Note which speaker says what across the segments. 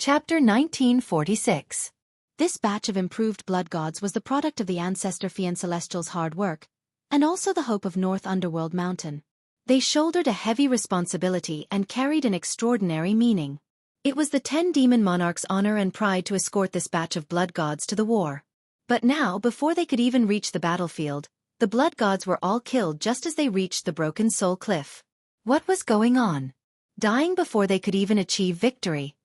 Speaker 1: Chapter 1946. This batch of improved blood gods was the product of the ancestor Fian Celestial's hard work, and also the hope of North Underworld Mountain. They shouldered a heavy responsibility and carried an extraordinary meaning. It was the 10 demon monarchs' honor and pride to escort this batch of blood gods to the war. But now, before they could even reach the battlefield, the blood gods were all killed just as they reached the Broken Soul Cliff. What was going on? Dying before they could even achieve victory.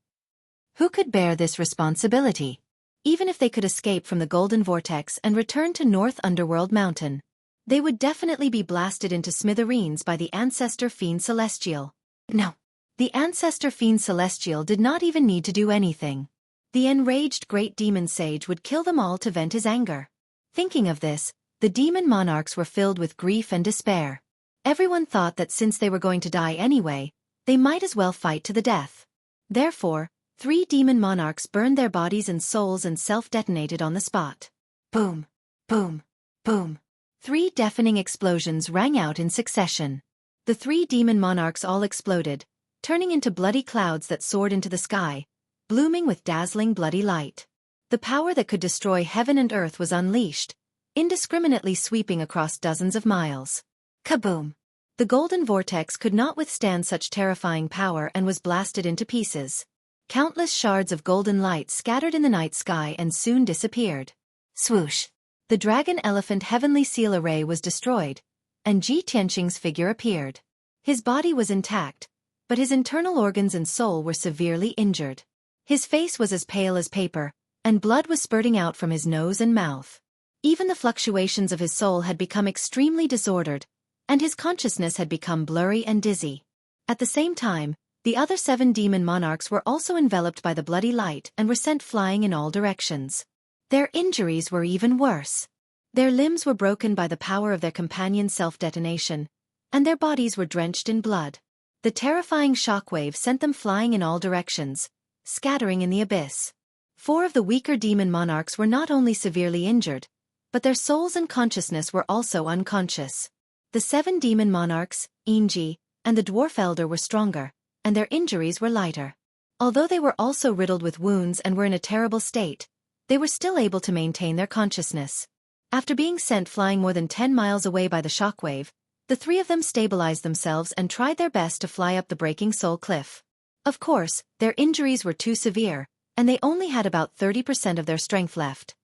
Speaker 1: Who could bear this responsibility? Even if they could escape from the Golden Vortex and return to North Underworld Mountain, they would definitely be blasted into smithereens by the Ancestor Fiend Celestial. No. The Ancestor Fiend Celestial did not even need to do anything. The enraged Great Demon Sage would kill them all to vent his anger. Thinking of this, the demon monarchs were filled with grief and despair. Everyone thought that since they were going to die anyway, they might as well fight to the death. Therefore, 3 demon monarchs burned their bodies and souls and self-detonated on the spot. Boom, boom, boom. 3 deafening explosions rang out in succession. The 3 demon monarchs all exploded, turning into bloody clouds that soared into the sky, blooming with dazzling bloody light. The power that could destroy heaven and earth was unleashed, indiscriminately sweeping across dozens of miles. Kaboom! The Golden Vortex could not withstand such terrifying power and was blasted into pieces. Countless shards of golden light scattered in the night sky and soon disappeared. Swoosh! The Dragon Elephant Heavenly Seal Array was destroyed, and Ji Tianqing's figure appeared. His body was intact, but his internal organs and soul were severely injured. His face was as pale as paper, and blood was spurting out from his nose and mouth. Even the fluctuations of his soul had become extremely disordered, and his consciousness had become blurry and dizzy. At the same time, the other 7 demon monarchs were also enveloped by the bloody light and were sent flying in all directions. Their injuries were even worse. Their limbs were broken by the power of their companion's self-detonation, and their bodies were drenched in blood. The terrifying shockwave sent them flying in all directions, scattering in the abyss. 4 of the weaker demon monarchs were not only severely injured, but their souls and consciousness were also unconscious. The 7 demon monarchs, Inji, and the dwarf elder were stronger, and their injuries were lighter. Although they were also riddled with wounds and were in a terrible state, they were still able to maintain their consciousness. After being sent flying more than 10 miles away by the shockwave, the 3 of them stabilized themselves and tried their best to fly up the Breaking Soul Cliff. Of course, their injuries were too severe, and they only had about 30% of their strength left.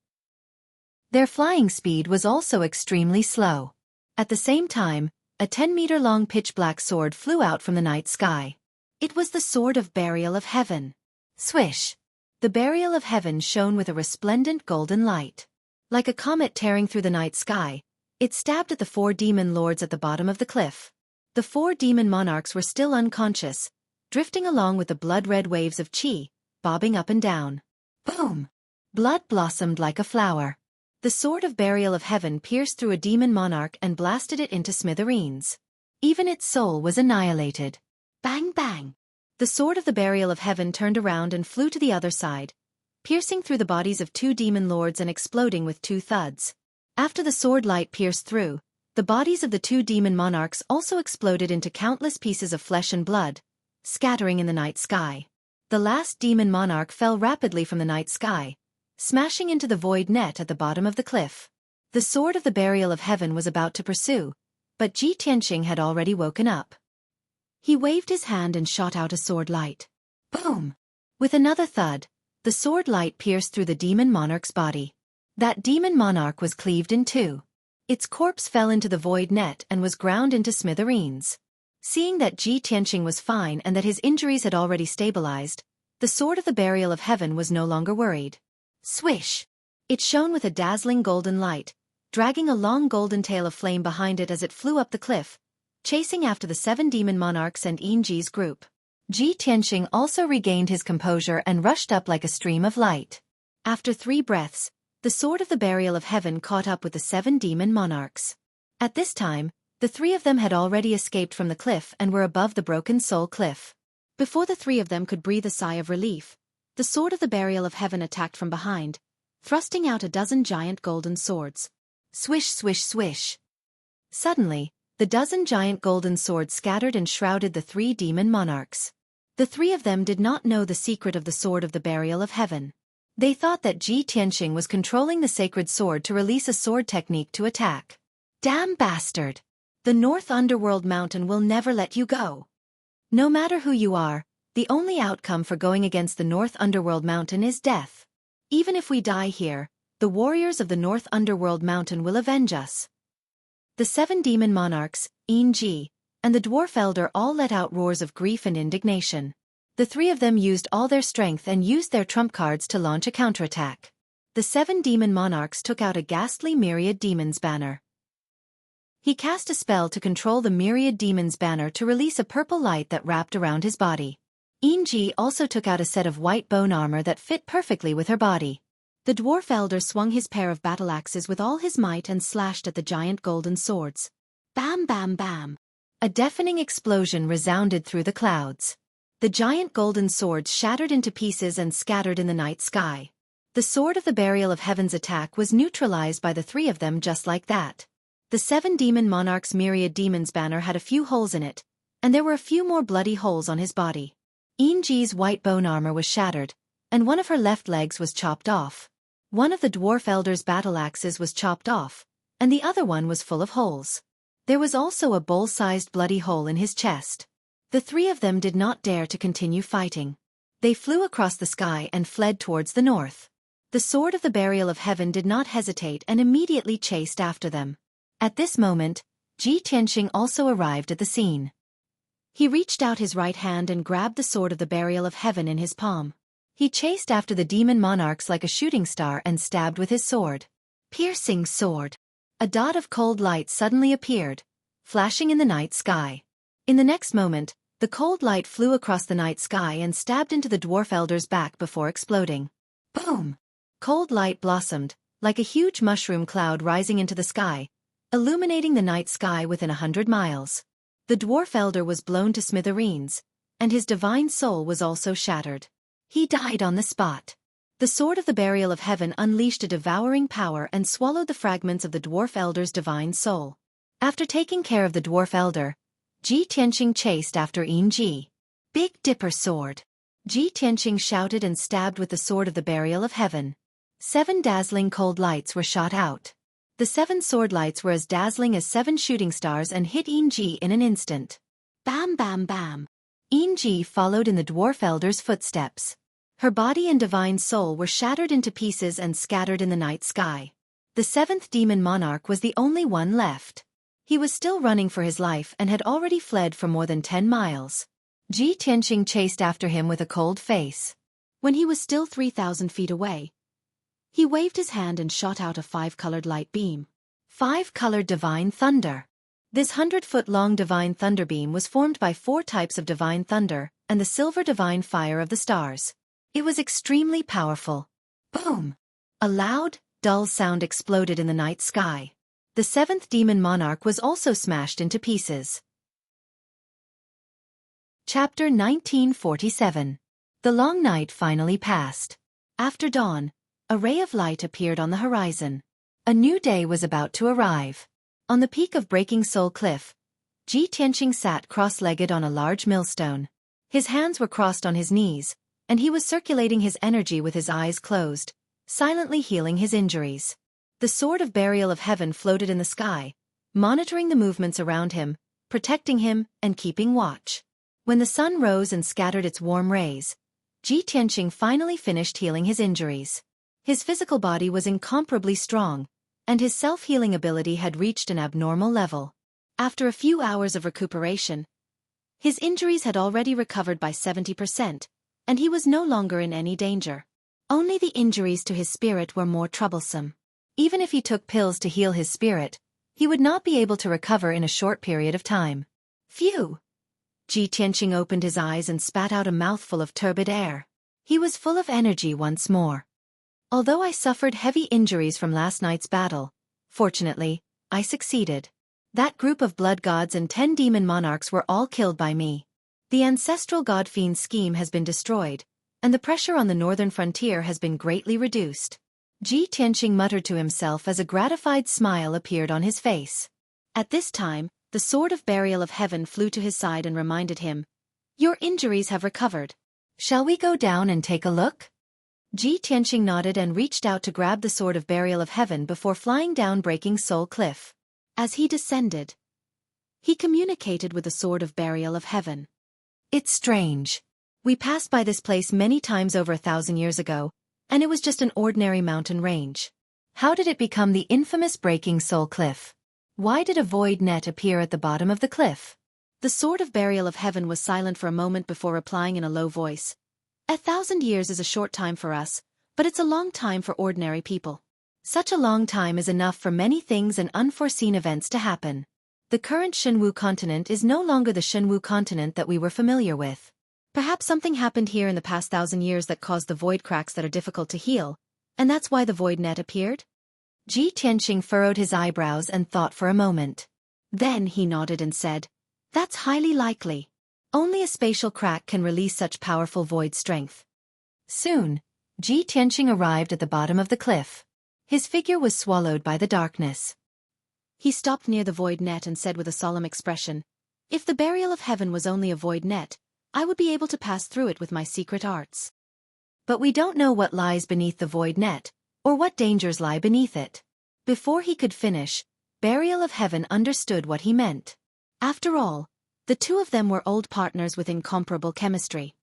Speaker 1: Their flying speed was also extremely slow. At the same time, a 10-meter-long pitch-black sword flew out from the night sky. It was the Sword of Burial of Heaven. Swish! The Burial of Heaven shone with a resplendent golden light. Like a comet tearing through the night sky, it stabbed at the 4 demon lords at the bottom of the cliff. The 4 demon monarchs were still unconscious, drifting along with the blood-red waves of chi, bobbing up and down. Boom! Blood blossomed like a flower. The Sword of Burial of Heaven pierced through a demon monarch and blasted it into smithereens. Even its soul was annihilated. Bang bang! The Sword of the Burial of Heaven turned around and flew to the other side, piercing through the bodies of 2 demon lords and exploding with 2 thuds. After the sword light pierced through, the bodies of the 2 demon monarchs also exploded into countless pieces of flesh and blood, scattering in the night sky. The last demon monarch fell rapidly from the night sky, smashing into the void net at the bottom of the cliff. The Sword of the Burial of Heaven was about to pursue, but Ji Tianqing had already woken up. He waved his hand and shot out a sword light. Boom! With another thud, the sword light pierced through the demon monarch's body. That demon monarch was cleaved in 2. Its corpse fell into the void net and was ground into smithereens. Seeing that Ji Tianqing was fine and that his injuries had already stabilized, the Sword of the Burial of Heaven was no longer worried. Swish! It shone with a dazzling golden light, dragging a long golden tail of flame behind it as it flew up the cliff, chasing after the 7 demon monarchs and Inji's group. Ji Tianqing also regained his composure and rushed up like a stream of light. After 3 breaths, the Sword of the Burial of Heaven caught up with the 7 demon monarchs. At this time, the 3 of them had already escaped from the cliff and were above the Broken Soul Cliff. Before the 3 of them could breathe a sigh of relief, the Sword of the Burial of Heaven attacked from behind, thrusting out a dozen giant golden swords. Swish, swish, swish! Suddenly, the dozen giant golden swords scattered and shrouded the 3 demon monarchs. The three of them did not know the secret of the Sword of the Burial of Heaven. They thought that Ji Tianxing was controlling the sacred sword to release a sword technique to attack. Damn bastard! The North Underworld Mountain will never let you go. No matter who you are, the only outcome for going against the North Underworld Mountain is death. Even if we die here, the warriors of the North Underworld Mountain will avenge us. The 7 demon monarchs, Ji, and the dwarf elder all let out roars of grief and indignation. The three of them used all their strength and used their trump cards to launch a counterattack. The 7 demon monarchs took out a ghastly myriad demons banner. He cast a spell to control the myriad demons banner to release a purple light that wrapped around his body. Ji also took out a set of white bone armor that fit perfectly with her body. The dwarf elder swung his pair of battle axes with all his might and slashed at the giant golden swords. Bam bam bam! A deafening explosion resounded through the clouds. The giant golden swords shattered into pieces and scattered in the night sky. The Sword of the Burial of Heaven's attack was neutralized by the three of them just like that. The 7 demon monarchs' myriad demons banner had a few holes in it, and there were a few more bloody holes on his body. Ji's white bone armor was shattered, and one of her left legs was chopped off. One of the dwarf elder's battle axes was chopped off, and the other one was full of holes. There was also a bowl-sized bloody hole in his chest. The three of them did not dare to continue fighting. They flew across the sky and fled towards the north. The Sword of the Burial of Heaven did not hesitate and immediately chased after them. At this moment, Ji Tianxing also arrived at the scene. He reached out his right hand and grabbed the Sword of the Burial of Heaven in his palm. He chased after the demon monarchs like a shooting star and stabbed with his sword. Piercing sword. A dot of cold light suddenly appeared, flashing in the night sky. In the next moment, the cold light flew across the night sky and stabbed into the dwarf elder's back before exploding. Boom! Cold light blossomed, like a huge mushroom cloud rising into the sky, illuminating the night sky within 100 miles. The dwarf elder was blown to smithereens, and his divine soul was also shattered. He died on the spot. The Sword of the Burial of Heaven unleashed a devouring power and swallowed the fragments of the dwarf elder's divine soul. After taking care of the dwarf elder, Ji Tianxing chased after Ji. Big Dipper Sword. Ji Tianxing shouted and stabbed with the Sword of the Burial of Heaven. 7 dazzling cold lights were shot out. The 7 sword lights were as dazzling as 7 shooting stars and hit Ji in an instant. Bam bam bam. Ji followed in the dwarf elder's footsteps. Her body and divine soul were shattered into pieces and scattered in the night sky. The 7th demon monarch was the only one left. He was still running for his life and had already fled for more than 10 miles. Ji Tianxing chased after him with a cold face. When he was still 3,000 feet away, he waved his hand and shot out a 5-colored light beam. 5-colored divine thunder. This 100-foot-long divine thunder beam was formed by 4 types of divine thunder and the silver divine fire of the stars. It was extremely powerful. Boom! A loud, dull sound exploded in the night sky. The 7th demon monarch was also smashed into pieces. Chapter 1947. The long night finally passed. After dawn, a ray of light appeared on the horizon. A new day was about to arrive. On the peak of Breaking Soul Cliff, Ji Tianxing sat cross-legged on a large millstone. His hands were crossed on his knees, and he was circulating his energy with his eyes closed, silently healing his injuries. The Sword of Burial of Heaven floated in the sky, monitoring the movements around him, protecting him, and keeping watch. When the sun rose and scattered its warm rays, Ji Tianxing finally finished healing his injuries. His physical body was incomparably strong, and his self-healing ability had reached an abnormal level. After a few hours of recuperation, his injuries had already recovered by 70%, and he was no longer in any danger. Only the injuries to his spirit were more troublesome. Even if he took pills to heal his spirit, he would not be able to recover in a short period of time. Phew! Ji Tianxing opened his eyes and spat out a mouthful of turbid air. He was full of energy once more. Although I suffered heavy injuries from last night's battle, fortunately, I succeeded. That group of blood gods and 10 demon monarchs were all killed by me. The ancestral god fiend scheme has been destroyed, and the pressure on the northern frontier has been greatly reduced. Ji Tianxing muttered to himself as a gratified smile appeared on his face. At this time, the Sword of Burial of Heaven flew to his side and reminded him, Your injuries have recovered. Shall we go down and take a look? Ji Tianqing nodded and reached out to grab the sword of burial of heaven before flying down Breaking Soul Cliff. As he descended, he communicated with the sword of burial of heaven. It's strange. We passed by this place many times over 1,000 years ago, and it was just an ordinary mountain range. How did it become the infamous Breaking Soul Cliff? Why did a void net appear at the bottom of the cliff? The sword of burial of heaven was silent for a moment before replying in a low voice. 1,000 years is a short time for us, but it's a long time for ordinary people. Such a long time is enough for many things and unforeseen events to happen. The current Shenwu continent is no longer the Shenwu continent that we were familiar with. Perhaps something happened here in the past 1,000 years that caused the void cracks that are difficult to heal, and that's why the void net appeared? Ji Tianqing furrowed his eyebrows and thought for a moment. Then he nodded and said, "That's highly likely. Only a spatial crack can release such powerful void strength." Soon, Ji Tianqing arrived at the bottom of the cliff. His figure was swallowed by the darkness. He stopped near the void net and said with a solemn expression, "If the burial of heaven was only a void net, I would be able to pass through it with my secret arts. But we don't know what lies beneath the void net, or what dangers lie beneath it." Before he could finish, Burial of Heaven understood what he meant. After all, the two of them were old partners with incomparable chemistry.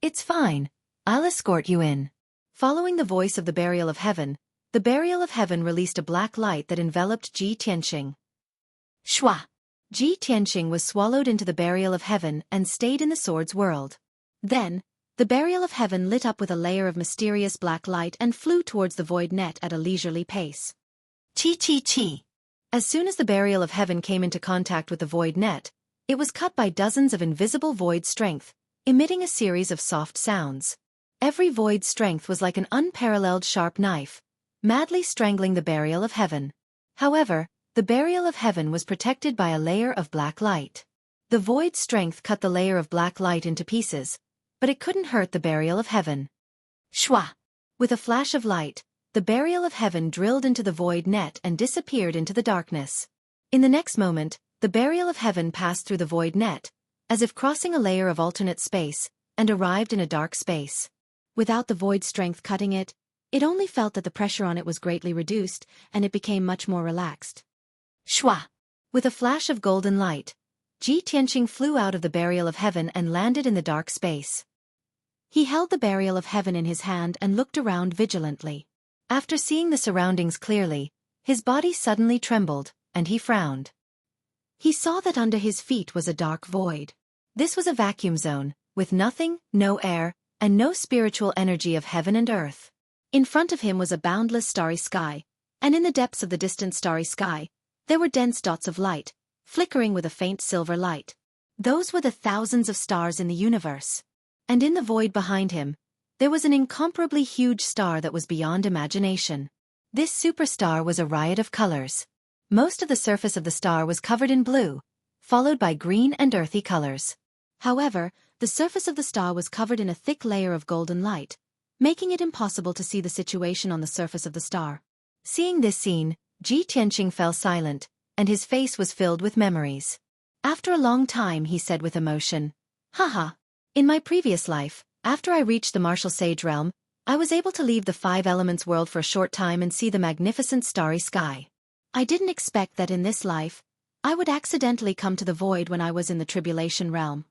Speaker 1: "It's fine. I'll escort you in." Following the voice of the Burial of Heaven, the Burial of Heaven released a black light that enveloped Ji Tianqing. Shwa! Ji Tianqing was swallowed into the Burial of Heaven and stayed in the sword's world. Then, the Burial of Heaven lit up with a layer of mysterious black light and flew towards the void net at a leisurely pace. Chi chi chi! As soon as the Burial of Heaven came into contact with the void net, it was cut by dozens of invisible void strength, emitting a series of soft sounds. Every void strength was like an unparalleled sharp knife, madly strangling the Burial of Heaven. However, the Burial of Heaven was protected by a layer of black light. The void strength cut the layer of black light into pieces, but it couldn't hurt the Burial of Heaven. Shwa! With a flash of light, the Burial of Heaven drilled into the void net and disappeared into the darkness. In the next moment, the Burial of Heaven passed through the void net, as if crossing a layer of alternate space, and arrived in a dark space. Without the void strength cutting it, it only felt that the pressure on it was greatly reduced, and it became much more relaxed. Shwa! With a flash of golden light, Ji Tianqing flew out of the Burial of Heaven and landed in the dark space. He held the Burial of Heaven in his hand and looked around vigilantly. After seeing the surroundings clearly, his body suddenly trembled, and he frowned. He saw that under his feet was a dark void. This was a vacuum zone, with nothing, no air, and no spiritual energy of heaven and earth. In front of him was a boundless starry sky, and in the depths of the distant starry sky, there were dense dots of light, flickering with a faint silver light. Those were the thousands of stars in the universe. And in the void behind him, there was an incomparably huge star that was beyond imagination. This superstar was a riot of colors. Most of the surface of the star was covered in blue, followed by green and earthy colors. However, the surface of the star was covered in a thick layer of golden light, making it impossible to see the situation on the surface of the star. Seeing this scene, Ji Tianqing fell silent, and his face was filled with memories. After a long time he said with emotion, "Haha. In my previous life, after I reached the martial sage realm, I was able to leave the five elements world for a short time and see the magnificent starry sky. I didn't expect that in this life, I would accidentally come to the void when I was in the tribulation realm."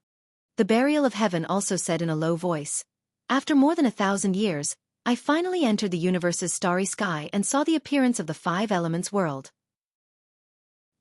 Speaker 1: The Burial of Heaven also said in a low voice, "After more than 1,000 years, I finally entered the universe's starry sky and saw the appearance of the five elements world."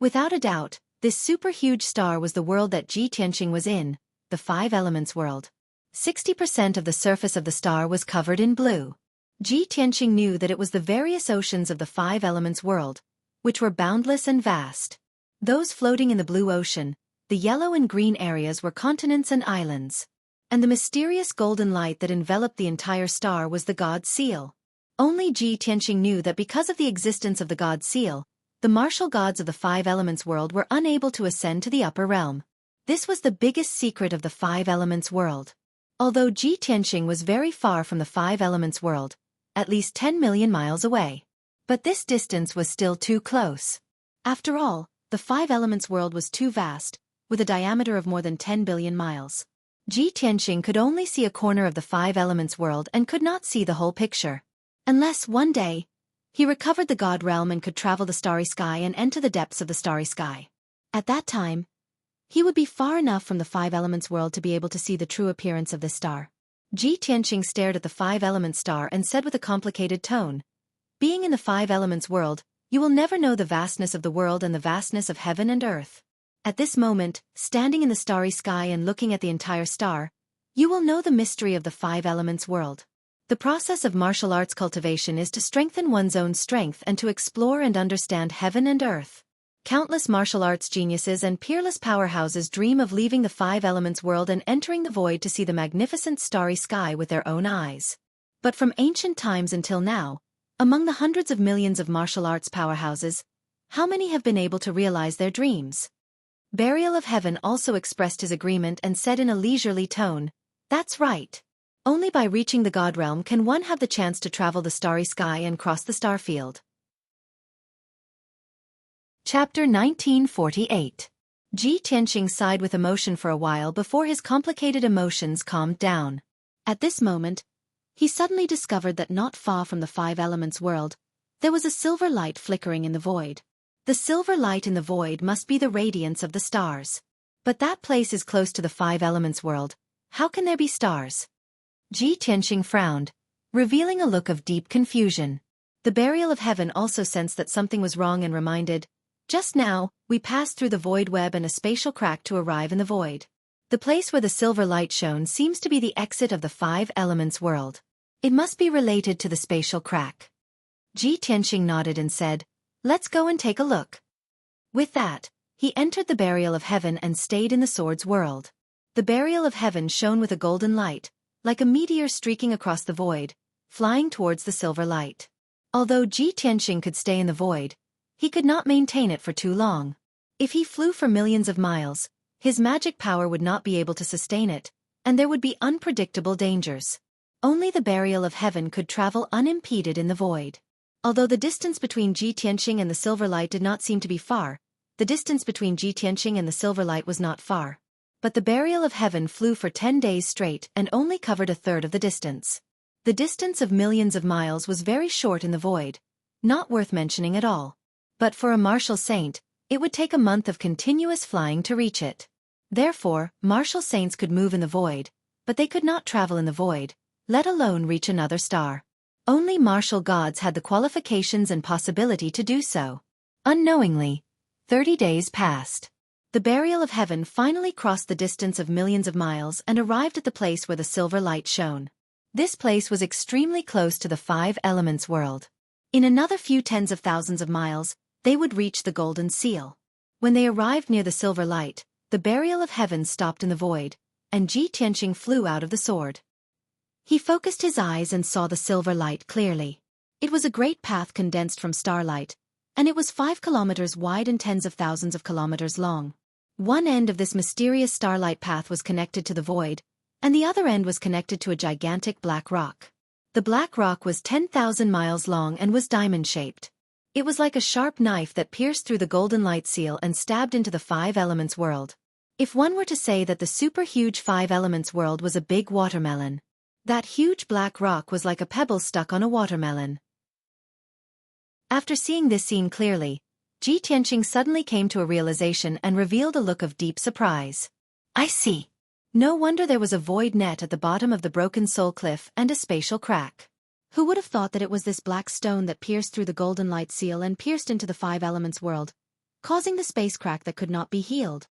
Speaker 1: Without a doubt, this super-huge star was the world that Ji Tianqing was in, the five elements world. 60% of the surface of the star was covered in blue. Ji Tianqing knew that it was the various oceans of the five elements world, which were boundless and vast. Those floating in the blue ocean, the yellow and green areas were continents and islands. And the mysterious golden light that enveloped the entire star was the God Seal. Only Ji Tianqing knew that because of the existence of the God Seal, the martial gods of the five elements world were unable to ascend to the upper realm. This was the biggest secret of the five elements world. Although Ji Tianqing was very far from the five elements world, at least 10 million miles away. But this distance was still too close. After all, the five elements world was too vast, with a diameter of more than 10 billion miles. Ji Tianxing could only see a corner of the five elements world and could not see the whole picture. Unless, one day, he recovered the God realm and could travel the starry sky and enter the depths of the starry sky. At that time, he would be far enough from the five elements world to be able to see the true appearance of this star. Ji Tianxing stared at the five elements star and said with a complicated tone, "Being in the five elements world, you will never know the vastness of the world and the vastness of heaven and earth. At this moment, standing in the starry sky and looking at the entire star, you will know the mystery of the five elements world. The process of martial arts cultivation is to strengthen one's own strength and to explore and understand heaven and earth. Countless martial arts geniuses and peerless powerhouses dream of leaving the five elements world and entering the void to see the magnificent starry sky with their own eyes. But from ancient times until now, among the hundreds of millions of martial arts powerhouses, how many have been able to realize their dreams?" Burial of Heaven also expressed his agreement and said in a leisurely tone, "That's right. Only by reaching the God realm can one have the chance to travel the starry sky and cross the star field." Chapter 1948. Ji Tianxing sighed with emotion for a while before his complicated emotions calmed down. At this moment, he suddenly discovered that not far from the five elements world, there was a silver light flickering in the void. The silver light in the void must be the radiance of the stars. But that place is close to the five elements world. How can there be stars? Ji Tianxing frowned, revealing a look of deep confusion. The Burial of Heaven also sensed that something was wrong and reminded, "Just now, we passed through the void web and a spatial crack to arrive in the void. The place where the silver light shone seems to be the exit of the five elements world. It must be related to the spatial crack." Ji Tianxing nodded and said, "Let's go and take a look." With that, he entered the Burial of Heaven and stayed in the sword's world. The Burial of Heaven shone with a golden light, like a meteor streaking across the void, flying towards the silver light. Although Ji Tianxing could stay in the void, he could not maintain it for too long. If he flew for millions of miles, his magic power would not be able to sustain it, and there would be unpredictable dangers. Only the Burial of Heaven could travel unimpeded in the void. Although the distance between Ji Tianxing and the silver light did not seem to be far, the distance between Ji Tianxing and the silver light was not far. But the Burial of Heaven flew for 10 days straight and only covered a third of the distance. The distance of millions of miles was very short in the void, not worth mentioning at all. But for a martial saint, it would take a month of continuous flying to reach it. Therefore, martial saints could move in the void, but they could not travel in the void, let alone reach another star. Only martial gods had the qualifications and possibility to do so. Unknowingly, 30 days passed. The Burial of Heaven finally crossed the distance of millions of miles and arrived at the place where the silver light shone. This place was extremely close to the five elements world. In another few tens of thousands of miles, they would reach the golden seal. When they arrived near the silver light, the Burial of Heaven stopped in the void, and Ji Tianxing flew out of the sword. He focused his eyes and saw the silver light clearly. It was a great path condensed from starlight, and it was 5 kilometers wide and tens of thousands of kilometers long. One end of this mysterious starlight path was connected to the void, and the other end was connected to a gigantic black rock. The black rock was 10,000 miles long and was diamond-shaped. It was like a sharp knife that pierced through the golden light seal and stabbed into the five elements world. If one were to say that the super-huge five elements world was a big watermelon, that huge black rock was like a pebble stuck on a watermelon. After seeing this scene clearly, Ji Tianxing suddenly came to a realization and revealed a look of deep surprise. "I see. No wonder there was a void net at the bottom of the broken soul cliff and a spatial crack. Who would have thought that it was this black stone that pierced through the golden light seal and pierced into the five elements world, causing the space crack that could not be healed?"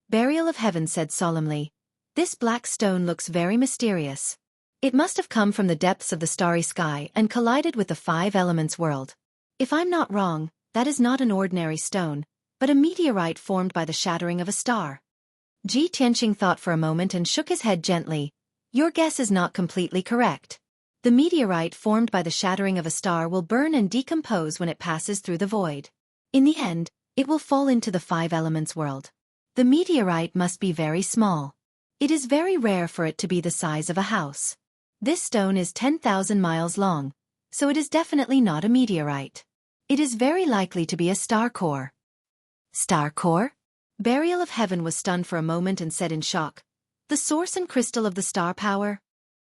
Speaker 1: Burial of Heaven said solemnly, "This black stone looks very mysterious. It must have come from the depths of the starry sky and collided with the five elements world. If I'm not wrong, that is not an ordinary stone, but a meteorite formed by the shattering of a star." Ji Tianxing thought for a moment and shook his head gently. "Your guess is not completely correct. The meteorite formed by the shattering of a star will burn and decompose when it passes through the void. In the end, it will fall into the five elements world. The meteorite must be very small. It is very rare for it to be the size of a house. This stone is 10,000 miles long, so it is definitely not a meteorite. It is very likely to be a star core." "Star core?" Burial of Heaven was stunned for a moment and said in shock, The source and crystal of the star power?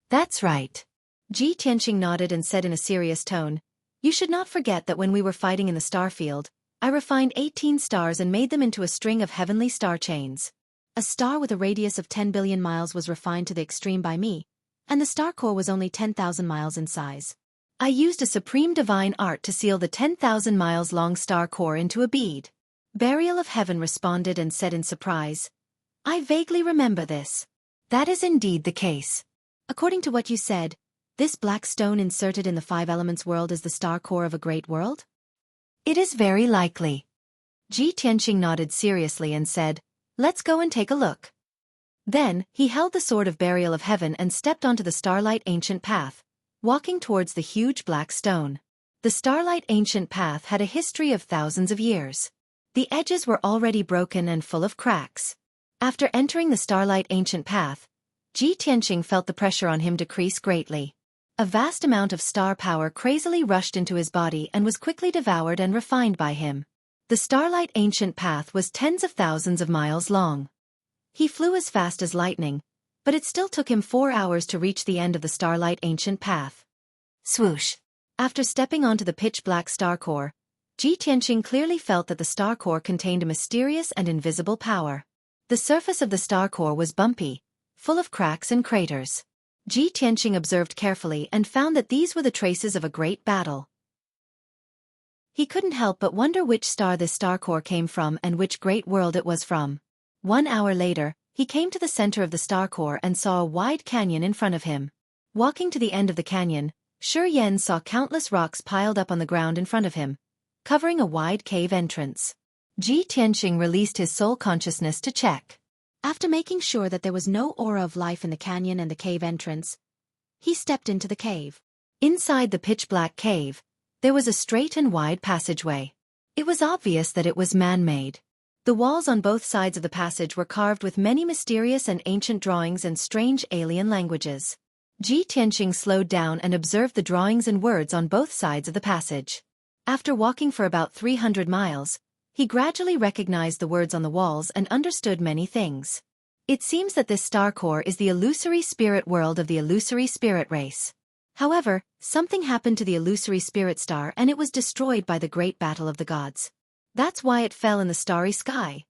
Speaker 1: That's right. Ji Tianqing nodded and said in a serious tone, "You should not forget that when we were fighting in the star field, I refined 18 stars and made them into a string of heavenly star chains. A star with a radius of 10 billion miles was refined to the extreme by me, and the star core was only 10,000 miles in size. I used a supreme divine art to seal the 10,000 miles long star core into a bead." Burial of Heaven responded and said in surprise, "I vaguely remember this. That is indeed the case. According to what you said, this black stone inserted in the five elements world is the star core of a great world?" "It is very likely." Ji Tianqing nodded seriously and said, "Let's go and take a look." Then, he held the sword of Burial of Heaven and stepped onto the Starlight Ancient Path, walking towards the huge black stone. The Starlight Ancient Path had a history of thousands of years. The edges were already broken and full of cracks. After entering the Starlight Ancient Path, Ji Tianqing felt the pressure on him decrease greatly. A vast amount of star power crazily rushed into his body and was quickly devoured and refined by him. The Starlight Ancient Path was tens of thousands of miles long. He flew as fast as lightning, but it still took him 4 hours to reach the end of the Starlight Ancient Path. Swoosh! After stepping onto the pitch-black star core, Ji Tianqing clearly felt that the star core contained a mysterious and invisible power. The surface of the star core was bumpy, full of cracks and craters. Ji Tianqing observed carefully and found that these were the traces of a great battle. He couldn't help but wonder which star this star core came from and which great world it was from. 1 hour later, he came to the center of the star core and saw a wide canyon in front of him. Walking to the end of the canyon, Xueqi saw countless rocks piled up on the ground in front of him, covering a wide cave entrance. Ji Tianqing released his soul consciousness to check. After making sure that there was no aura of life in the canyon and the cave entrance, he stepped into the cave. Inside the pitch-black cave, there was a straight and wide passageway. It was obvious that it was man-made. The walls on both sides of the passage were carved with many mysterious and ancient drawings and strange alien languages. Ji Tianqing slowed down and observed the drawings and words on both sides of the passage. After walking for about 300 miles, he gradually recognized the words on the walls and understood many things. It seems that this star core is the illusory spirit world of the illusory spirit race. However, something happened to the illusory spirit star and it was destroyed by the great battle of the gods. That's why it fell in the starry sky.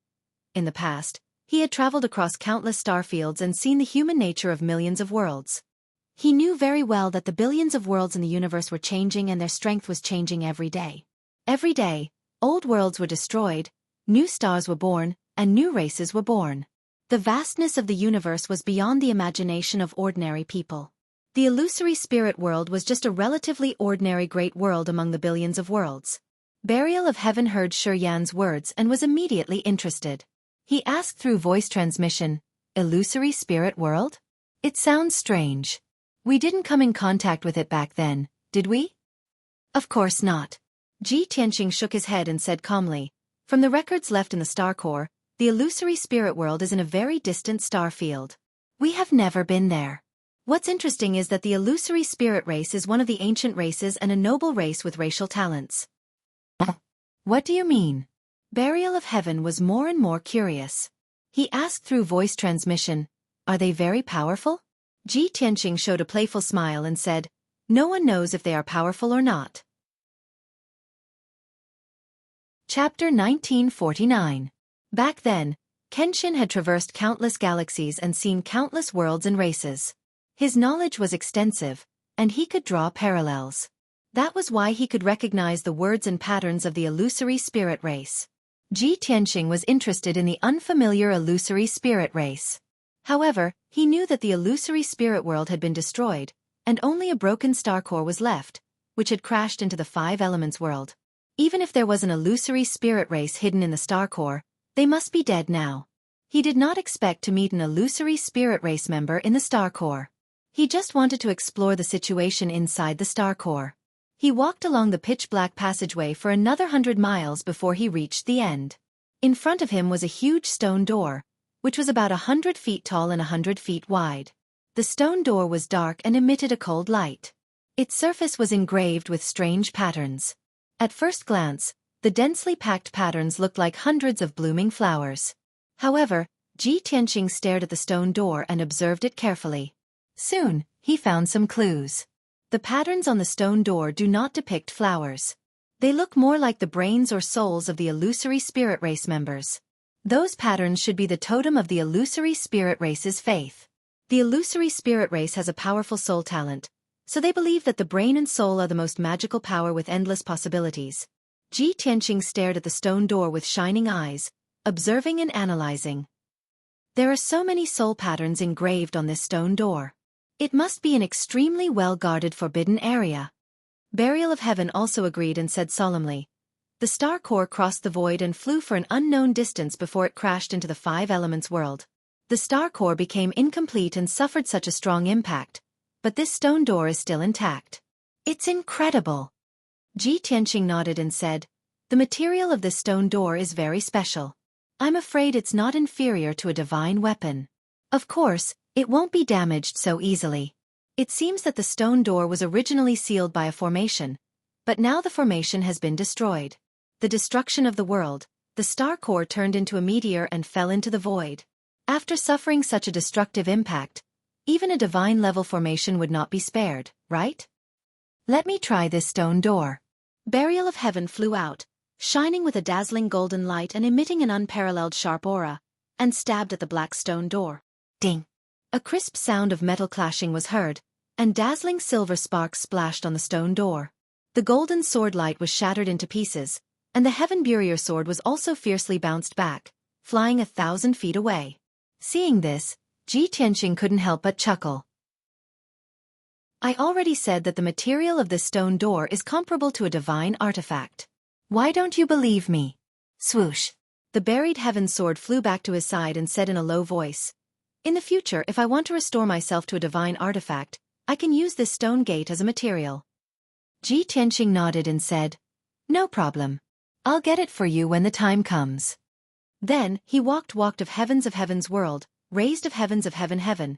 Speaker 1: In the past, he had traveled across countless star fields and seen the human nature of millions of worlds. He knew very well that the billions of worlds in the universe were changing and their strength was changing every day. Every day, old worlds were destroyed, new stars were born, and new races were born. The vastness of the universe was beyond the imagination of ordinary people. The illusory spirit world was just a relatively ordinary great world among the billions of worlds. Burial of Heaven heard Xueqi's words and was immediately interested. He asked through voice transmission, "Illusory spirit world? It sounds strange. We didn't come in contact with it back then, did we?" "Of course not." Ji Tianqing shook his head and said calmly, "From the records left in the star core, the illusory spirit world is in a very distant star field. We have never been there. What's interesting is that the illusory spirit race is one of the ancient races and a noble race with racial talents." "What do you mean?" Burial of Heaven was more and more curious. He asked through voice transmission, "Are they very powerful?" Ji Tianqing showed a playful smile and said, "No one knows if they are powerful or not." Chapter 1949. Back then, Kenshin had traversed countless galaxies and seen countless worlds and races. His knowledge was extensive, and he could draw parallels. That was why he could recognize the words and patterns of the illusory spirit race. Ji Tianqing was interested in the unfamiliar illusory spirit race. However, he knew that the illusory spirit world had been destroyed, and only a broken star core was left, which had crashed into the five elements world. Even if there was an illusory spirit race hidden in the star core, they must be dead now. He did not expect to meet an illusory spirit race member in the star core. He just wanted to explore the situation inside the star core. He walked along the pitch-black passageway for another 100 miles before he reached the end. In front of him was a huge stone door, which was about 100 feet tall and 100 feet wide. The stone door was dark and emitted a cold light. Its surface was engraved with strange patterns. At first glance, the densely packed patterns looked like hundreds of blooming flowers. However, Ji Tianqing stared at the stone door and observed it carefully. Soon, he found some clues. The patterns on the stone door do not depict flowers. They look more like the brains or souls of the illusory spirit race members. Those patterns should be the totem of the illusory spirit race's faith. The illusory spirit race has a powerful soul talent, so they believe that the brain and soul are the most magical power with endless possibilities. Ji Tianqing stared at the stone door with shining eyes, observing and analyzing. There are so many soul patterns engraved on this stone door. It must be an extremely well-guarded forbidden area. Burial of Heaven also agreed and said solemnly. The star core crossed the void and flew for an unknown distance before it crashed into the five elements world. The star core became incomplete and suffered such a strong impact, but this stone door is still intact. It's incredible. Ji Tianqing nodded and said, the material of this stone door is very special. I'm afraid it's not inferior to a divine weapon. Of course, it won't be damaged so easily. It seems that the stone door was originally sealed by a formation, but now the formation has been destroyed. The destruction of the world, the star core turned into a meteor and fell into the void. After suffering such a destructive impact, even a divine-level formation would not be spared, right? Let me try this stone door. Burial of Heaven flew out, shining with a dazzling golden light and emitting an unparalleled sharp aura, and stabbed at the black stone door. Ding! A crisp sound of metal clashing was heard, and dazzling silver sparks splashed on the stone door. The golden sword light was shattered into pieces, and the Heaven Burier sword was also fiercely bounced back, flying 1,000 feet away. Seeing this, Ji Tianqing couldn't help but chuckle. I already said that the material of this stone door is comparable to a divine artifact. Why don't you believe me? Swoosh! The buried Heaven sword flew back to his side and said in a low voice, in the future, if I want to restore myself to a divine artifact, I can use this stone gate as a material. Ji Tianqing nodded and said, no problem. I'll get it for you when the time comes. Then, he walked of Heaven's world, raised of Heaven.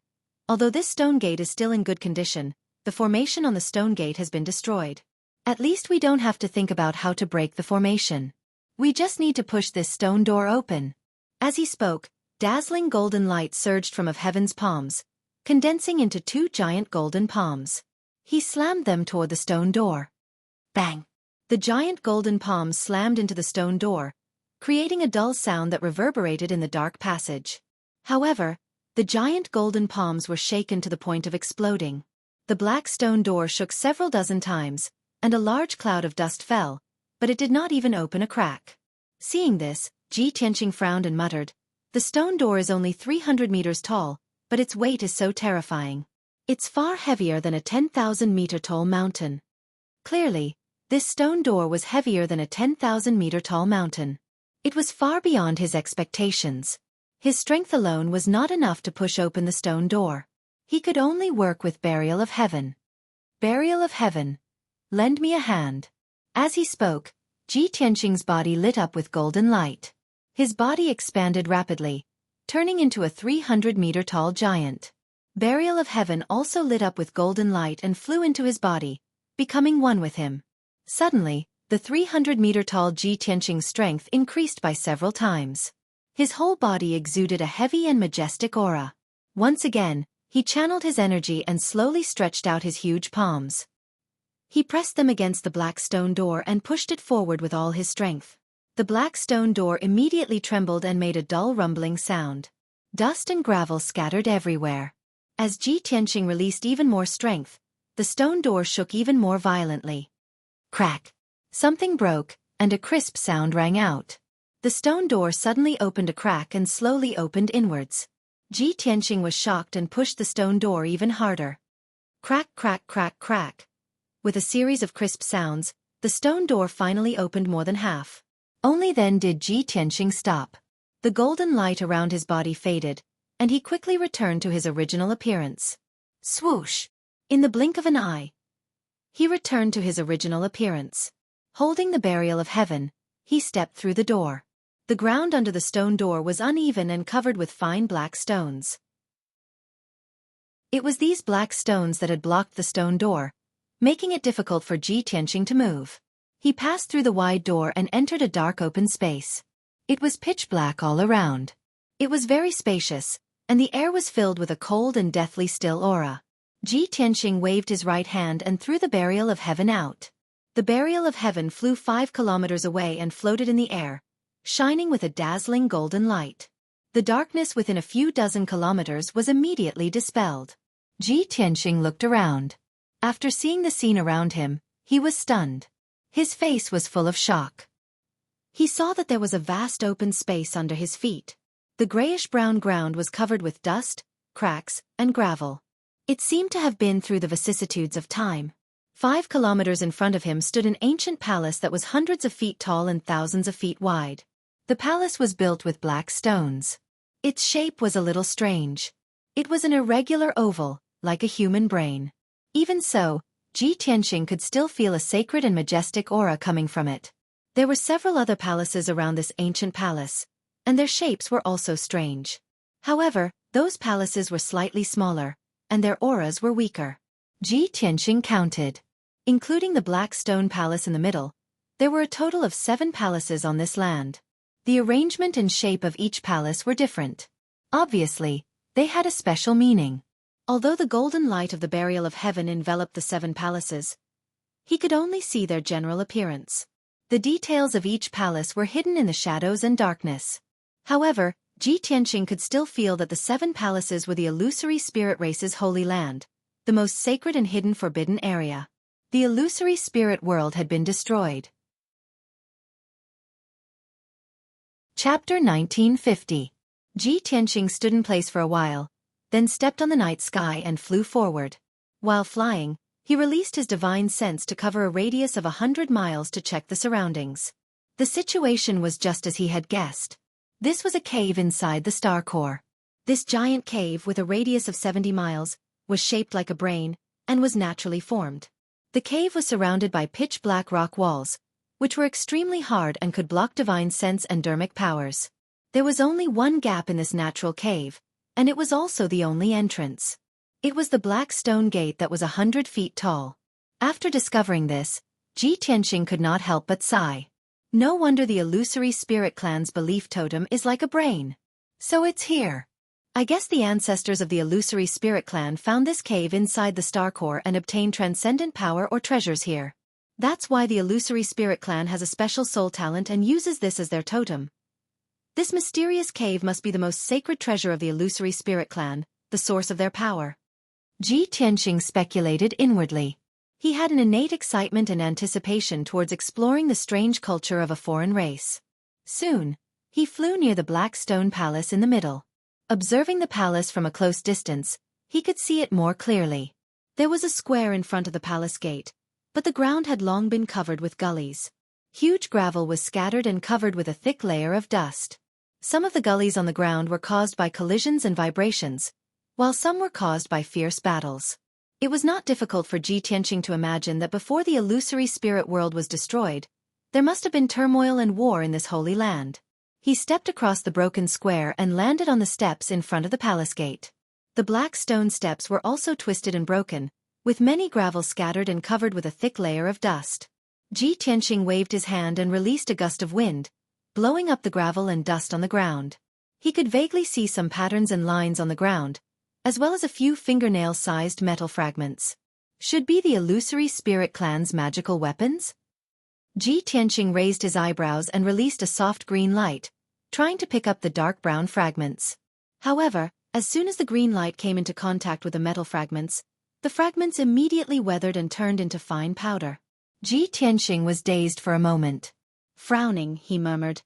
Speaker 1: Although this stone gate is still in good condition, the formation on the stone gate has been destroyed. At least we don't have to think about how to break the formation. We just need to push this stone door open. As he spoke, dazzling golden light surged from of Heaven's palms, condensing into 2 giant golden palms. He slammed them toward the stone door. Bang! The giant golden palms slammed into the stone door, creating a dull sound that reverberated in the dark passage. However, the giant golden palms were shaken to the point of exploding. The black stone door shook several dozen times, and a large cloud of dust fell, but it did not even open a crack. Seeing this, Ji Tianqing frowned and muttered, the stone door is only 300 meters tall, but its weight is so terrifying. It's far heavier than a 10,000-meter tall mountain. Clearly, this stone door was heavier than a 10,000-meter tall mountain. It was far beyond his expectations. His strength alone was not enough to push open the stone door. He could only work with Burial of Heaven. Burial of Heaven, lend me a hand. As he spoke, Ji Tianqing's body lit up with golden light. His body expanded rapidly, turning into a 300-meter tall giant. Burial of Heaven also lit up with golden light and flew into his body, becoming one with him. Suddenly, the 300-meter tall Ji Tianqing's strength increased by several times. His whole body exuded a heavy and majestic aura. Once again, he channeled his energy and slowly stretched out his huge palms. He pressed them against the black stone door and pushed it forward with all his strength. The black stone door immediately trembled and made a dull rumbling sound. Dust and gravel scattered everywhere. As Ji Tianqing released even more strength, the stone door shook even more violently. Crack! Something broke, and a crisp sound rang out. The stone door suddenly opened a crack and slowly opened inwards. Ji Tianqing was shocked and pushed the stone door even harder. Crack, crack, crack, crack. With a series of crisp sounds, the stone door finally opened more than half. Only then did Ji Tianqing stop. The golden light around his body faded, and he quickly returned to his original appearance. Swoosh! In the blink of an eye, he returned to his original appearance. Holding the Burial of Heaven, he stepped through the door. The ground under the stone door was uneven and covered with fine black stones. It was these black stones that had blocked the stone door, making it difficult for Ji Tianqing to move. He passed through the wide door and entered a dark open space. It was pitch black all around. It was very spacious, and the air was filled with a cold and deathly still aura. Ji Tianxing waved his right hand and threw the Burial of Heaven out. The Burial of Heaven flew 5 kilometers away and floated in the air, shining with a dazzling golden light. The darkness within a few dozen kilometers was immediately dispelled. Ji Tianxing looked around. After seeing the scene around him, he was stunned. His face was full of shock. He saw that there was a vast open space under his feet. The grayish-brown ground was covered with dust, cracks, and gravel. It seemed to have been through the vicissitudes of time. 5 kilometers in front of him stood an ancient palace that was hundreds of feet tall and thousands of feet wide. The palace was built with black stones. Its shape was a little strange. It was an irregular oval, like a human brain. Even so, Ji Tianxing could still feel a sacred and majestic aura coming from it. There were several other palaces around this ancient palace, and their shapes were also strange. However, those palaces were slightly smaller, and their auras were weaker. Ji Tianxing counted. Including the black stone palace in the middle, there were a total of 7 palaces on this land. The arrangement and shape of each palace were different. Obviously, they had a special meaning. Although the golden light of the Burial of Heaven enveloped the 7 palaces, he could only see their general appearance. The details of each palace were hidden in the shadows and darkness. However, Ji Tianxing could still feel that the 7 palaces were the illusory spirit race's holy land, the most sacred and hidden forbidden area. The illusory spirit world had been destroyed. Chapter 1950. Ji Tianxing stood in place for a while, then stepped on the night sky and flew forward. While flying, he released his divine sense to cover a radius of 100 miles to check the surroundings. The situation was just as he had guessed. This was a cave inside the star core. This giant cave, with a radius of 70 miles, was shaped like a brain, and was naturally formed. The cave was surrounded by pitch-black rock walls, which were extremely hard and could block divine sense and dermic powers. There was only one gap in this natural cave, and it was also the only entrance. It was the black stone gate that was 100 feet tall. After discovering this, Ji Tianxing could not help but sigh. No wonder the illusory spirit clan's belief totem is like a brain. So it's here. I guess the ancestors of the illusory spirit clan found this cave inside the star core and obtained transcendent power or treasures here. That's why the illusory spirit clan has a special soul talent and uses this as their totem. This mysterious cave must be the most sacred treasure of the illusory spirit clan, the source of their power. Ji Tianxing speculated inwardly. He had an innate excitement and anticipation towards exploring the strange culture of a foreign race. Soon, he flew near the black stone palace in the middle. Observing the palace from a close distance, he could see it more clearly. There was a square in front of the palace gate, but the ground had long been covered with gullies. Huge gravel was scattered and covered with a thick layer of dust. Some of the gullies on the ground were caused by collisions and vibrations, while some were caused by fierce battles. It was not difficult for Ji Tianxing to imagine that before the illusory spirit world was destroyed, there must have been turmoil and war in this holy land. He stepped across the broken square and landed on the steps in front of the palace gate. The black stone steps were also twisted and broken, with many gravel scattered and covered with a thick layer of dust. Ji Tianxing waved his hand and released a gust of wind, blowing up the gravel and dust on the ground. He could vaguely see some patterns and lines on the ground, as well as a few fingernail-sized metal fragments. Should be the illusory spirit clan's magical weapons? Ji Tianxing raised his eyebrows and released a soft green light, trying to pick up the dark brown fragments. However, as soon as the green light came into contact with the metal fragments, the fragments immediately weathered and turned into fine powder. Ji Tianxing was dazed for a moment. Frowning, he murmured,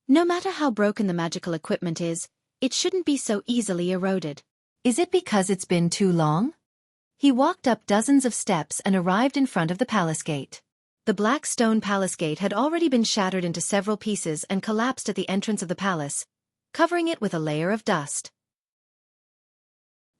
Speaker 1: "No matter how broken the magical equipment is, it shouldn't be so easily eroded. Is it because it's been too long?" He walked up dozens of steps and arrived in front of the palace gate. The black stone palace gate had already been shattered into several pieces and collapsed at the entrance of the palace, covering it with a layer of dust.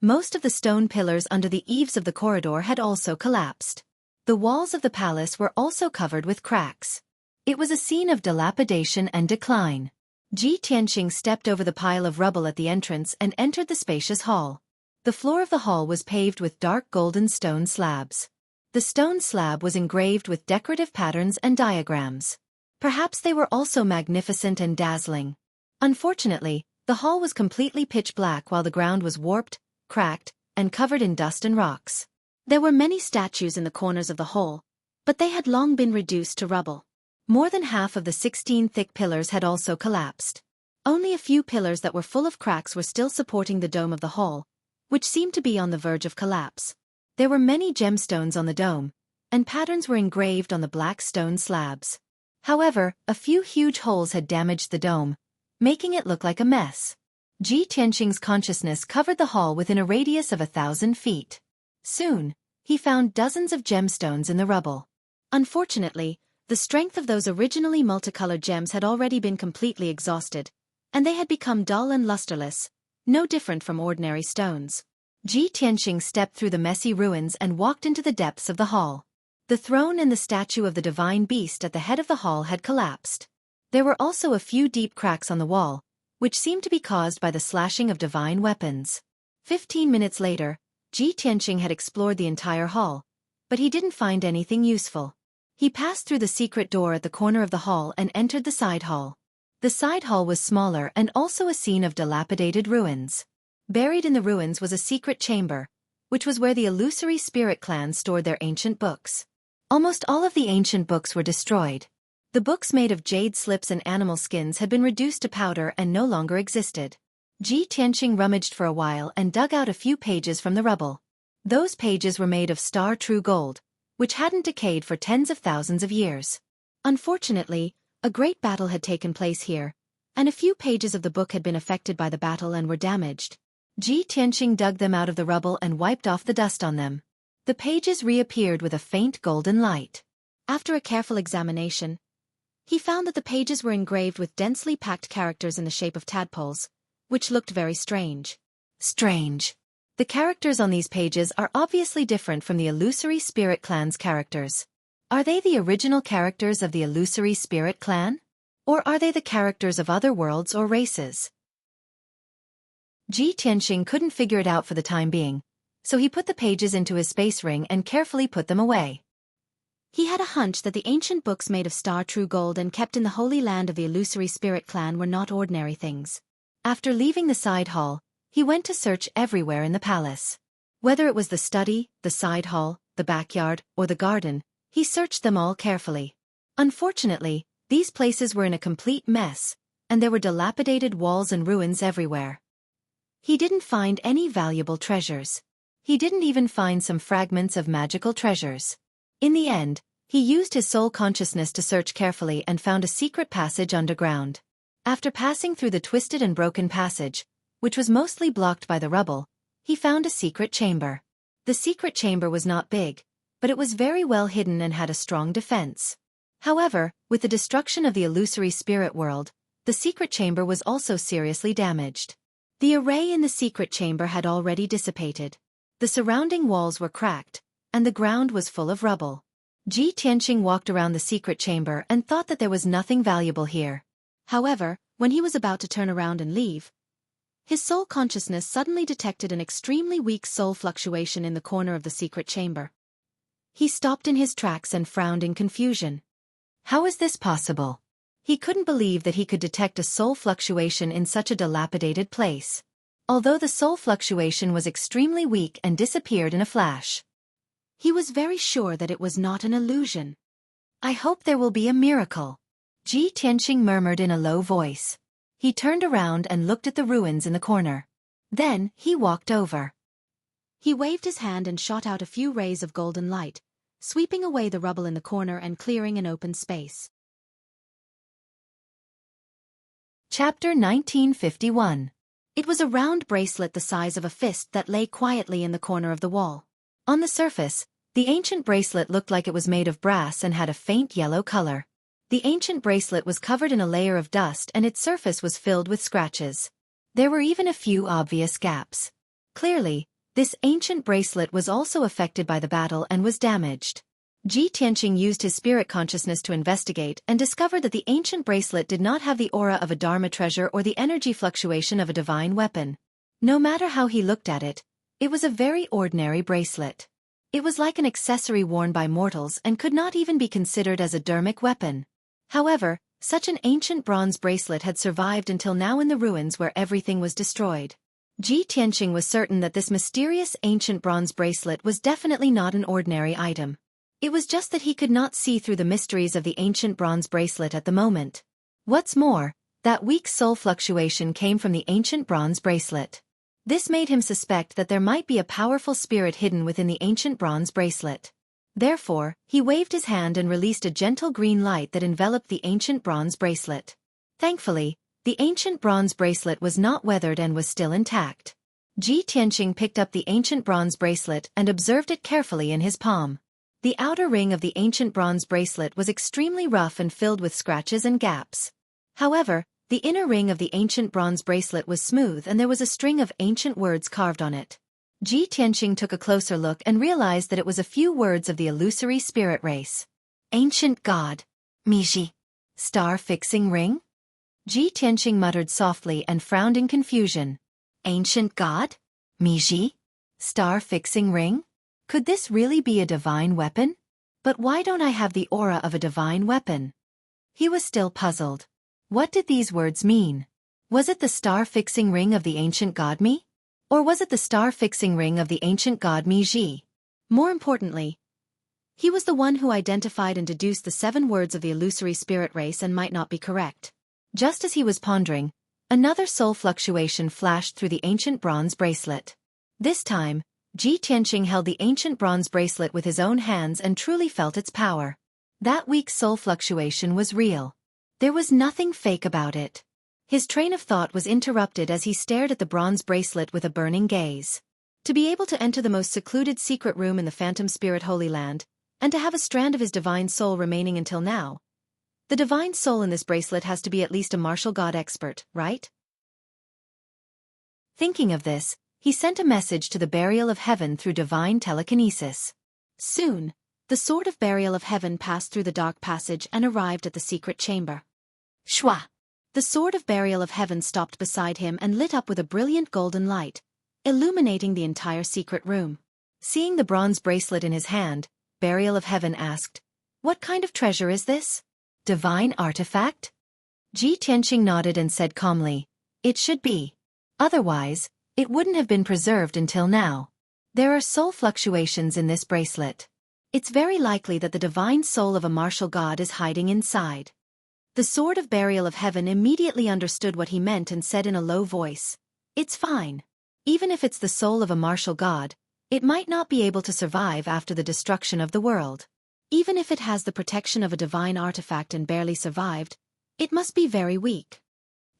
Speaker 1: Most of the stone pillars under the eaves of the corridor had also collapsed. The walls of the palace were also covered with cracks. It was a scene of dilapidation and decline. Ji Tianxing stepped over the pile of rubble at the entrance and entered the spacious hall. The floor of the hall was paved with dark golden stone slabs. The stone slab was engraved with decorative patterns and diagrams. Perhaps they were also magnificent and dazzling. Unfortunately, The hall was completely pitch black while the ground was warped, cracked, and covered in dust and rocks. There were many statues in the corners of the hall, but they had long been reduced to rubble. More than half of the 16 thick pillars had also collapsed. Only a few pillars that were full of cracks were still supporting the dome of the hall, which seemed to be on the verge of collapse. There were many gemstones on the dome, and patterns were engraved on the black stone slabs. However, a few huge holes had damaged the dome, making it look like a mess. Ji Tianqing's consciousness covered the hall within a radius of 1,000 feet. Soon, he found dozens of gemstones in the rubble. Unfortunately, the strength of those originally multicolored gems had already been completely exhausted, and they had become dull and lusterless, no different from ordinary stones. Ji Tianqing stepped through the messy ruins and walked into the depths of the hall. The throne and the statue of the divine beast at the head of the hall had collapsed. There were also a few deep cracks on the wall, which seemed to be caused by the slashing of divine weapons. 15 minutes later, Ji Tianqing had explored the entire hall, but he didn't find anything useful. He passed through the secret door at the corner of the hall and entered the side hall. The side hall was smaller and also a scene of dilapidated ruins. Buried in the ruins was a secret chamber, which was where the illusory spirit clan stored their ancient books. Almost all of the ancient books were destroyed. The books made of jade slips and animal skins had been reduced to powder and no longer existed. Ji Tianqing rummaged for a while and dug out a few pages from the rubble. Those pages were made of star true gold, which hadn't decayed for tens of thousands of years. Unfortunately, a great battle had taken place here, and a few pages of the book had been affected by the battle and were damaged. Ji Tianqing dug them out of the rubble and wiped off the dust on them. The pages reappeared with a faint golden light. After a careful examination, he found that the pages were engraved with densely packed characters in the shape of tadpoles, which looked very strange. The characters on these pages are obviously different from the illusory spirit clan's characters. Are they the original characters of the illusory spirit clan? Or are they the characters of other worlds or races? Ji Tianqing couldn't figure it out for the time being, so he put the pages into his space ring and carefully put them away. He had a hunch that the ancient books made of star true gold and kept in the holy land of the illusory spirit clan were not ordinary things. After leaving the side hall, he went to search everywhere in the palace. Whether it was the study, the side hall, the backyard, or the garden, he searched them all carefully. Unfortunately, these places were in a complete mess, and there were dilapidated walls and ruins everywhere. He didn't find any valuable treasures. He didn't even find some fragments of magical treasures. In the end, he used his soul consciousness to search carefully and found a secret passage underground. After passing through the twisted and broken passage, which was mostly blocked by the rubble, he found a secret chamber. The secret chamber was not big, but it was very well hidden and had a strong defense. However, with the destruction of the illusory spirit world, the secret chamber was also seriously damaged. The array in the secret chamber had already dissipated. The surrounding walls were cracked, and the ground was full of rubble. Ji Tianqing walked around the secret chamber and thought that there was nothing valuable here. However, when he was about to turn around and leave, his soul consciousness suddenly detected an extremely weak soul fluctuation in the corner of the secret chamber. He stopped in his tracks and frowned in confusion. How is this possible? He couldn't believe that he could detect a soul fluctuation in such a dilapidated place. Although the soul fluctuation was extremely weak and disappeared in a flash, he was very sure that it was not an illusion. I hope there will be a miracle, Ji Tianqing murmured in a low voice. He turned around and looked at the ruins in the corner. Then, he walked over. He waved his hand and shot out a few rays of golden light, sweeping away the rubble in the corner and clearing an open space. Chapter 1951. It was a round bracelet the size of a fist that lay quietly in the corner of the wall. On the surface, the ancient bracelet looked like it was made of brass and had a faint yellow color. The ancient bracelet was covered in a layer of dust and its surface was filled with scratches. There were even a few obvious gaps. Clearly, this ancient bracelet was also affected by the battle and was damaged. Ji Tianqing used his spirit consciousness to investigate and discovered that the ancient bracelet did not have the aura of a dharma treasure or the energy fluctuation of a divine weapon. No matter how he looked at it, it was a very ordinary bracelet. It was like an accessory worn by mortals and could not even be considered as a dharmic weapon. However, Such an ancient bronze bracelet had survived until now in the ruins where everything was destroyed. Ji Tianqing was certain that this mysterious ancient bronze bracelet was definitely not an ordinary item. It was just that he could not see through the mysteries of the ancient bronze bracelet at the moment. What's more, that weak soul fluctuation came from the ancient bronze bracelet. This made him suspect that there might be a powerful spirit hidden within the ancient bronze bracelet. Therefore, he waved his hand and released a gentle green light that enveloped the ancient bronze bracelet. Thankfully, the ancient bronze bracelet was not weathered and was still intact. Ji Tianqing picked up the ancient bronze bracelet and observed it carefully in his palm. The outer ring of the ancient bronze bracelet was extremely rough and filled with scratches and gaps. However, the inner ring of the ancient bronze bracelet was smooth and there was a string of ancient words carved on it. Ji Tianqing took a closer look and realized that it was a few words of the illusory spirit race. Ancient God. Miji. Star-fixing ring? Ji Tianqing muttered softly and frowned in confusion. Ancient God? Miji? Star-fixing ring? Could this really be a divine weapon? But why don't I have the aura of a divine weapon? He was still puzzled. What did these words mean? Was it the star-fixing ring of the ancient god Mi? Or was it the star-fixing ring of the ancient god Mi? More importantly, he was the one who identified and deduced the 7 words of the illusory spirit race and might not be correct. Just as he was pondering, another soul fluctuation flashed through the ancient bronze bracelet. This time, Ji Tianqing held the ancient bronze bracelet with his own hands and truly felt its power. That weak soul fluctuation was real. There was nothing fake about it. His train of thought was interrupted as he stared at the bronze bracelet with a burning gaze. To be able to enter the most secluded secret room in the Phantom Spirit Holy Land, and to have a strand of his divine soul remaining until now. The divine soul in this bracelet has to be at least a martial god expert, right? Thinking of this, he sent a message to the Burial of Heaven through divine telekinesis. Soon, the Sword of Burial of Heaven passed through the dark passage and arrived at the secret chamber. Shwa! The Sword of Burial of Heaven stopped beside him and lit up with a brilliant golden light, illuminating the entire secret room. Seeing the bronze bracelet in his hand, Burial of Heaven asked, "What kind of treasure is this? Divine artifact?" Ji Tianqing nodded and said calmly, "It should be. Otherwise, it wouldn't have been preserved until now. There are soul fluctuations in this bracelet. It's very likely that the divine soul of a martial god is hiding inside." The Sword of Burial of Heaven immediately understood what he meant and said in a low voice, "It's fine. Even if it's the soul of a martial god, it might not be able to survive after the destruction of the world. Even if it has the protection of a divine artifact and barely survived, it must be very weak."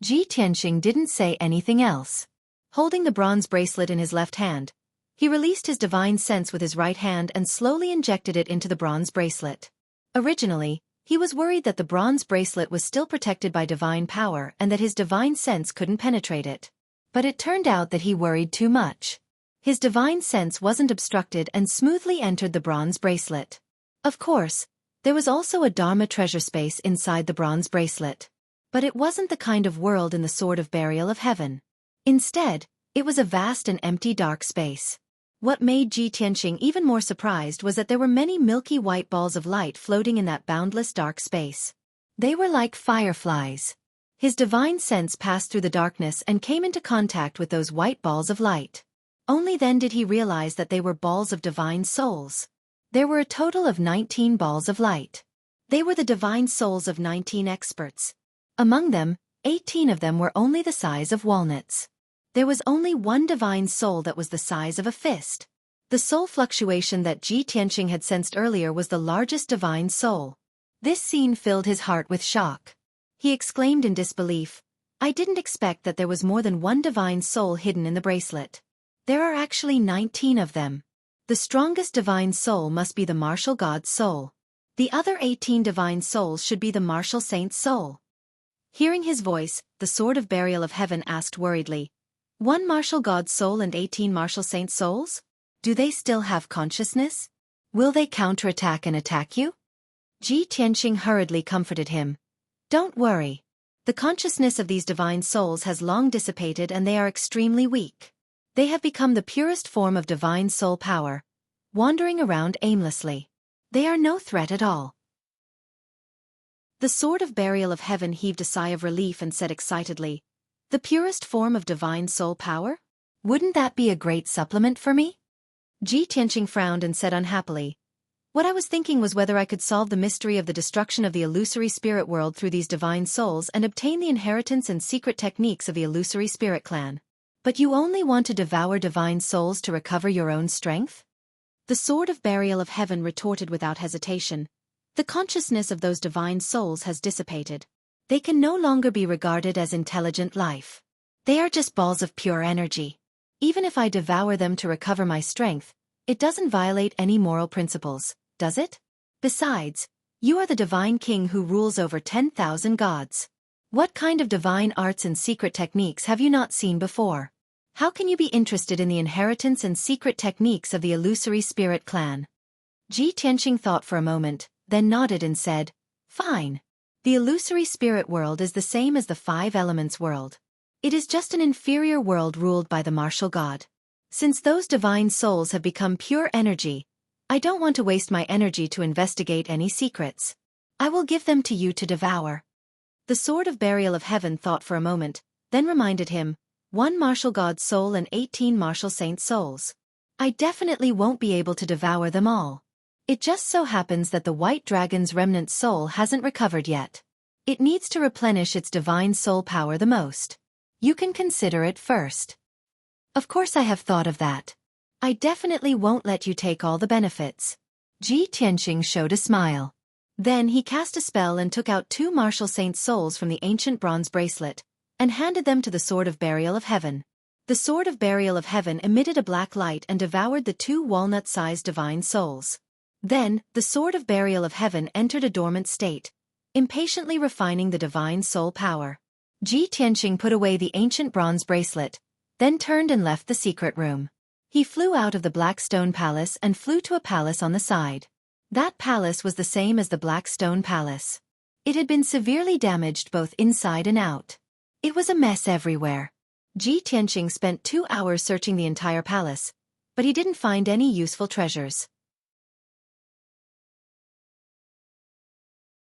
Speaker 1: Ji Tianqing didn't say anything else. Holding the bronze bracelet in his left hand, he released his divine sense with his right hand and slowly injected it into the bronze bracelet. Originally, he was worried that the bronze bracelet was still protected by divine power and that his divine sense couldn't penetrate it. But it turned out that he worried too much. His divine sense wasn't obstructed and smoothly entered the bronze bracelet. Of course, there was also a Dharma treasure space inside the bronze bracelet. But it wasn't the kind of world in the Sword of Burial of Heaven. Instead, it was a vast and empty dark space. What made Ji Tianqing even more surprised was that there were many milky white balls of light floating in that boundless dark space. They were like fireflies. His divine sense passed through the darkness and came into contact with those white balls of light. Only then did he realize that they were balls of divine souls. There were a total of 19 balls of light. They were the divine souls of 19 experts. Among them, 18 of them were only the size of walnuts. There was only one divine soul that was the size of a fist. The soul fluctuation that Ji Tianqing had sensed earlier was the largest divine soul. This scene filled his heart with shock. He exclaimed in disbelief, "I didn't expect that there was more than one divine soul hidden in the bracelet. There are actually 19 of them. The strongest divine soul must be the martial god's soul. The other 18 divine souls should be the martial saint's soul." Hearing his voice, the Sword of Burial of Heaven asked worriedly, "One martial god's soul and 18 martial saint souls? Do they still have consciousness? Will they counterattack and attack you?" Ji Tianqing hurriedly comforted him. "Don't worry. The consciousness of these divine souls has long dissipated and they are extremely weak. They have become the purest form of divine soul power, wandering around aimlessly. They are no threat at all." The Sword of Burial of Heaven heaved a sigh of relief and said excitedly, "The purest form of divine soul power? Wouldn't that be a great supplement for me?" Ji Tianqing frowned and said unhappily, "What I was thinking was whether I could solve the mystery of the destruction of the illusory spirit world through these divine souls and obtain the inheritance and secret techniques of the illusory spirit clan. But you only want to devour divine souls to recover your own strength?" The Sword of Burial of Heaven retorted without hesitation. "The consciousness of those divine souls has dissipated. They can no longer be regarded as intelligent life. They are just balls of pure energy. Even if I devour them to recover my strength, it doesn't violate any moral principles, does it? Besides, you are the divine king who rules over 10,000 gods. What kind of divine arts and secret techniques have you not seen before? How can you be interested in the inheritance and secret techniques of the illusory spirit clan?" Ji Tianqing thought for a moment, then nodded and said, "Fine. The illusory spirit world is the same as the five elements world. It is just an inferior world ruled by the martial god. Since those divine souls have become pure energy, I don't want to waste my energy to investigate any secrets. I will give them to you to devour." The Sword of Burial of Heaven thought for a moment, then reminded him, "One martial god's soul and 18 martial saint's souls. I definitely won't be able to devour them all. It just so happens that the White Dragon's remnant soul hasn't recovered yet. It needs to replenish its divine soul power the most. You can consider it first." "Of course I have thought of that. I definitely won't let you take all the benefits." Ji Tianqing showed a smile. Then he cast a spell and took out 2 martial saint souls from the ancient bronze bracelet, and handed them to the Sword of Burial of Heaven. The Sword of Burial of Heaven emitted a black light and devoured the 2 walnut-sized divine souls. Then, the Sword of Burial of Heaven entered a dormant state, impatiently refining the divine soul power. Ji Tianqing put away the ancient bronze bracelet, then turned and left the secret room. He flew out of the Black Stone Palace and flew to a palace on the side. That palace was the same as the Black Stone Palace. It had been severely damaged both inside and out. It was a mess everywhere. Ji Tianqing spent 2 hours searching the entire palace, but he didn't find any useful treasures.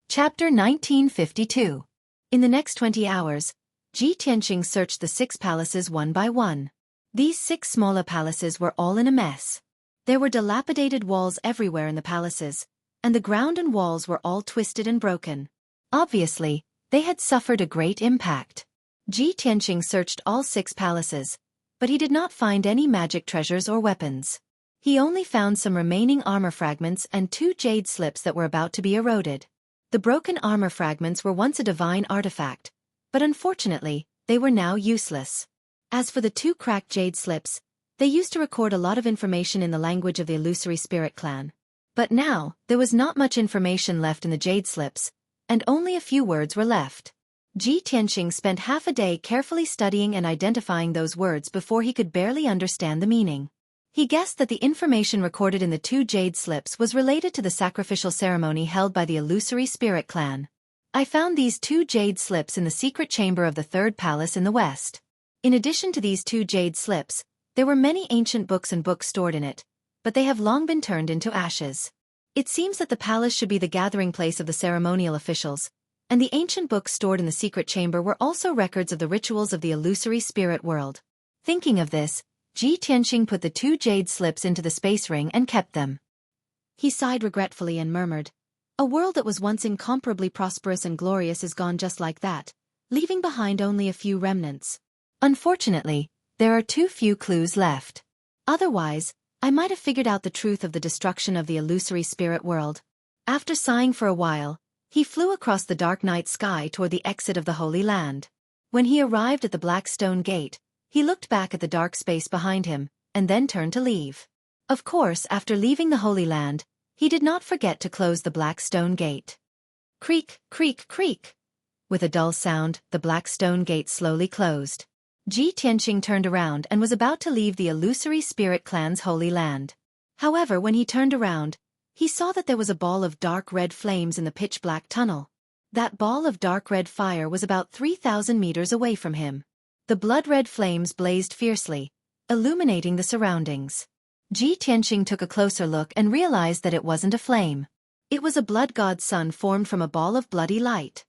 Speaker 1: Chapter 1952. In the next 20 hours, Ji Tianqing searched the 6 palaces one by one. These 6 smaller palaces were all in a mess. There were dilapidated walls everywhere in the palaces, and the ground and walls were all twisted and broken. Obviously, they had suffered a great impact. Ji Tianqing searched all 6 palaces, but he did not find any magic treasures or weapons. He only found some remaining armor fragments and 2 jade slips that were about to be eroded. The broken armor fragments were once a divine artifact, but unfortunately, they were now useless. As for the 2 cracked jade slips, they used to record a lot of information in the language of the illusory spirit clan. But now, there was not much information left in the jade slips, and only a few words were left. Ji Tianqing spent half a day carefully studying and identifying those words before he could barely understand the meaning. He guessed that the information recorded in the 2 jade slips was related to the sacrificial ceremony held by the illusory spirit clan. "I found these 2 jade slips in the secret chamber of the 3rd palace in the west. In addition to these 2 jade slips, there were many ancient books and books stored in it, but they have long been turned into ashes. It seems that the palace should be the gathering place of the ceremonial officials, and the ancient books stored in the secret chamber were also records of the rituals of the illusory spirit world." Thinking of this, Ji Tianqing put the 2 jade slips into the space ring and kept them. He sighed regretfully and murmured, "A world that was once incomparably prosperous and glorious is gone just like that, leaving behind only a few remnants. Unfortunately, there are too few clues left. Otherwise, I might have figured out the truth of the destruction of the illusory spirit world." After sighing for a while, he flew across the dark night sky toward the exit of the Holy Land. When he arrived at the Black Stone Gate, he looked back at the dark space behind him, and then turned to leave. Of course, after leaving the Holy Land, he did not forget to close the Black Stone Gate. Creak, creak, creak. With a dull sound, the Black Stone Gate slowly closed. Ji Tianqing turned around and was about to leave the illusory spirit clan's Holy Land. However, when he turned around, he saw that there was a ball of dark red flames in the pitch-black tunnel. That ball of dark red fire was about 3,000 meters away from him. The blood-red flames blazed fiercely, illuminating the surroundings. Ji Tianqing took a closer look and realized that it wasn't a flame. It was a blood god sun formed from a ball of bloody light.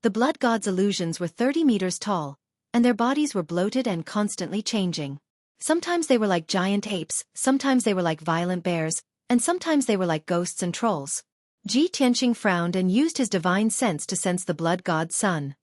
Speaker 1: The blood god's illusions were 30 meters tall, and their bodies were bloated and constantly changing. Sometimes they were like giant apes, sometimes they were like violent bears, and sometimes they were like ghosts and trolls. Ji Tianqing frowned and used his divine sense to sense the blood god's sun.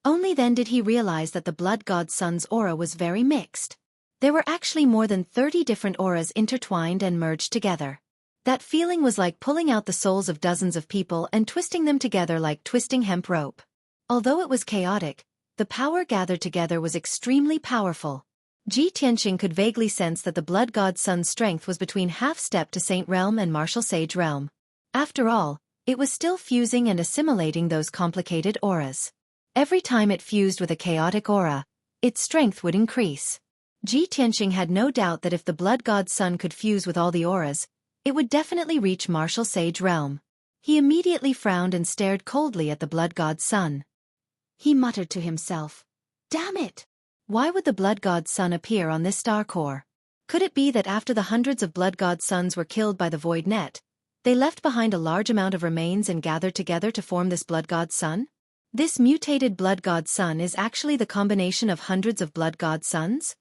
Speaker 1: Only then did he realize that the blood god's sun's aura was very mixed. There were actually more than 30 different auras intertwined and merged together. That feeling was like pulling out the souls of dozens of people and twisting them together like twisting hemp rope. Although it was chaotic, the power gathered together was extremely powerful. Ji Tianqing could vaguely sense that the blood god's sun's strength was between half-step to Saint Realm and Martial Sage Realm. After all, it was still fusing and assimilating those complicated auras. Every time it fused with a chaotic aura, its strength would increase. Ji Tianqing had no doubt that if the blood god's sun could fuse with all the auras, it would definitely reach Martial Sage Realm. He immediately frowned and stared coldly at the blood god's sun. He muttered to himself, "Damn it! Why would the blood god's sun appear on this star core? Could it be that after the hundreds of blood god's suns were killed by the void net, they left behind a large amount of remains and gathered together to form this blood god's sun? This mutated blood god's sun is actually the combination of hundreds of blood god's suns?"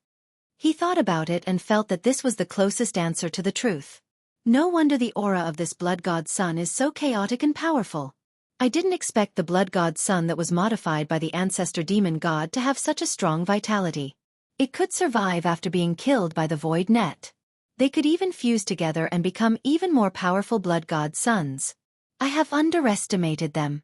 Speaker 1: He thought about it and felt that this was the closest answer to the truth. No wonder the aura of this blood god's sun is so chaotic and powerful. I didn't expect the blood god's sun that was modified by the ancestor demon god to have such a strong vitality. It could survive after being killed by the void net. They could even fuse together and become even more powerful blood god's suns. I have underestimated them.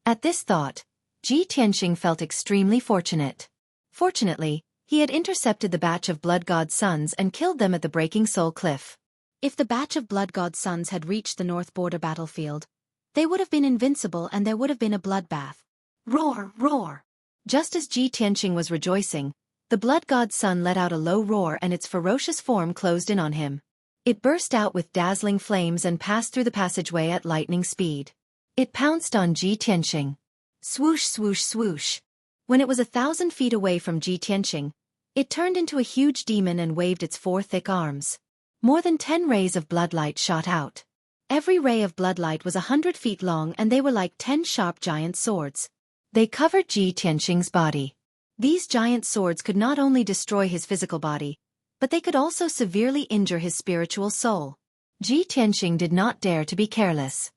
Speaker 1: At this thought, Ji Tianqing felt extremely fortunate. Fortunately, he had intercepted the batch of blood god's suns and killed them at the Breaking Soul Cliff. If the batch of blood god's suns had reached the north border battlefield, they would have been invincible and there would have been a bloodbath. Roar, roar! Just as Ji Tianqing was rejoicing, the blood god's sun let out a low roar and its ferocious form closed in on him. It burst out with dazzling flames and passed through the passageway at lightning speed. It pounced on Ji Tianqing. Swoosh, swoosh, swoosh. When it was 1,000 feet away from Ji Tianqing, it turned into a huge demon and waved its 4 thick arms. More than 10 rays of bloodlight shot out. Every ray of bloodlight was 100 feet long and they were like 10 sharp giant swords. They covered Ji Tianqing's body. These giant swords could not only destroy his physical body, but they could also severely injure his spiritual soul. Ji Tianqing did not dare to be careless.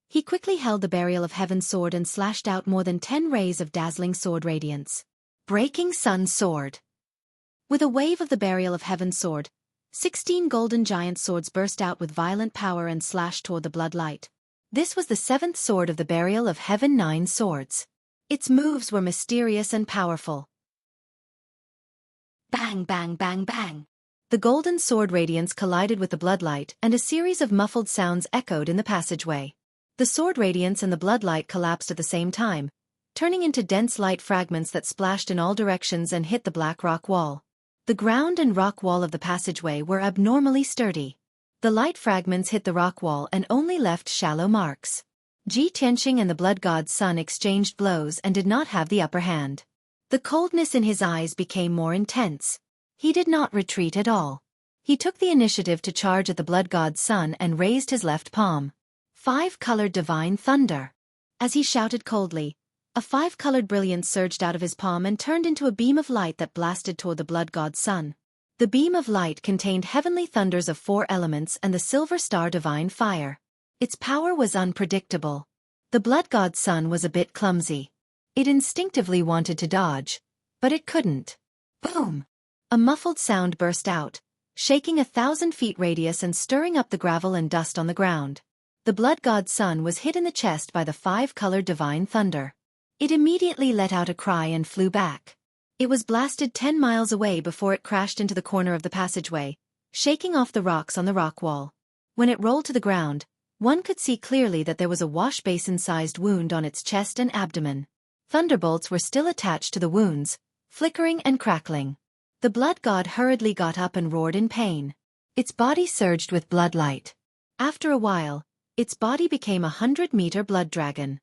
Speaker 1: He quickly held the Burial of Heaven sword and slashed out more than 10 rays of dazzling sword radiance. Breaking Sun Sword. With a wave of the Burial of Heaven sword, 16 golden giant swords burst out with violent power and slashed toward the bloodlight. This was the 7th sword of the Burial of Heaven 9 swords. Its moves were mysterious and powerful. Bang, bang, bang, bang. The golden sword radiance collided with the bloodlight and a series of muffled sounds echoed in the passageway. The sword radiance and the bloodlight collapsed at the same time, turning into dense light fragments that splashed in all directions and hit the black rock wall. The ground and rock wall of the passageway were abnormally sturdy. The light fragments hit the rock wall and only left shallow marks. Ji Tianqing and the blood god's sun exchanged blows and did not have the upper hand. The coldness in his eyes became more intense. He did not retreat at all. He took the initiative to charge at the blood god's sun and raised his left palm. 5-colored divine thunder. As he shouted coldly, a 5-colored brilliance surged out of his palm and turned into a beam of light that blasted toward the blood god's sun. The beam of light contained heavenly thunders of 4 elements and the silver star divine fire. Its power was unpredictable. The blood god's sun was a bit clumsy. It instinctively wanted to dodge, but it couldn't. Boom! A muffled sound burst out, shaking 1,000 feet radius and stirring up the gravel and dust on the ground. The blood god's sun was hit in the chest by the 5-colored divine thunder. It immediately let out a cry and flew back. It was blasted 10 miles away before it crashed into the corner of the passageway, shaking off the rocks on the rock wall. When it rolled to the ground, one could see clearly that there was a wash basin-sized wound on its chest and abdomen. Thunderbolts were still attached to the wounds, flickering and crackling. The blood god hurriedly got up and roared in pain. Its body surged with bloodlight. After a while, its body became a 100-meter blood dragon.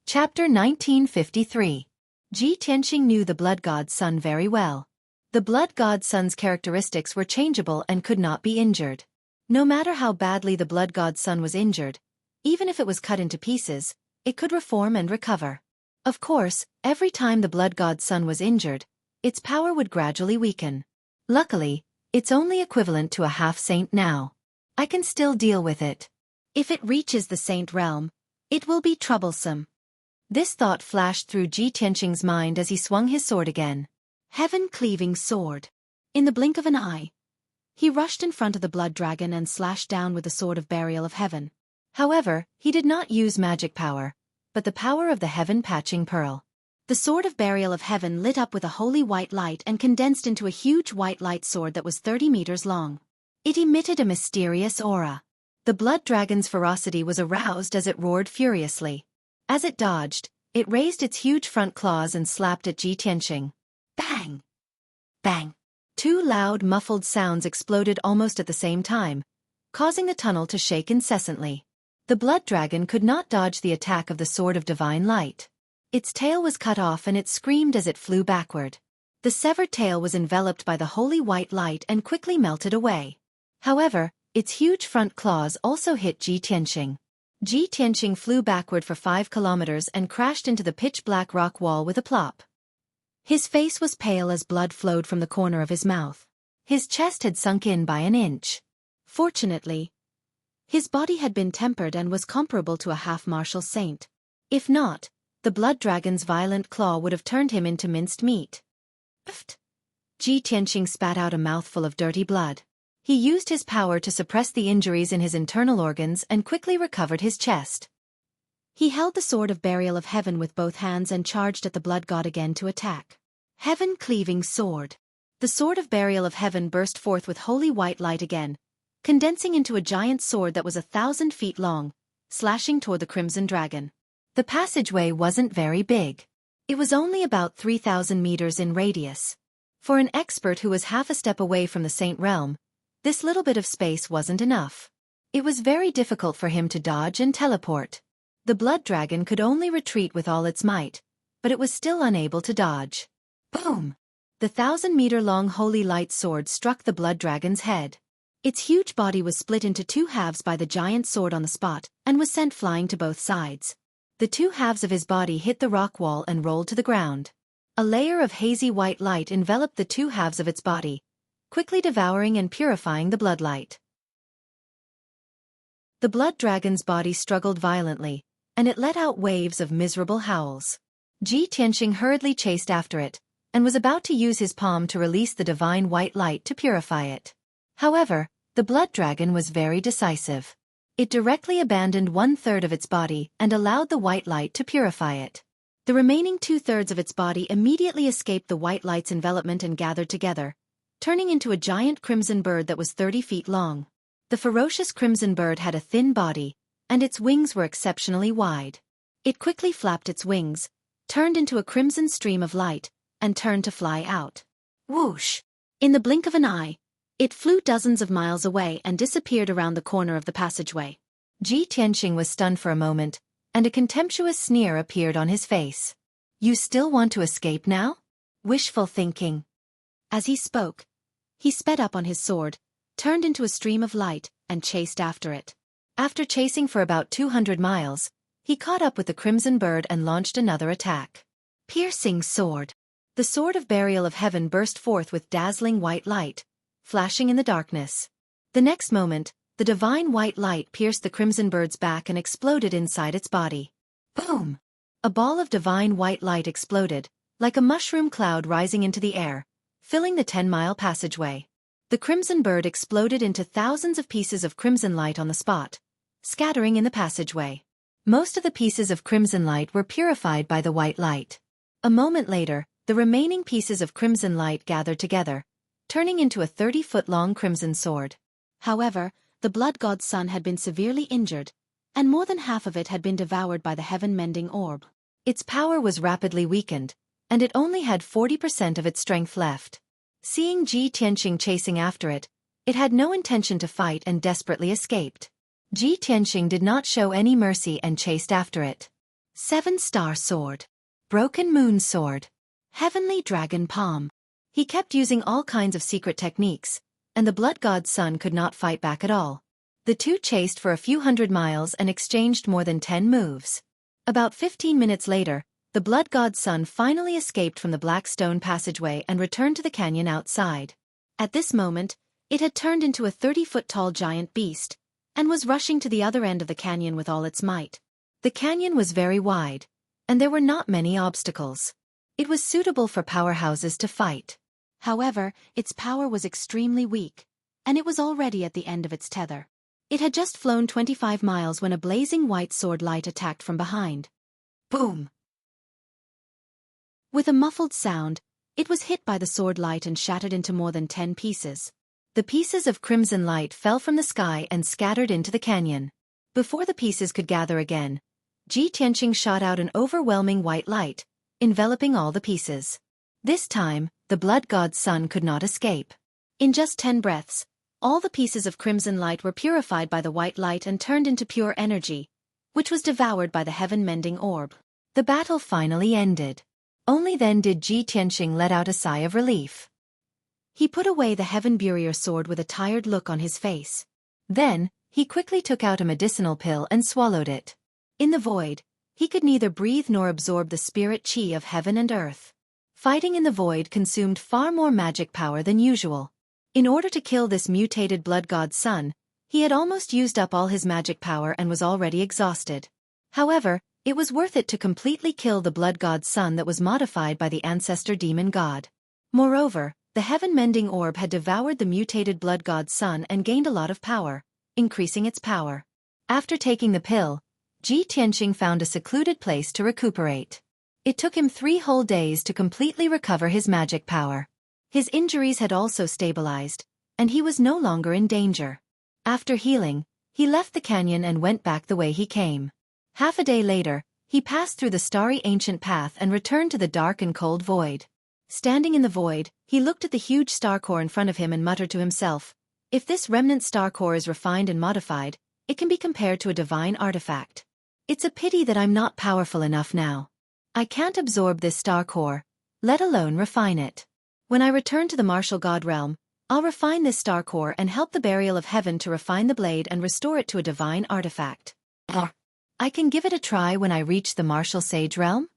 Speaker 1: Chapter 1953. Ji Tianqing knew the blood god's sun very well. The blood god sun's characteristics were changeable and could not be injured. No matter how badly the blood god sun was injured, even if it was cut into pieces, it could reform and recover. Of course, every time the blood god sun was injured, its power would gradually weaken. Luckily, it's only equivalent to a half-saint now. I can still deal with it. If it reaches the saint realm, it will be troublesome. This thought flashed through Ji Tianqing's mind as he swung his sword again. Heaven-cleaving sword. In the blink of an eye, he rushed in front of the blood dragon and slashed down with the sword of burial of heaven. However, he did not use magic power, but the power of the heaven-patching pearl. The sword of burial of heaven lit up with a holy white light and condensed into a huge white light sword that was 30 meters long. It emitted a mysterious aura. The blood dragon's ferocity was aroused as it roared furiously. As it dodged, it raised its huge front claws and slapped at Ji Tianqing. Bang! Bang! Two loud, muffled sounds exploded almost at the same time, causing the tunnel to shake incessantly. The blood dragon could not dodge the attack of the sword of divine light. Its tail was cut off and it screamed as it flew backward. The severed tail was enveloped by the holy white light and quickly melted away. However, its huge front claws also hit Ji Tianqing. Ji Tianqing flew backward for 5 kilometers and crashed into the pitch-black rock wall with a plop. His face was pale as blood flowed from the corner of his mouth. His chest had sunk in by an inch. Fortunately, his body had been tempered and was comparable to a half-martial saint. If not, the blood dragon's violent claw would have turned him into minced meat. Pfft! Ji Tianqing spat out a mouthful of dirty blood. He used his power to suppress the injuries in his internal organs and quickly recovered his chest. He held the sword of burial of heaven with both hands and charged at the blood god again to attack. Heaven-cleaving sword. The sword of burial of heaven burst forth with holy white light again, condensing into a giant sword that was 1,000 feet long, slashing toward the crimson dragon. The passageway wasn't very big. It was only about 3,000 meters in radius. For an expert who was half a step away from the saint realm, this little bit of space wasn't enough. It was very difficult for him to dodge and teleport. The blood dragon could only retreat with all its might, but it was still unable to dodge. Boom! The 1,000-meter-long holy light sword struck the blood dragon's head. Its huge body was split into 2 halves by the giant sword on the spot and was sent flying to both sides. The 2 halves of his body hit the rock wall and rolled to the ground. A layer of hazy white light enveloped the 2 halves of its body, quickly devouring and purifying the bloodlight. The blood dragon's body struggled violently, and it let out waves of miserable howls. Ji Tianqing hurriedly chased after it, and was about to use his palm to release the divine white light to purify it. However, the blood dragon was very decisive. It directly abandoned 1/3 of its body and allowed the white light to purify it. The remaining 2/3 of its body immediately escaped the white light's envelopment and gathered together, turning into a giant crimson bird that was 30 feet long. The ferocious crimson bird had a thin body, and its wings were exceptionally wide. It quickly flapped its wings, turned into a crimson stream of light, and turned to fly out. Whoosh! In the blink of an eye, it flew dozens of miles away and disappeared around the corner of the passageway. Ji Tianqing was stunned for a moment, and a contemptuous sneer appeared on his face. You still want to escape now? Wishful thinking. As he spoke, he sped up on his sword, turned into a stream of light, and chased after it. After chasing for about 200 miles, he caught up with the crimson bird and launched another attack. Piercing sword. The sword of burial of heaven burst forth with dazzling white light, flashing in the darkness. The next moment, the divine white light pierced the crimson bird's back and exploded inside its body. Boom! A ball of divine white light exploded, like a mushroom cloud rising into the air, filling the 10-mile passageway. The crimson bird exploded into thousands of pieces of crimson light on the spot, scattering in the passageway. Most of the pieces of crimson light were purified by the white light. A moment later, the remaining pieces of crimson light gathered together, turning into a 30-foot-long crimson sword. However, the blood god's son had been severely injured, and more than half of it had been devoured by the heaven-mending orb. Its power was rapidly weakened, and it only had 40% of its strength left. Seeing Ji Tianqing chasing after it, it had no intention to fight and desperately escaped. Ji Tianqing did not show any mercy and chased after it. 7-star sword. Broken moon sword. Heavenly dragon palm. He kept using all kinds of secret techniques, and the blood god's son could not fight back at all. The two chased for a few hundred miles and exchanged more than 10 moves. About 15 minutes later, the blood god's son finally escaped from the black stone passageway and returned to the canyon outside. At this moment, it had turned into a 30-foot-tall giant beast, and was rushing to the other end of the canyon with all its might. The canyon was very wide, and there were not many obstacles. It was suitable for powerhouses to fight. However, its power was extremely weak, and it was already at the end of its tether. It had just flown 25 miles when a blazing white sword light attacked from behind. Boom! With a muffled sound, it was hit by the sword light and shattered into more than 10 pieces. The pieces of crimson light fell from the sky and scattered into the canyon. Before the pieces could gather again, Ji Tianqing shot out an overwhelming white light, enveloping all the pieces. This time, the blood god's son could not escape. In just 10 breaths, all the pieces of crimson light were purified by the white light and turned into pure energy, which was devoured by the heaven-mending orb. The battle finally ended. Only then did Ji Tianqing let out a sigh of relief. He put away the heaven burier sword with a tired look on his face. Then, he quickly took out a medicinal pill and swallowed it. In the void, he could neither breathe nor absorb the spirit qi of heaven and earth. Fighting in the void consumed far more magic power than usual. In order to kill this mutated blood god's son, he had almost used up all his magic power and was already exhausted. However, it was worth it to completely kill the blood god's son that was modified by the ancestor demon god. Moreover, the heaven-mending orb had devoured the mutated blood god's son and gained a lot of power, increasing its power. After taking the pill, Ji Tianqing found a secluded place to recuperate. It took him 3 whole days to completely recover his magic power. His injuries had also stabilized, and he was no longer in danger. After healing, he left the canyon and went back the way he came. Half a day later, he passed through the starry ancient path and returned to the dark and cold void. Standing in the void, he looked at the huge star core in front of him and muttered to himself, "If this remnant star core is refined and modified, it can be compared to a divine artifact. It's a pity that I'm not powerful enough now. I can't absorb this star core, let alone refine it. When I return to the martial god realm, I'll refine this star core and help the burial of heaven to refine the blade and restore it to a divine artifact. I can give it a try when I reach the martial sage realm."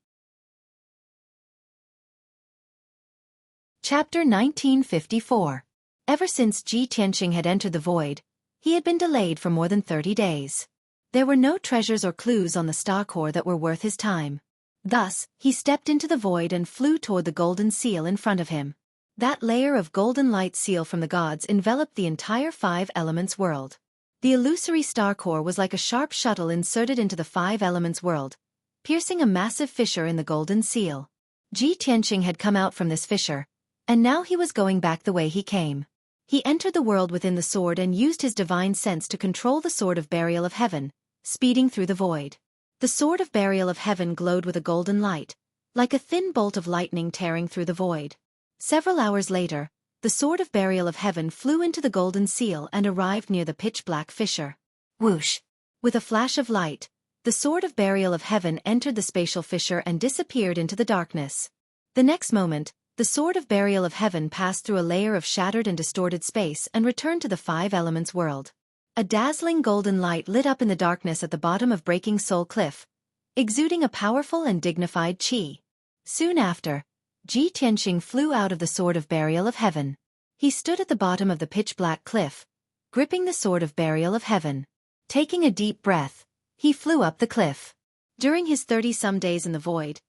Speaker 1: Chapter 1954. Ever since Ji Tianqing had entered the void, he had been delayed for more than 30 days. There were no treasures or clues on the star core that were worth his time. Thus, he stepped into the void and flew toward the golden seal in front of him. That layer of golden light seal from the gods enveloped the entire 5 elements world. The illusory star core was like a sharp shuttle inserted into the 5 elements world, piercing a massive fissure in the golden seal. Ji Tianqing had come out from this fissure, and now he was going back the way he came. He entered the world within the sword and used his divine sense to control the sword of burial of heaven, speeding through the void. The sword of burial of heaven glowed with a golden light, like a thin bolt of lightning tearing through the void. Several hours later, the sword of burial of heaven flew into the golden seal and arrived near the pitch-black fissure. Whoosh! With a flash of light, the sword of burial of heaven entered the spatial fissure and disappeared into the darkness. The next moment, the sword of burial of heaven passed through a layer of shattered and distorted space and returned to the 5 elements world. A dazzling golden light lit up in the darkness at the bottom of Breaking Soul Cliff, exuding a powerful and dignified qi. Soon after, Ji Tianqing flew out of the sword of burial of heaven. He stood at the bottom of the pitch-black cliff, gripping the sword of burial of heaven. Taking a deep breath, he flew up the cliff. During his 30-some days in the void,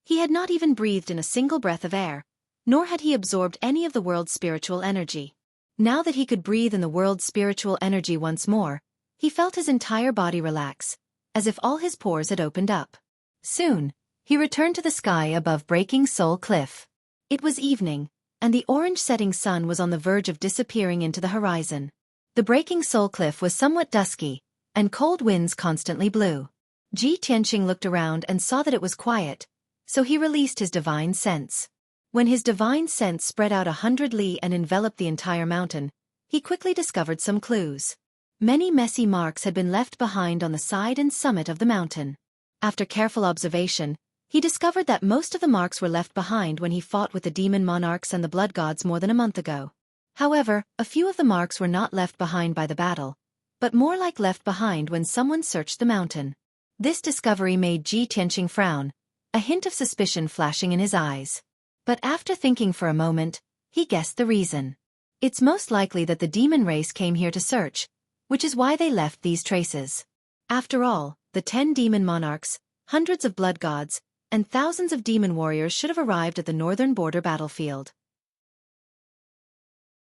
Speaker 1: he had not even breathed in a single breath of air, nor had he absorbed any of the world's spiritual energy. Now that he could breathe in the world's spiritual energy once more, he felt his entire body relax, as if all his pores had opened up. Soon, he returned to the sky above Breaking Soul Cliff. It was evening, and the orange setting sun was on the verge of disappearing into the horizon. The Breaking Soul Cliff was somewhat dusky, and cold winds constantly blew. Ji Tianqing looked around and saw that it was quiet, so he released his divine sense. When his divine sense spread out 100 li and enveloped the entire mountain, he quickly discovered some clues. Many messy marks had been left behind on the side and summit of the mountain. After careful observation, He discovered that most of the marks were left behind when he fought with the demon monarchs and the blood gods more than a month ago. However, a few of the marks were not left behind by the battle, but more like left behind when someone searched the mountain. This discovery made Ji Tianqing frown, a hint of suspicion flashing in his eyes. But after thinking for a moment, he guessed the reason. It's most likely that the demon race came here to search, which is why they left these traces. After all, the 10 demon monarchs, hundreds of blood gods, and thousands of demon warriors should have arrived at the northern border battlefield.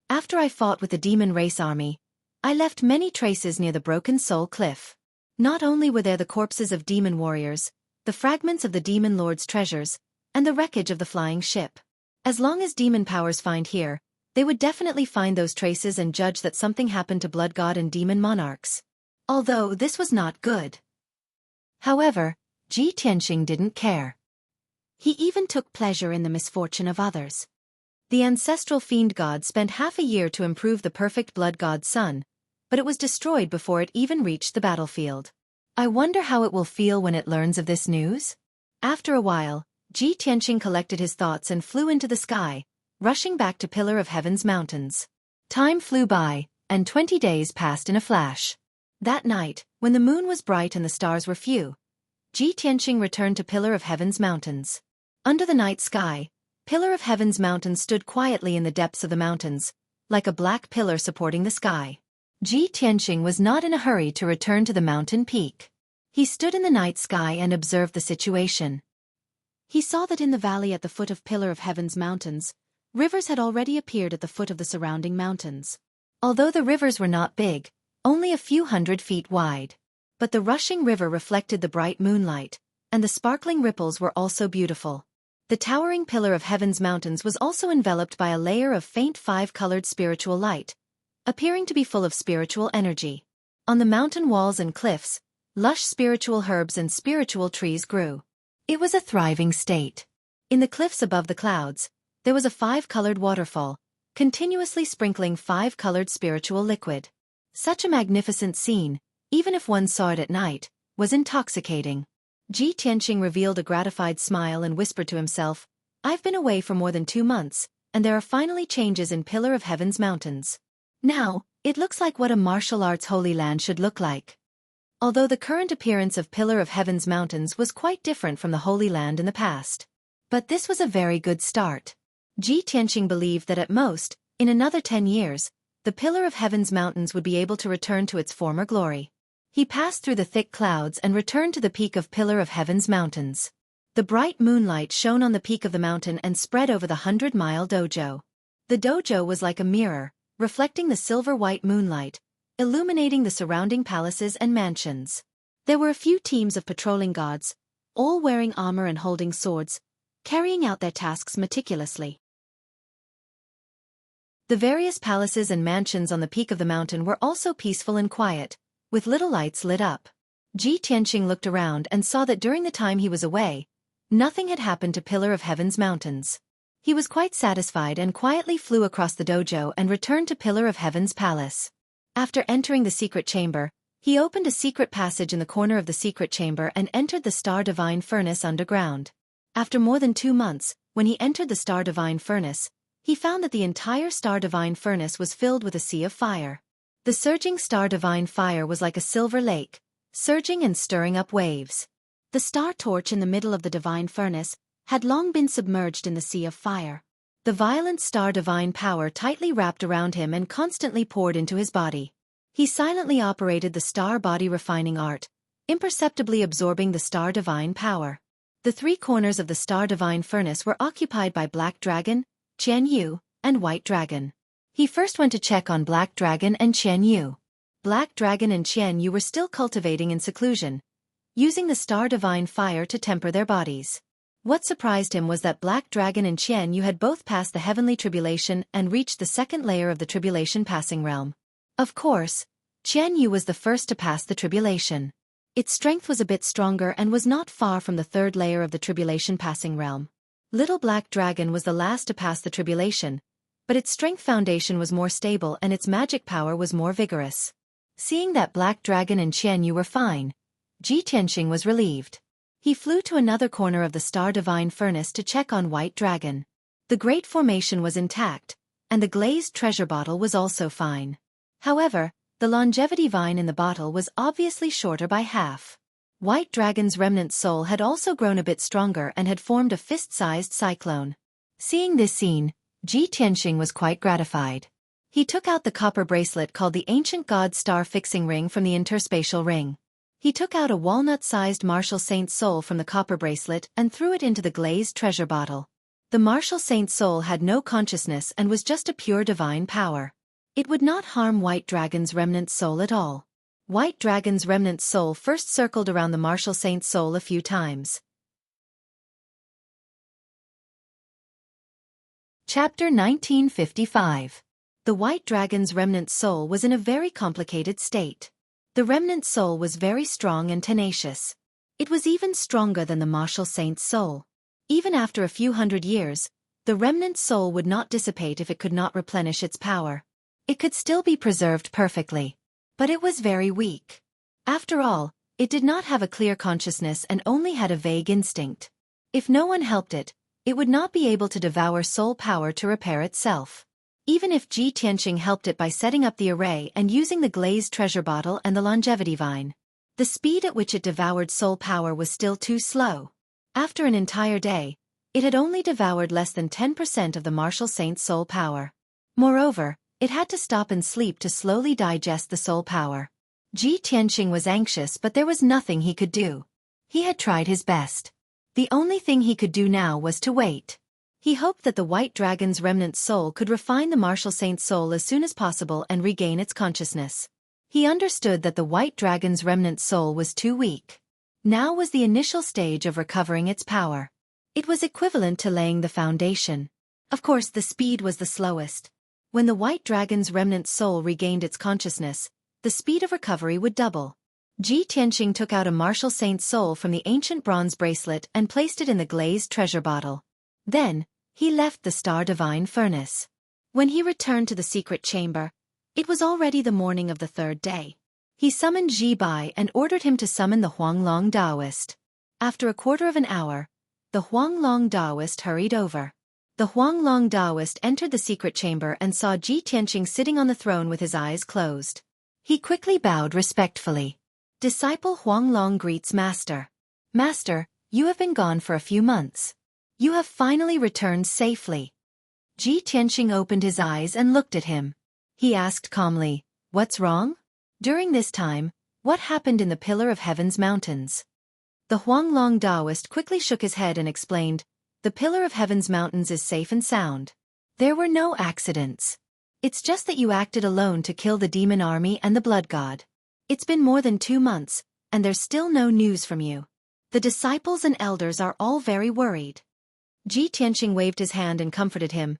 Speaker 1: After I fought with the demon race army, I left many traces near the Broken Soul Cliff. Not only were there the corpses of demon warriors, the fragments of the demon lord's treasures, and the wreckage of the flying ship. As long as demon powers find here, they would definitely find those traces and judge that something happened to blood god and demon monarchs. Although this was not good. However, Ji Tianqing didn't care. He even took pleasure in the misfortune of others. The ancestral fiend god spent half a year to improve the perfect blood god's son, but it was destroyed before it even reached the battlefield. I wonder how it will feel when it learns of this news? After a while, Ji Tianqing collected his thoughts and flew into the sky, rushing back to Pillar of Heaven's mountains. Time flew by, and 20 days passed in a flash. That night, when the moon was bright and the stars were few, Ji Tianqing returned to Pillar of Heaven's mountains. Under the night sky, Pillar of Heaven's mountains stood quietly in the depths of the mountains, like a black pillar supporting the sky. Ji Tianqing was not in a hurry to return to the mountain peak. He stood in the night sky and observed the situation. He saw that in the valley at the foot of Pillar of Heaven's mountains, rivers had already appeared at the foot of the surrounding mountains. Although the rivers were not big, only a few 100 feet wide. But the rushing river reflected the bright moonlight, and the sparkling ripples were also beautiful. The towering Pillar of Heaven's mountains was also enveloped by a layer of faint 5-colored spiritual light, appearing to be full of spiritual energy. On the mountain walls and cliffs, lush spiritual herbs and spiritual trees grew. It was a thriving state. In the cliffs above the clouds, there was a 5-colored waterfall, continuously sprinkling 5-colored spiritual liquid. Such a magnificent scene, even if one saw it at night, was intoxicating. Ji Tianqing revealed a gratified smile and whispered to himself, "I've been away for more than 2 months, and there are finally changes in Pillar of Heaven's mountains. Now, it looks like what a martial arts holy land should look like." Although the current appearance of Pillar of Heaven's mountains was quite different from the Holy Land in the past. But this was a very good start. Ji Tianqing believed that at most, in another 10 years, the Pillar of Heaven's mountains would be able to return to its former glory. He passed through the thick clouds and returned to the peak of Pillar of Heaven's mountains. The bright moonlight shone on the peak of the mountain and spread over the 100-mile dojo. The dojo was like a mirror, reflecting the silver-white moonlight, illuminating the surrounding palaces and mansions. There were a few teams of patrolling gods, all wearing armor and holding swords, carrying out their tasks meticulously. The various palaces and mansions on the peak of the mountain were also peaceful and quiet, with little lights lit up. Ji Tianqing looked around and saw that during the time he was away, nothing had happened to Pillar of Heaven's mountains. He was quite satisfied and quietly flew across the dojo and returned to Pillar of Heaven's palace. After entering the secret chamber, he opened a secret passage in the corner of the secret chamber and entered the Star Divine Furnace underground. After more than 2 months, when he entered the Star Divine Furnace, he found that the entire Star Divine Furnace was filled with a sea of fire. The surging Star Divine Fire was like a silver lake, surging and stirring up waves. The star torch in the middle of the Divine Furnace had long been submerged in the sea of fire. The violent Star Divine power tightly wrapped around him and constantly poured into his body. He silently operated the Star Body Refining Art, imperceptibly absorbing the Star Divine power. The 3 corners of the Star Divine Furnace were occupied by Black Dragon, Qian Yu, and White Dragon. He first went to check on Black Dragon and Qian Yu. Black Dragon and Qian Yu were still cultivating in seclusion, using the Star Divine Fire to temper their bodies. What surprised him was that Black Dragon and Qian Yu had both passed the heavenly tribulation and reached the 2nd layer of the tribulation passing realm. Of course, Qian Yu was the first to pass the tribulation. Its strength was a bit stronger and was not far from the 3rd layer of the tribulation passing realm. Little Black Dragon was the last to pass the tribulation, but its strength foundation was more stable and its magic power was more vigorous. Seeing that Black Dragon and Qian Yu were fine, Ji Tianqing was relieved. He flew to another corner of the Star Divine Furnace to check on White Dragon. The Great Formation was intact, and the glazed treasure bottle was also fine. However, the longevity vine in the bottle was obviously shorter by half. White Dragon's remnant soul had also grown a bit stronger and had formed a fist-sized cyclone. Seeing this scene, Ji Tianxing was quite gratified. He took out the copper bracelet called the Ancient God Star Fixing Ring from the interspatial ring. He took out a walnut-sized Martial Saint's soul from the copper bracelet and threw it into the glazed treasure bottle. The Martial Saint's soul had no consciousness and was just a pure divine power. It would not harm White Dragon's remnant soul at all. White Dragon's remnant soul first circled around the Martial Saint's soul a few times. Chapter 1955. The White Dragon's remnant soul was in a very complicated state. The remnant soul was very strong and tenacious. It was even stronger than the Martial Saint's soul. Even after a few hundred years, the remnant soul would not dissipate if it could not replenish its power. It could still be preserved perfectly. But it was very weak. After all, it did not have a clear consciousness and only had a vague instinct. If no one helped it, it would not be able to devour soul power to repair itself. Even if Ji Tianxing helped it by setting up the array and using the glazed treasure bottle and the longevity vine, the speed at which it devoured soul power was still too slow. After an entire day, it had only devoured less than 10% of the Martial Saint's soul power. Moreover, it had to stop and sleep to slowly digest the soul power. Ji Tianxing was anxious, but there was nothing he could do. He had tried his best. The only thing he could do now was to wait. He hoped that the White Dragon's remnant soul could refine the Martial Saint's soul as soon as possible and regain its consciousness. He understood that the White Dragon's remnant soul was too weak. Now was the initial stage of recovering its power. It was equivalent to laying the foundation. Of course, the speed was the slowest. When the White Dragon's remnant soul regained its consciousness, the speed of recovery would double. Ji Tianxing took out a Martial Saint's soul from the ancient bronze bracelet and placed it in the glazed treasure bottle. Then, he left the Star Divine Furnace. When he returned to the secret chamber, it was already the morning of the third day. He summoned Ji Bai and ordered him to summon the Huanglong Taoist. After a quarter of an hour, the Huanglong Taoist hurried over. The Huanglong Taoist entered the secret chamber and saw Ji Tianxing sitting on the throne with his eyes closed. He quickly bowed respectfully. Disciple Huanglong greets Master. Master, you have been gone for a few months. You have finally returned safely. Ji Tianxing opened his eyes and looked at him. He asked calmly, "What's wrong?" During this time, what happened in the Pillar of Heaven's mountains? The Huanglong Taoist quickly shook his head and explained, "The Pillar of Heaven's mountains is safe and sound. There were no accidents. It's just that you acted alone to kill the demon army and the blood god. It's been more than 2 months, and there's still no news from you. The disciples and elders are all very worried." Ji Tianxing waved his hand and comforted him.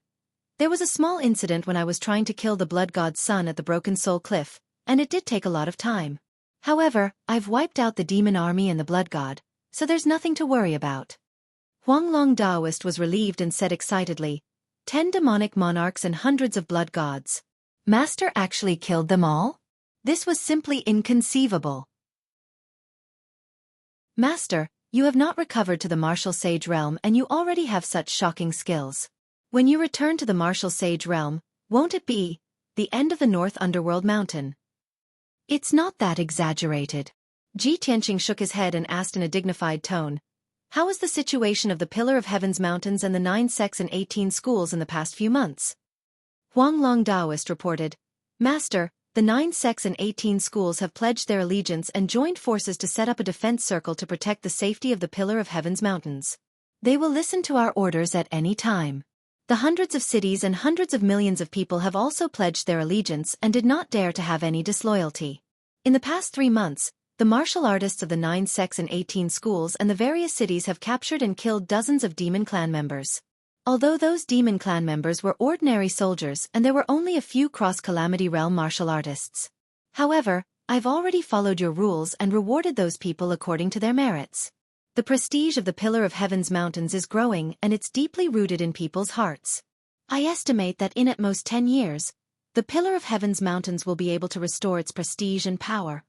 Speaker 1: "There was a small incident when I was trying to kill the blood god's son at the Broken Soul Cliff, and it did take a lot of time. However, I've wiped out the demon army and the blood god, so there's nothing to worry about." Huanglong Taoist was relieved and said excitedly, 10 demonic monarchs and hundreds of blood gods. Master actually killed them all? This was simply inconceivable. Master, you have not recovered to the Martial Sage realm and you already have such shocking skills. When you return to the Martial Sage realm, won't it be the end of the North Underworld Mountain? It's not that exaggerated. Ji Tianxing shook his head and asked in a dignified tone, "How is the situation of the Pillar of Heaven's mountains and the 9 sects and 18 schools in the past few months?" Huanglong Taoist reported, "Master, the 9 sects and 18 schools have pledged their allegiance and joined forces to set up a defense circle to protect the safety of the Pillar of Heaven's mountains. They will listen to our orders at any time. The hundreds of cities and hundreds of millions of people have also pledged their allegiance and did not dare to have any disloyalty. In the past 3 months, the martial artists of the 9 sects and 18 schools and the various cities have captured and killed dozens of demon clan members. Although those demon clan members were ordinary soldiers and there were only a few cross-calamity realm martial artists. However, I've already followed your rules and rewarded those people according to their merits. The prestige of the Pillar of Heaven's mountains is growing and it's deeply rooted in people's hearts. I estimate that in at most 10 years, the Pillar of Heaven's mountains will be able to restore its prestige and power."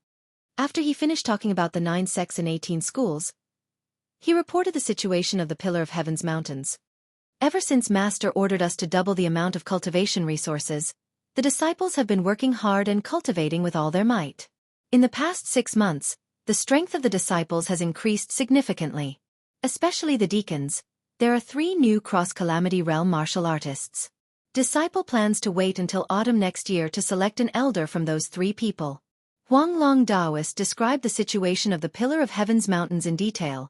Speaker 1: After he finished talking about the 9 sects and 18 schools, He reported the situation of the Pillar of Heaven's mountains. Ever since Master ordered us to double the amount of cultivation resources, the disciples have been working hard and cultivating with all their might. In the past 6 months, the strength of the disciples has increased significantly. Especially the deacons. There are 3 new cross-calamity realm martial artists. Disciple plans to wait until autumn next year to select an elder from those 3 people. Huanglong Daoist described the situation of the Pillar of Heaven's mountains in detail,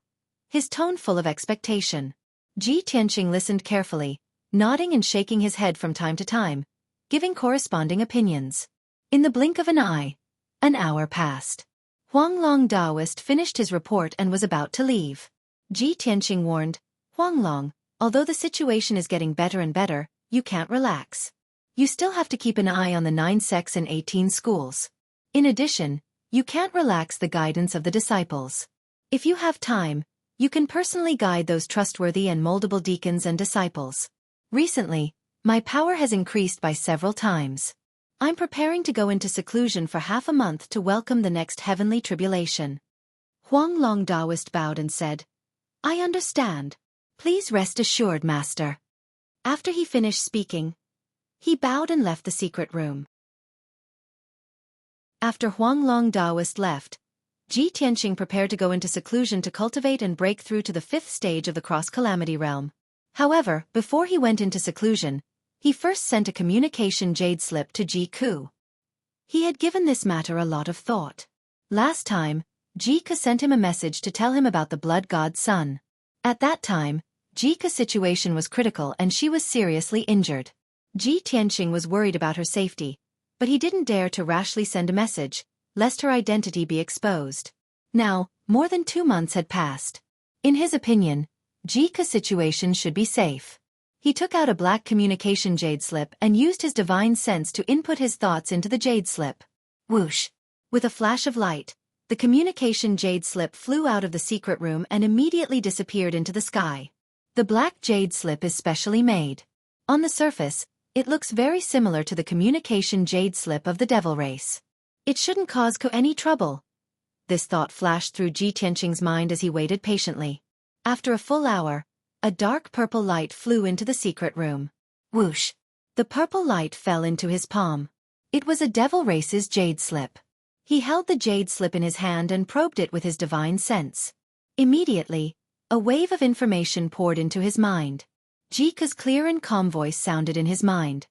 Speaker 1: his tone full of expectation. Ji Tianqing listened carefully, nodding and shaking his head from time to time, giving corresponding opinions. In the blink of an eye, an hour passed. Huanglong Daoist finished his report and was about to leave. Ji Tianqing warned, Huanglong, although the situation is getting better and better, you can't relax. You still have to keep an eye on the 9 sects and 18 schools. In addition, you can't relax the guidance of the disciples. If you have time, you can personally guide those trustworthy and moldable deacons and disciples. Recently, my power has increased by several times. I'm preparing to go into seclusion for half a month to welcome the next heavenly tribulation. Huanglong Daoist bowed and said, I understand. Please rest assured, Master. After he finished speaking, he bowed and left the secret room. After Huanglong Daoist left, Ji Tianqing prepared to go into seclusion to cultivate and break through to the 5th stage of the cross-calamity realm. However, before he went into seclusion, he first sent a communication jade slip to Ji Ku. He had given this matter a lot of thought. Last time, Ji Ku sent him a message to tell him about the blood god's son. At that time, Ji Ku's situation was critical and she was seriously injured. Ji Tianqing was worried about her safety, but he didn't dare to rashly send a message, lest her identity be exposed. Now, more than 2 months had passed. In his opinion, Ji Ku's situation should be safe. He took out a black communication jade slip and used his divine sense to input his thoughts into the jade slip. Whoosh! With a flash of light, the communication jade slip flew out of the secret room and immediately disappeared into the sky. The black jade slip is specially made. On the surface, it looks very similar to the communication jade slip of the devil race. It shouldn't cause Ko any trouble. This thought flashed through Ji Tianqing's mind as he waited patiently. After a full hour, a dark purple light flew into the secret room. Whoosh! The purple light fell into his palm. It was a devil race's jade slip. He held the jade slip in his hand and probed it with his divine sense. Immediately, a wave of information poured into his mind. Ji Ku's clear and calm voice sounded in his mind.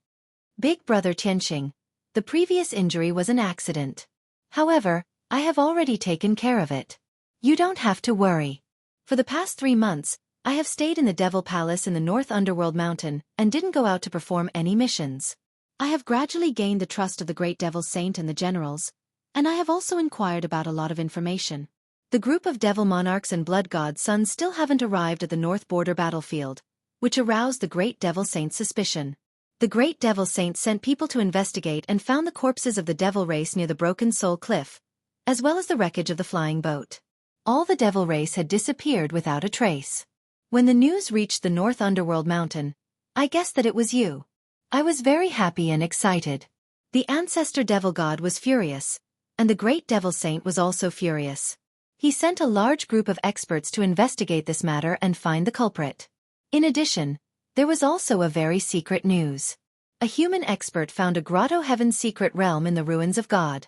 Speaker 1: Big brother Tianqing, the previous injury was an accident. However, I have already taken care of it. You don't have to worry. For the past 3 months, I have stayed in the Devil Palace in the North Underworld Mountain and didn't go out to perform any missions. I have gradually gained the trust of the Great Devil Saint and the generals, and I have also inquired about a lot of information. The group of Devil Monarchs and Blood God's sons still haven't arrived at the North Border battlefield, which aroused the Great Devil Saint's suspicion. The Great Devil Saint sent people to investigate and found the corpses of the Devil race near the Broken Soul Cliff, as well as the wreckage of the flying boat. All the Devil race had disappeared without a trace. When the news reached the North Underworld Mountain, I guessed that it was you. I was very happy and excited. The Ancestor Devil God was furious, and the Great Devil Saint was also furious. He sent a large group of experts to investigate this matter and find the culprit. In addition, there was also a very secret news. A human expert found a Grotto Heaven's secret realm in the ruins of God.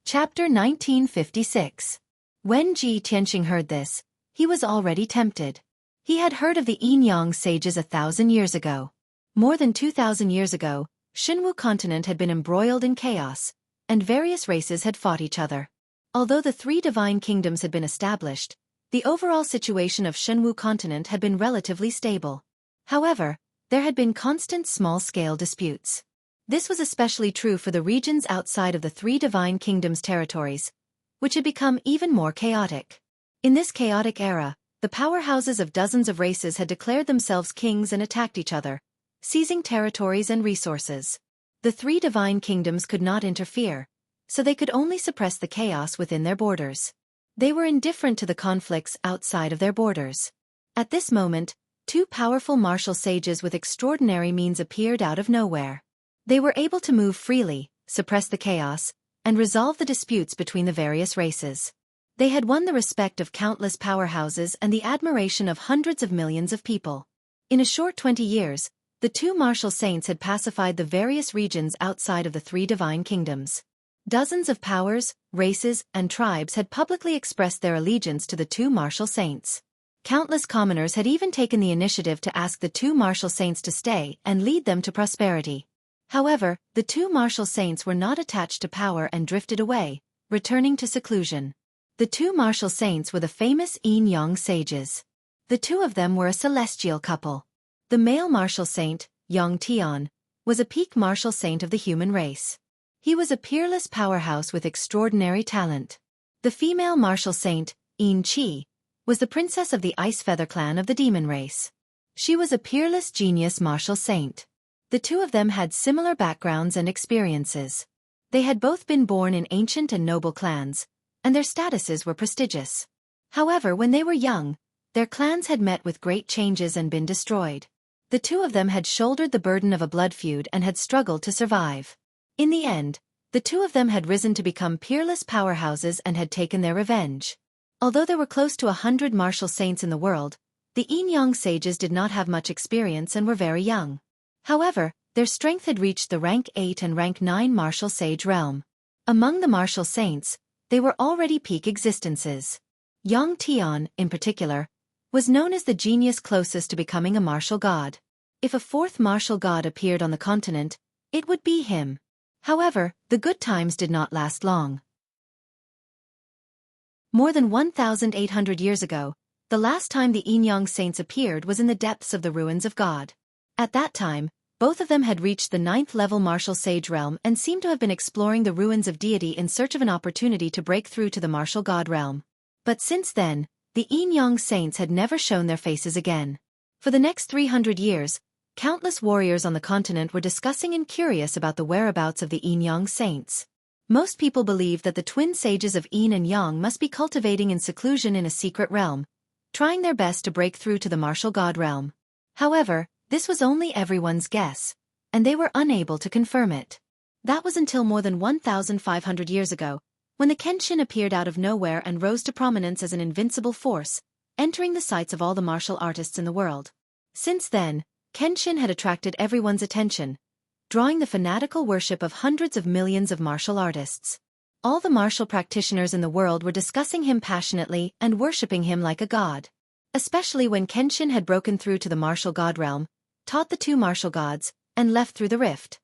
Speaker 1: Chapter 1956. When Ji Tianqing heard this, he was already tempted. He had heard of the Yin-Yang sages 1,000 years ago. More than 2,000 years ago, Xinwu continent had been embroiled in chaos, and various races had fought each other. Although the 3 divine kingdoms had been established, the overall situation of Xinwu continent had been relatively stable. However, there had been constant small-scale disputes. This was especially true for the regions outside of the 3 divine kingdoms' territories, which had become even more chaotic. In this chaotic era, the powerhouses of dozens of races had declared themselves kings and attacked each other, seizing territories and resources. The 3 divine kingdoms could not interfere, so they could only suppress the chaos within their borders. They were indifferent to the conflicts outside of their borders. At this moment, 2 powerful martial sages with extraordinary means appeared out of nowhere. They were able to move freely, suppress the chaos, and resolve the disputes between the various races. They had won the respect of countless powerhouses and the admiration of hundreds of millions of people. In a short 20 years, the two martial saints had pacified the various regions outside of the three divine kingdoms. Dozens of powers, races, and tribes had publicly expressed their allegiance to the two martial saints. Countless commoners had even taken the initiative to ask the two martial saints to stay and lead them to prosperity. However, the two martial saints were not attached to power and drifted away, returning to seclusion. The two martial saints were the famous Yin-Yang sages. The two of them were a celestial couple. The male martial saint, Yang Tian, was a peak martial saint of the human race. He was a peerless powerhouse with extraordinary talent. The female martial saint, Yin Qi, was the princess of the Ice Feather clan of the demon race. She was a peerless genius martial saint. The two of them had similar backgrounds and experiences. They had both been born in ancient and noble clans, and their statuses were prestigious. However, when they were young, their clans had met with great changes and been destroyed. The two of them had shouldered the burden of a blood feud and had struggled to survive. In the end, the two of them had risen to become peerless powerhouses and had taken their revenge. Although there were close to 100 martial saints in the world, the Yin-Yang sages did not have much experience and were very young. However, their strength had reached the rank 8 and rank 9 martial sage realm. Among the martial saints, they were already peak existences. Yang Tian, in particular, was known as the genius closest to becoming a martial god. If a fourth martial god appeared on the continent, it would be him. However, the good times did not last long. More than 1,800 years ago, the last time the Yin-Yang saints appeared was in the depths of the ruins of God. At that time, both of them had reached the 9th-level martial sage realm and seemed to have been exploring the ruins of deity in search of an opportunity to break through to the martial god realm. But since then, the Yin-Yang saints had never shown their faces again. For the next 300 years, countless warriors on the continent were discussing and curious about the whereabouts of the Yin-Yang saints. Most people believed that the twin sages of Yin and Yang must be cultivating in seclusion in a secret realm, trying their best to break through to the martial god realm. However, this was only everyone's guess, and they were unable to confirm it. That was until more than 1,500 years ago, when the Kenshin appeared out of nowhere and rose to prominence as an invincible force, entering the sights of all the martial artists in the world. Since then, Kenshin had attracted everyone's attention, drawing the fanatical worship of hundreds of millions of martial artists. All the martial practitioners in the world were discussing him passionately and worshipping him like a god. Especially when Kenshin had broken through to the martial god realm, taught the two martial gods, and left through the rift.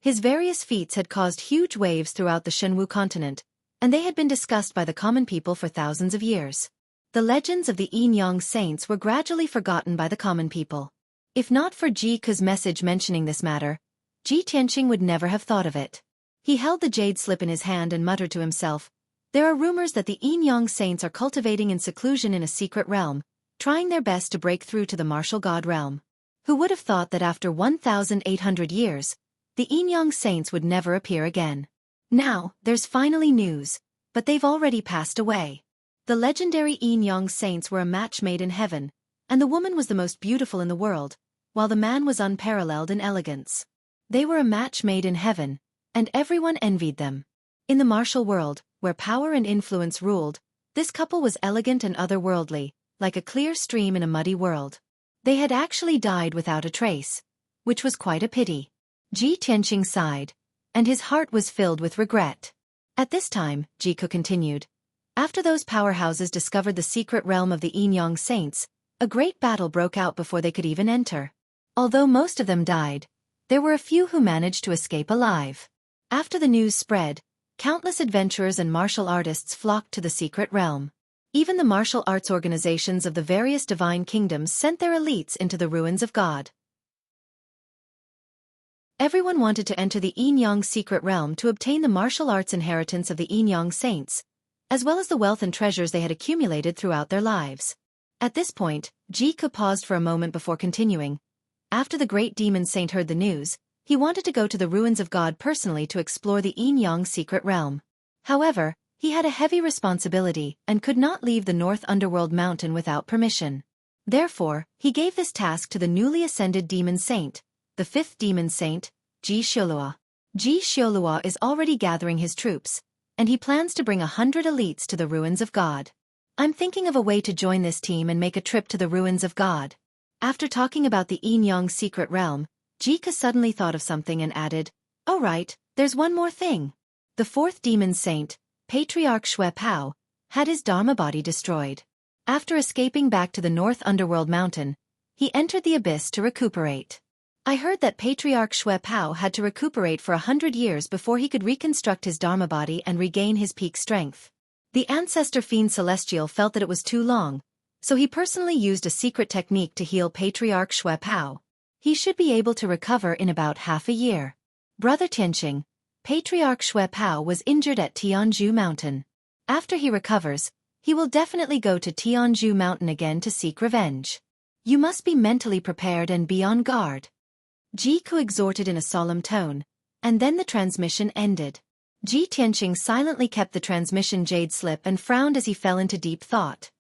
Speaker 1: His various feats had caused huge waves throughout the Xueqi continent, and they had been discussed by the common people for thousands of years. The legends of the Yin-Yang saints were gradually forgotten by the common people. If not for Xueqi's message mentioning this matter, Ji Tianqing would never have thought of it. He held the jade slip in his hand and muttered to himself, "There are rumors that the Yin-Yang saints are cultivating in seclusion in a secret realm, trying their best to break through to the martial god realm." Who would have thought that after 1,800 years, the Yin-Yang saints would never appear again? Now, there's finally news, but they've already passed away. The legendary Yin-Yang saints were a match made in heaven, and the woman was the most beautiful in the world, while the man was unparalleled in elegance. They were a match made in heaven, and everyone envied them. In the martial world, where power and influence ruled, this couple was elegant and otherworldly, like a clear stream in a muddy world. They had actually died without a trace, which was quite a pity. Ji Tianqing sighed, and his heart was filled with regret. At this time, Xueqi continued, after those powerhouses discovered the secret realm of the Yin-Yang saints, a great battle broke out before they could even enter. Although most of them died, there were a few who managed to escape alive. After the news spread, countless adventurers and martial artists flocked to the secret realm. Even the martial arts organizations of the various divine kingdoms sent their elites into the ruins of God. Everyone wanted to enter the Yin-Yang secret realm to obtain the martial arts inheritance of the Yin-Yang saints, as well as the wealth and treasures they had accumulated throughout their lives. At this point, Xueqi paused for a moment before continuing. After the great demon saint heard the news, he wanted to go to the ruins of God personally to explore the Yin-Yang secret realm. However, he had a heavy responsibility and could not leave the North Underworld mountain without permission. Therefore, he gave this task to the newly ascended demon saint, the fifth demon saint, Xueqi. Xueqi is already gathering his troops, and he plans to bring 100 elites to the ruins of God. I'm thinking of a way to join this team and make a trip to the ruins of God. After talking about the Yinyang secret realm, Xueqi suddenly thought of something and added, "Oh right, there's one more thing. The fourth demon saint, Patriarch Xueqi, had his Dharma body destroyed. After escaping back to the North Underworld Mountain, he entered the abyss to recuperate. I heard that Patriarch Xueqi had to recuperate for 100 years before he could reconstruct his Dharma body and regain his peak strength. The ancestor fiend Celestial felt that it was too long, so he personally used a secret technique to heal Patriarch Xueqi. He should be able to recover in about half a year. Brother Tianqing, Patriarch Xueqi was injured at Tianzhu Mountain. After he recovers, he will definitely go to Tianzhu Mountain again to seek revenge. You must be mentally prepared and be on guard." Xueqi exhorted in a solemn tone, and then the transmission ended. Tianqing silently kept the transmission jade slip and frowned as he fell into deep thought.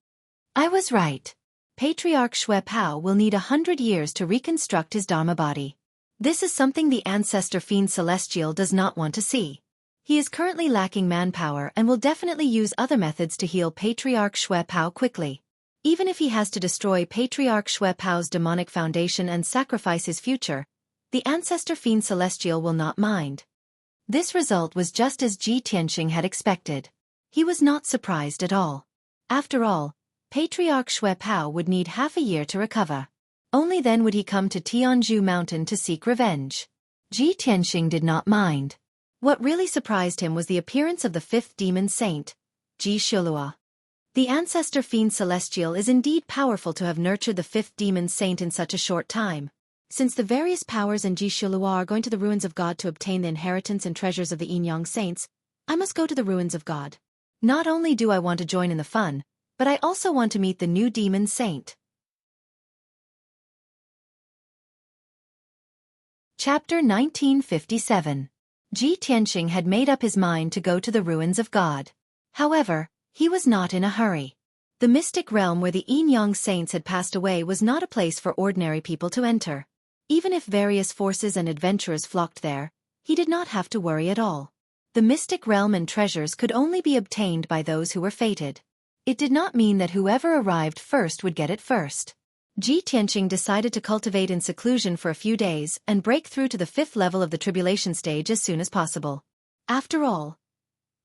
Speaker 1: I was right. Patriarch Xueqi will need 100 years to reconstruct his Dharma body. This is something the ancestor fiend Celestial does not want to see. He is currently lacking manpower and will definitely use other methods to heal Patriarch Xueqi quickly. Even if he has to destroy Patriarch Xueqi's demonic foundation and sacrifice his future, the ancestor fiend Celestial will not mind. This result was just as Tianqing had expected. He was not surprised at all. After all, Patriarch Xueqi would need half a year to recover. Only then would he come to Tianzhu Mountain to seek revenge. Tianqing did not mind. What really surprised him was the appearance of the fifth demon saint, Xueqi. The ancestor fiend Celestial is indeed powerful to have nurtured the fifth demon saint in such a short time. Since the various powers in Xueqi are going to the ruins of God to obtain the inheritance and treasures of the Yinyang saints, I must go to the ruins of God. Not only do I want to join in the fun, but I also want to meet the new demon saint. Chapter 1957. Tianqing had made up his mind to go to the ruins of God. However, he was not in a hurry. The mystic realm where the Yinyang saints had passed away was not a place for ordinary people to enter. Even if various forces and adventurers flocked there, he did not have to worry at all. The mystic realm and treasures could only be obtained by those who were fated. It did not mean that whoever arrived first would get it first. Tianqing decided to cultivate in seclusion for a few days and break through to the fifth level of the tribulation stage as soon as possible. After all,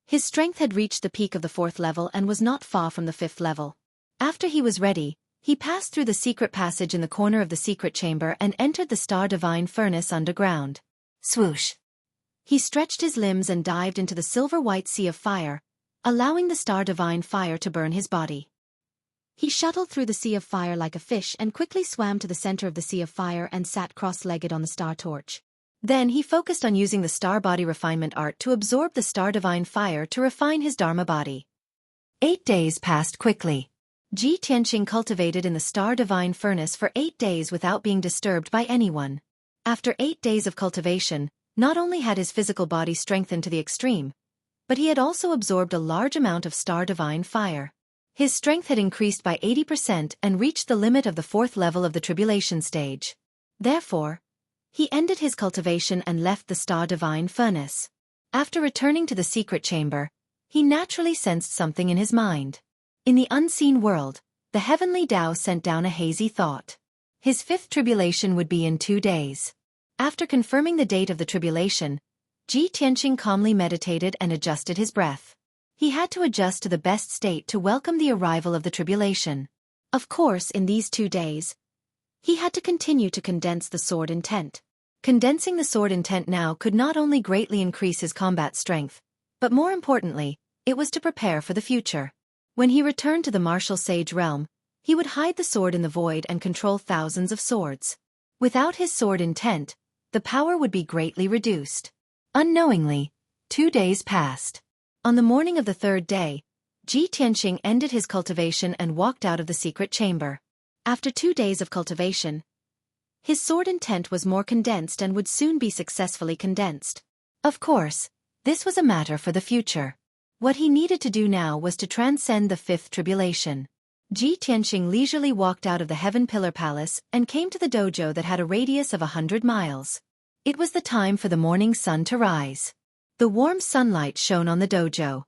Speaker 1: his strength had reached the peak of the fourth level and was not far from the fifth level. After he was ready, he passed through the secret passage in the corner of the secret chamber and entered the star divine furnace underground. Swoosh! He stretched his limbs and dived into the silver-white sea of fire, allowing the star divine fire to burn his body. He shuttled through the sea of fire like a fish and quickly swam to the center of the sea of fire and sat cross-legged on the star torch. Then he focused on using the star body refinement art to absorb the star divine fire to refine his Dharma body. 8 days passed quickly. Tianqing cultivated in the star divine furnace for 8 days without being disturbed by anyone. After 8 days of cultivation, not only had his physical body strengthened to the extreme, but he had also absorbed a large amount of star divine fire. His strength had increased by 80% and reached the limit of the fourth level of the tribulation stage. Therefore, he ended his cultivation and left the star divine furnace. After returning to the secret chamber, he naturally sensed something in his mind. In the unseen world, the heavenly Tao sent down a hazy thought. His fifth tribulation would be in 2 days. After confirming the date of the tribulation, Tianqing calmly meditated and adjusted his breath. He had to adjust to the best state to welcome the arrival of the tribulation. Of course, in these 2 days, he had to continue to condense the sword intent. Condensing the sword intent now could not only greatly increase his combat strength, but more importantly, it was to prepare for the future. When he returned to the martial sage realm, he would hide the sword in the void and control thousands of swords. Without his sword intent, the power would be greatly reduced. Unknowingly, 2 days passed. On the morning of the 3rd day, Tianqing ended his cultivation and walked out of the secret chamber. After 2 days of cultivation, his sword intent was more condensed and would soon be successfully condensed. Of course, this was a matter for the future. What he needed to do now was to transcend the fifth tribulation. Tianqing leisurely walked out of the Heaven Pillar Palace and came to the dojo that had a radius of 100 miles. It was the time for the morning sun to rise. The warm sunlight shone on the dojo.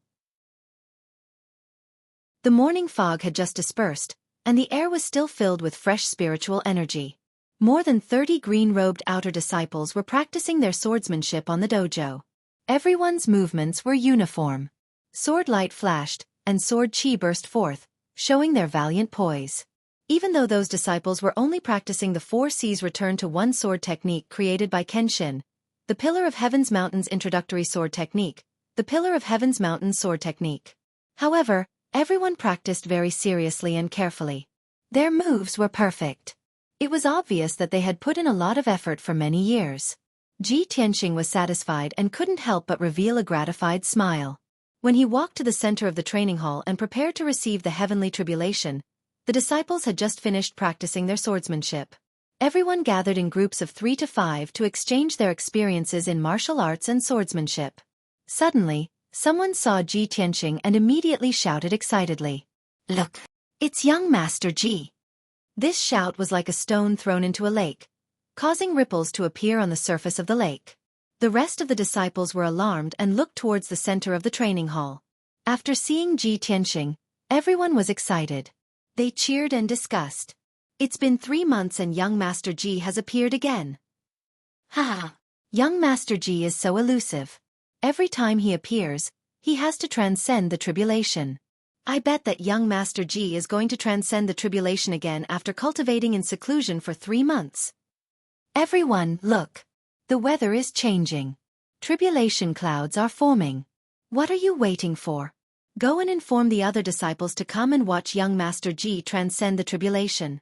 Speaker 1: The morning fog had just dispersed, and the air was still filled with fresh spiritual energy. More than 30 green-robed outer disciples were practicing their swordsmanship on the dojo. Everyone's movements were uniform. Sword light flashed, and sword chi burst forth, showing their valiant poise. Even though those disciples were only practicing the 4 C's return to one sword technique created by Kenshin, the Pillar of Heaven's Mountains introductory sword technique, the Pillar of Heaven's Mountains sword technique. However, everyone practiced very seriously and carefully. Their moves were perfect. It was obvious that they had put in a lot of effort for many years. Ji Tianxing was satisfied and couldn't help but reveal a gratified smile. When he walked to the center of the training hall and prepared to receive the heavenly tribulation, the disciples had just finished practicing their swordsmanship. Everyone gathered in groups of 3 to 5 to exchange their experiences in martial arts and swordsmanship. Suddenly, someone saw Ji Tianxing and immediately shouted excitedly, "Look! It's young Master Ji!" This shout was like a stone thrown into a lake, causing ripples to appear on the surface of the lake. The rest of the disciples were alarmed and looked towards the center of the training hall. After seeing Ji Tianxing, everyone was excited. They cheered and discussed. It's been 3 months and young Master Ji has appeared again. Ha! Young Master Ji is so elusive. Every time he appears, he has to transcend the tribulation. I bet that young Master Ji is going to transcend the tribulation again after cultivating in seclusion for 3 months. Everyone, look! The weather is changing. Tribulation clouds are forming. What are you waiting for? Go and inform the other disciples to come and watch young Master Ji transcend the tribulation.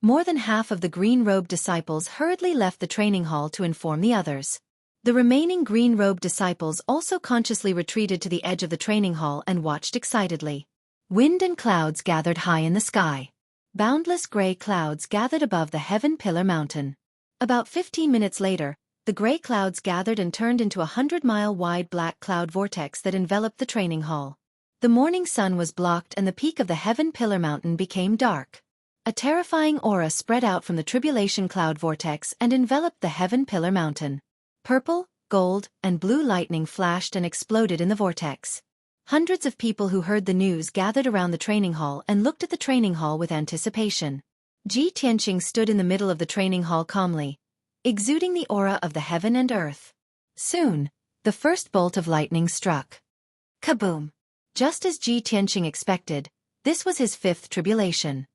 Speaker 1: More than half of the green-robed disciples hurriedly left the training hall to inform the others. The remaining green-robed disciples also consciously retreated to the edge of the training hall and watched excitedly. Wind and clouds gathered high in the sky. Boundless gray clouds gathered above the Heaven Pillar Mountain. About 15 minutes later, the gray clouds gathered and turned into a 100-mile-wide black cloud vortex that enveloped the training hall. The morning sun was blocked and the peak of the Heaven Pillar Mountain became dark. A terrifying aura spread out from the tribulation cloud vortex and enveloped the Heaven Pillar Mountain. Purple, gold, and blue lightning flashed and exploded in the vortex. Hundreds of people who heard the news gathered around the training hall and looked at the training hall with anticipation. Ji Tianxing stood in the middle of the training hall calmly, exuding the aura of the heaven and earth. Soon, the first bolt of lightning struck. Kaboom! Just as Ji Tianxing expected, this was his 5th tribulation.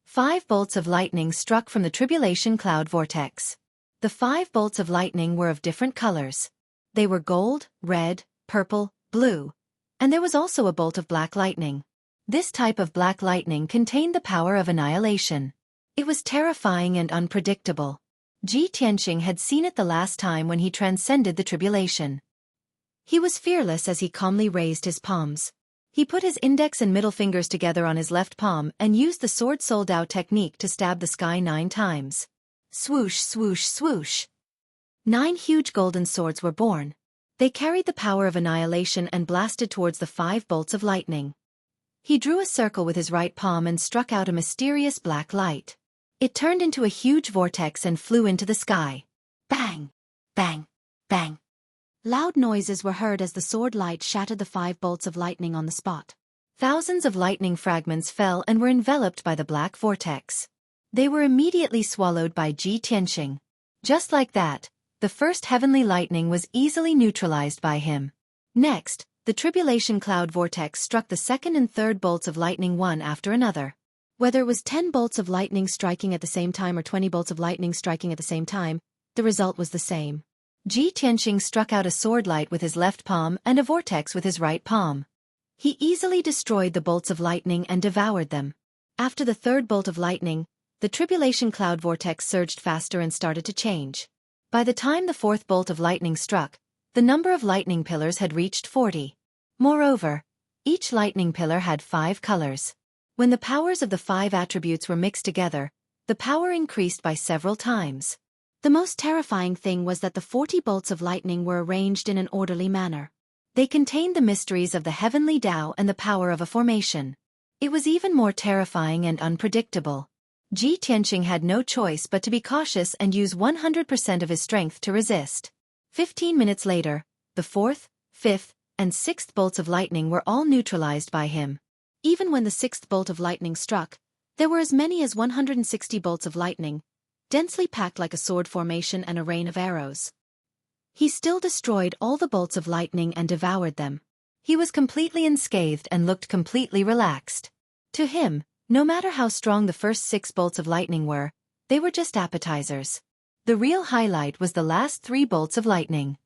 Speaker 1: 5 bolts of lightning struck from the tribulation cloud vortex. The 5 bolts of lightning were of different colors. They were gold, red, purple, blue, and there was also a bolt of black lightning. This type of black lightning contained the power of annihilation. It was terrifying and unpredictable. Ji Tianxing had seen it the last time when he transcended the tribulation. He was fearless as he calmly raised his palms. He put his index and middle fingers together on his left palm and used the sword Soul Dao technique to stab the sky 9 times. Swoosh, swoosh, swoosh. 9 huge golden swords were born. They carried the power of annihilation and blasted towards the 5 bolts of lightning. He drew a circle with his right palm and struck out a mysterious black light. It turned into a huge vortex and flew into the sky. Bang! Bang! Bang! Loud noises were heard as the sword light shattered the 5 bolts of lightning on the spot. Thousands of lightning fragments fell and were enveloped by the black vortex. They were immediately swallowed by Ji Tianxing. Just like that, the first heavenly lightning was easily neutralized by him. Next, the tribulation cloud vortex struck the 2nd and 3rd bolts of lightning one after another. Whether it was 10 bolts of lightning striking at the same time or 20 bolts of lightning striking at the same time, the result was the same. Ji Tianxing struck out a sword light with his left palm and a vortex with his right palm. He easily destroyed the bolts of lightning and devoured them. After the 3rd bolt of lightning, the tribulation cloud vortex surged faster and started to change. By the time the 4th bolt of lightning struck, the number of lightning pillars had reached 40. Moreover, each lightning pillar had 5 colors. When the powers of the 5 attributes were mixed together, the power increased by several times. The most terrifying thing was that the 40 bolts of lightning were arranged in an orderly manner. They contained the mysteries of the heavenly Tao and the power of a formation. It was even more terrifying and unpredictable. Ji Tianqing had no choice but to be cautious and use 100% of his strength to resist. 15 minutes later, the fourth, fifth, and sixth bolts of lightning were all neutralized by him. Even when the sixth bolt of lightning struck, there were as many as 160 bolts of lightning, densely packed like a sword formation and a rain of arrows. He still destroyed all the bolts of lightning and devoured them. He was completely unscathed and looked completely relaxed. To him, no matter how strong the first 6 bolts of lightning were, they were just appetizers. The real highlight was the last 3 bolts of lightning.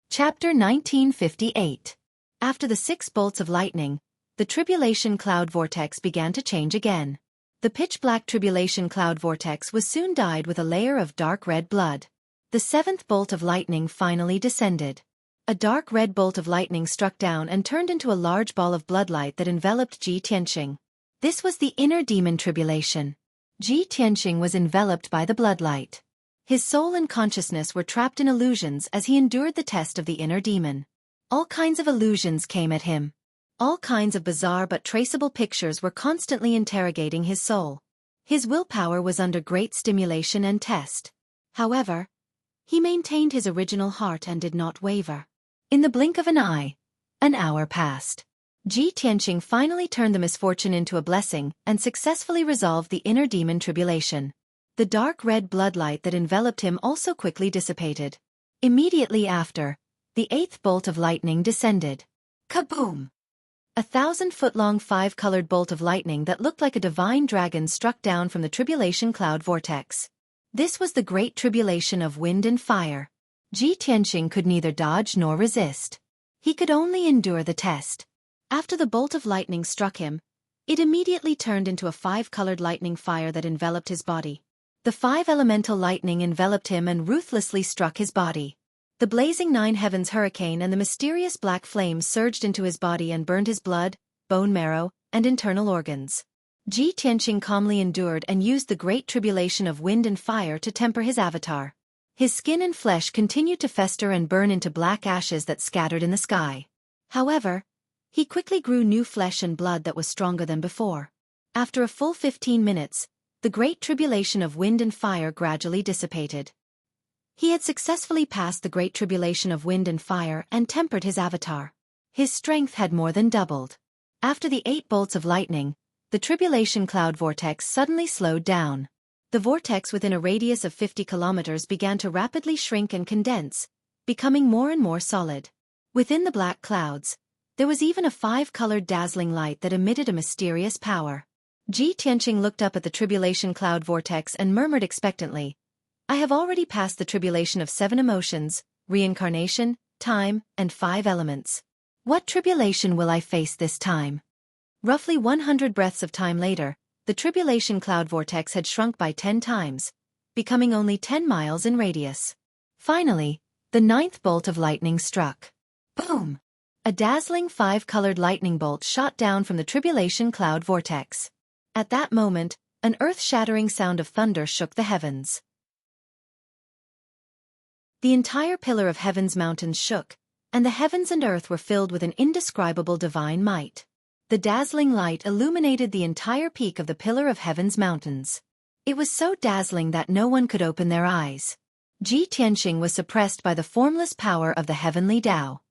Speaker 1: Chapter 1958. After the 6 bolts of lightning, the tribulation cloud vortex began to change again. The pitch-black tribulation cloud vortex was soon dyed with a layer of dark red blood. The 7th bolt of lightning finally descended. A dark red bolt of lightning struck down and turned into a large ball of bloodlight that enveloped Ji Tianqing. This was the inner demon tribulation. Ji Tianqing was enveloped by the bloodlight. His soul and consciousness were trapped in illusions as he endured the test of the inner demon. All kinds of illusions came at him. All kinds of bizarre but traceable pictures were constantly interrogating his soul. His willpower was under great stimulation and test. However, he maintained his original heart and did not waver. In the blink of an eye, an hour passed. Ji Tianqing finally turned the misfortune into a blessing and successfully resolved the inner demon tribulation. The dark red bloodlight that enveloped him also quickly dissipated. Immediately after, the 8th bolt of lightning descended. Kaboom! 1,000-foot-long 5-colored bolt of lightning that looked like a divine dragon struck down from the tribulation cloud vortex. This was the great tribulation of wind and fire. Ji Tianqing could neither dodge nor resist. He could only endure the test. After the bolt of lightning struck him, it immediately turned into a 5-colored lightning fire that enveloped his body. The 5 elemental lightning enveloped him and ruthlessly struck his body. The blazing 9 heavens hurricane and the mysterious black flames surged into his body and burned his blood, bone marrow, and internal organs. Ji Tianqing calmly endured and used the great tribulation of wind and fire to temper his avatar. His skin and flesh continued to fester and burn into black ashes that scattered in the sky. However, he quickly grew new flesh and blood that was stronger than before. After a full 15 minutes, the great tribulation of wind and fire gradually dissipated. He had successfully passed the great tribulation of wind and fire and tempered his avatar. His strength had more than doubled. After the 8 bolts of lightning, the tribulation cloud vortex suddenly slowed down. The vortex within a radius of 50 kilometers began to rapidly shrink and condense, becoming more and more solid. Within the black clouds, there was even a 5-colored dazzling light that emitted a mysterious power. Ji Tianqing looked up at the tribulation cloud vortex and murmured expectantly, "I have already passed the tribulation of 7 emotions, reincarnation, time, and 5 elements. What tribulation will I face this time?" Roughly 100 breaths of time later, the tribulation cloud vortex had shrunk by 10 times, becoming only 10 miles in radius. Finally, the 9th bolt of lightning struck. Boom! A dazzling 5-colored lightning bolt shot down from the tribulation cloud vortex. At that moment, an earth-shattering sound of thunder shook the heavens. The entire pillar of heaven's mountains shook, and the heavens and earth were filled with an indescribable divine might. The dazzling light illuminated the entire peak of the pillar of heaven's mountains. It was so dazzling that no one could open their eyes. Ji Tianqing was suppressed by the formless power of the heavenly Tao.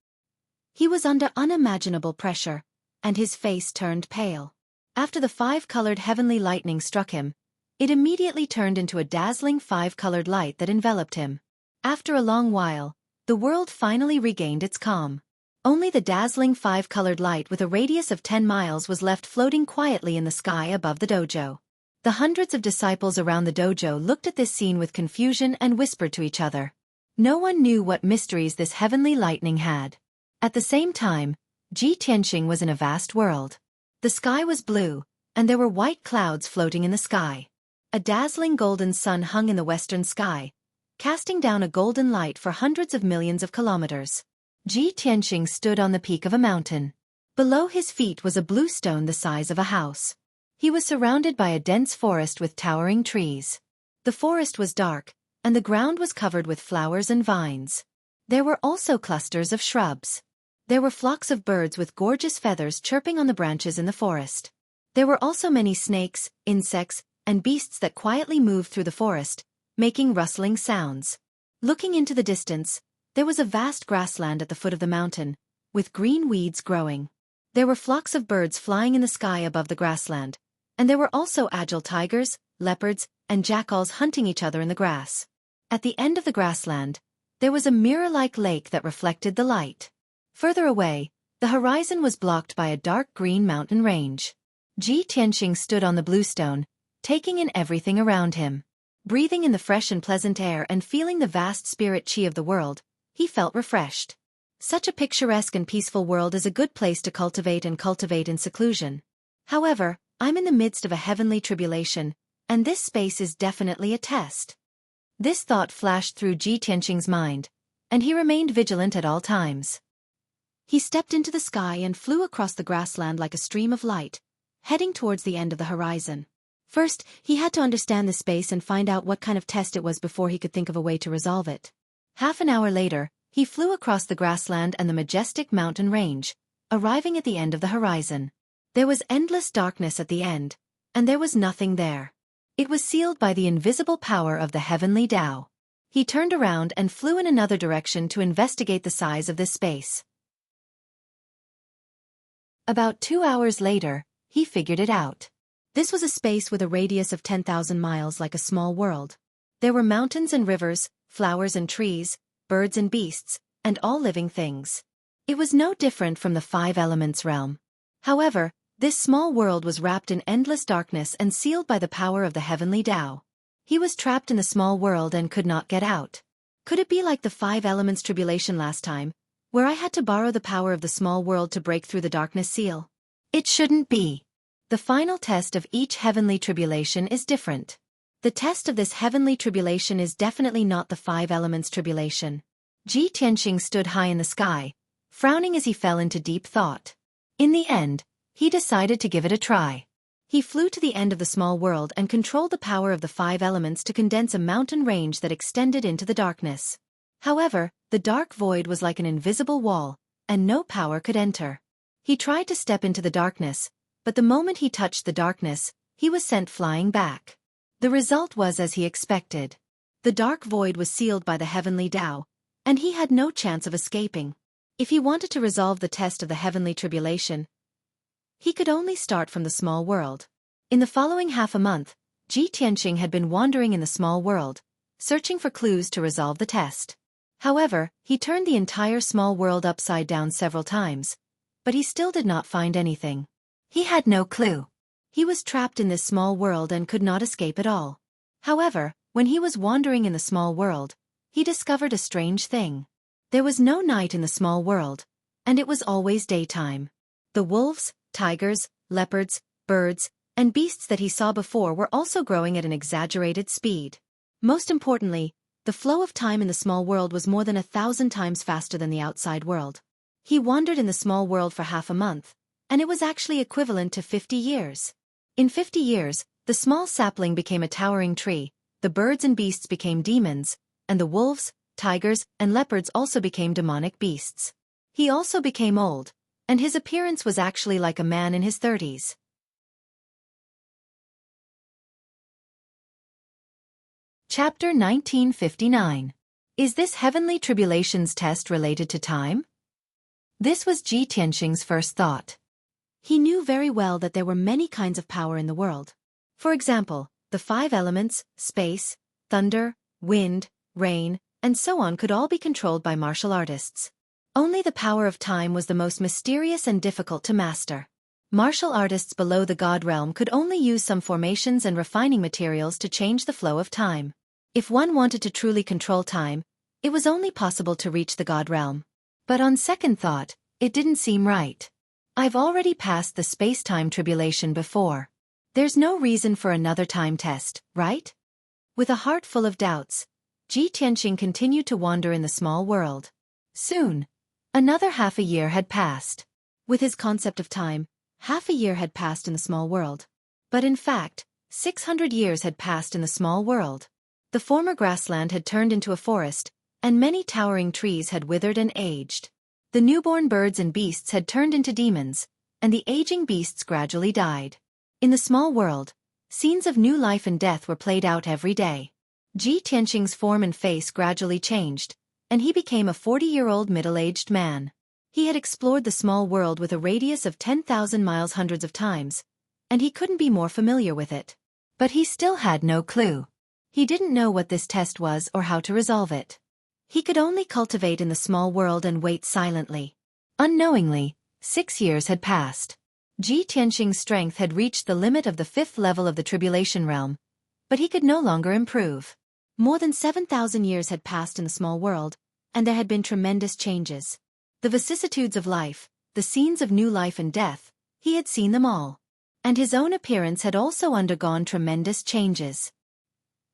Speaker 1: He was under unimaginable pressure, and his face turned pale. After the 5-colored heavenly lightning struck him, it immediately turned into a dazzling 5-colored light that enveloped him. After a long while, the world finally regained its calm. Only the dazzling 5-colored light with a radius of 10 miles was left floating quietly in the sky above the dojo. The hundreds of disciples around the dojo looked at this scene with confusion and whispered to each other. No one knew what mysteries this heavenly lightning had. At the same time, Ji Tianqing was in a vast world. The sky was blue, and there were white clouds floating in the sky. A dazzling golden sun hung in the western sky, casting down a golden light for hundreds of millions of kilometers. Ji Tianqing stood on the peak of a mountain. Below his feet was a blue stone the size of a house. He was surrounded by a dense forest with towering trees. The forest was dark, and the ground was covered with flowers and vines. There were also clusters of shrubs. There were flocks of birds with gorgeous feathers chirping on the branches in the forest. There were also many snakes, insects, and beasts that quietly moved through the forest, making rustling sounds. Looking into the distance, there was a vast grassland at the foot of the mountain, with green weeds growing. There were flocks of birds flying in the sky above the grassland, and there were also agile tigers, leopards, and jackals hunting each other in the grass. At the end of the grassland, there was a mirror-like lake that reflected the light. Further away, the horizon was blocked by a dark green mountain range. Ji Tianxing stood on the bluestone, taking in everything around him. Breathing in the fresh and pleasant air and feeling the vast spirit qi of the world, he felt refreshed. Such a picturesque and peaceful world is a good place to cultivate in seclusion. However, I'm in the midst of a heavenly tribulation, and this space is definitely a test. This thought flashed through Ji Tianxing's mind, and he remained vigilant at all times. He stepped into the sky and flew across the grassland like a stream of light, heading towards the end of the horizon. First, he had to understand the space and find out what kind of test it was before he could think of a way to resolve it. Half an hour later, he flew across the grassland and the majestic mountain range, arriving at the end of the horizon. There was endless darkness at the end, and there was nothing there. It was sealed by the invisible power of the heavenly Tao. He turned around and flew in another direction to investigate the size of this space. About 2 hours later, he figured it out. This was a space with a radius of 10,000 miles, like a small world. There were mountains and rivers, flowers and trees, birds and beasts, and all living things. It was no different from the 5 elements realm. However, this small world was wrapped in endless darkness and sealed by the power of the heavenly Tao. He was trapped in the small world and could not get out. Could it be like the 5 elements tribulation last time, where I had to borrow the power of the small world to break through the darkness seal? It shouldn't be. The final test of each heavenly tribulation is different. The test of this heavenly tribulation is definitely not the 5 elements tribulation. Ji Tianxing stood high in the sky, frowning as he fell into deep thought. In the end, he decided to give it a try. He flew to the end of the small world and controlled the power of the 5 elements to condense a mountain range that extended into the darkness. However, the dark void was like an invisible wall, and no power could enter. He tried to step into the darkness, but the moment he touched the darkness, he was sent flying back. The result was as he expected. The dark void was sealed by the heavenly Tao, and he had no chance of escaping. If he wanted to resolve the test of the heavenly tribulation, he could only start from the small world. In the following half a month, Ji Tianxing had been wandering in the small world, searching for clues to resolve the test. However, he turned the entire small world upside down several times, but he still did not find anything. He had no clue. He was trapped in this small world and could not escape at all. However, when he was wandering in the small world, he discovered a strange thing. There was no night in the small world, and it was always daytime. The wolves, tigers, leopards, birds, and beasts that he saw before were also growing at an exaggerated speed. Most importantly, the flow of time in the small world was more than 1,000 times faster than the outside world. He wandered in the small world for half a month, and it was actually equivalent to 50 years. In 50 years, the small sapling became a towering tree, the birds and beasts became demons, and the wolves, tigers, and leopards also became demonic beasts. He also became old, and his appearance was actually like a man in his 30s. Chapter 1959. Is this heavenly tribulations test related to time? This was Ji Tianxing's first thought. He knew very well that there were many kinds of power in the world. For example, the 5 elements, space, thunder, wind, rain, and so on could all be controlled by martial artists. Only the power of time was the most mysterious and difficult to master. Martial artists below the god realm could only use some formations and refining materials to change the flow of time. If one wanted to truly control time, it was only possible to reach the god realm. But on second thought, it didn't seem right. I've already passed the space-time tribulation before. There's no reason for another time test, right? With a heart full of doubts, Ji Tianxing continued to wander in the small world. Soon, another half a year had passed. With his concept of time, half a year had passed in the small world. But in fact, 600 years had passed in the small world. The former grassland had turned into a forest, and many towering trees had withered and aged. The The newborn birds and beasts had turned into demons, and the aging beasts gradually died. In the small world, scenes of new life and death were played out every day. Ji Tianqing's form and face gradually changed, and he became a 40-year-old middle-aged man. He had explored the small world with a radius of 10,000 miles hundreds of times, and he couldn't be more familiar with it. But he still had no clue. He didn't know what this test was or how to resolve it. He could only cultivate in the small world and wait silently. Unknowingly, 6 years had passed. Ji Tianqing's strength had reached the limit of the 5th level of the Tribulation Realm, but he could no longer improve. More than 7,000 years had passed in the small world, and there had been tremendous changes. The vicissitudes of life, the scenes of new life and death, he had seen them all. And his own appearance had also undergone tremendous changes.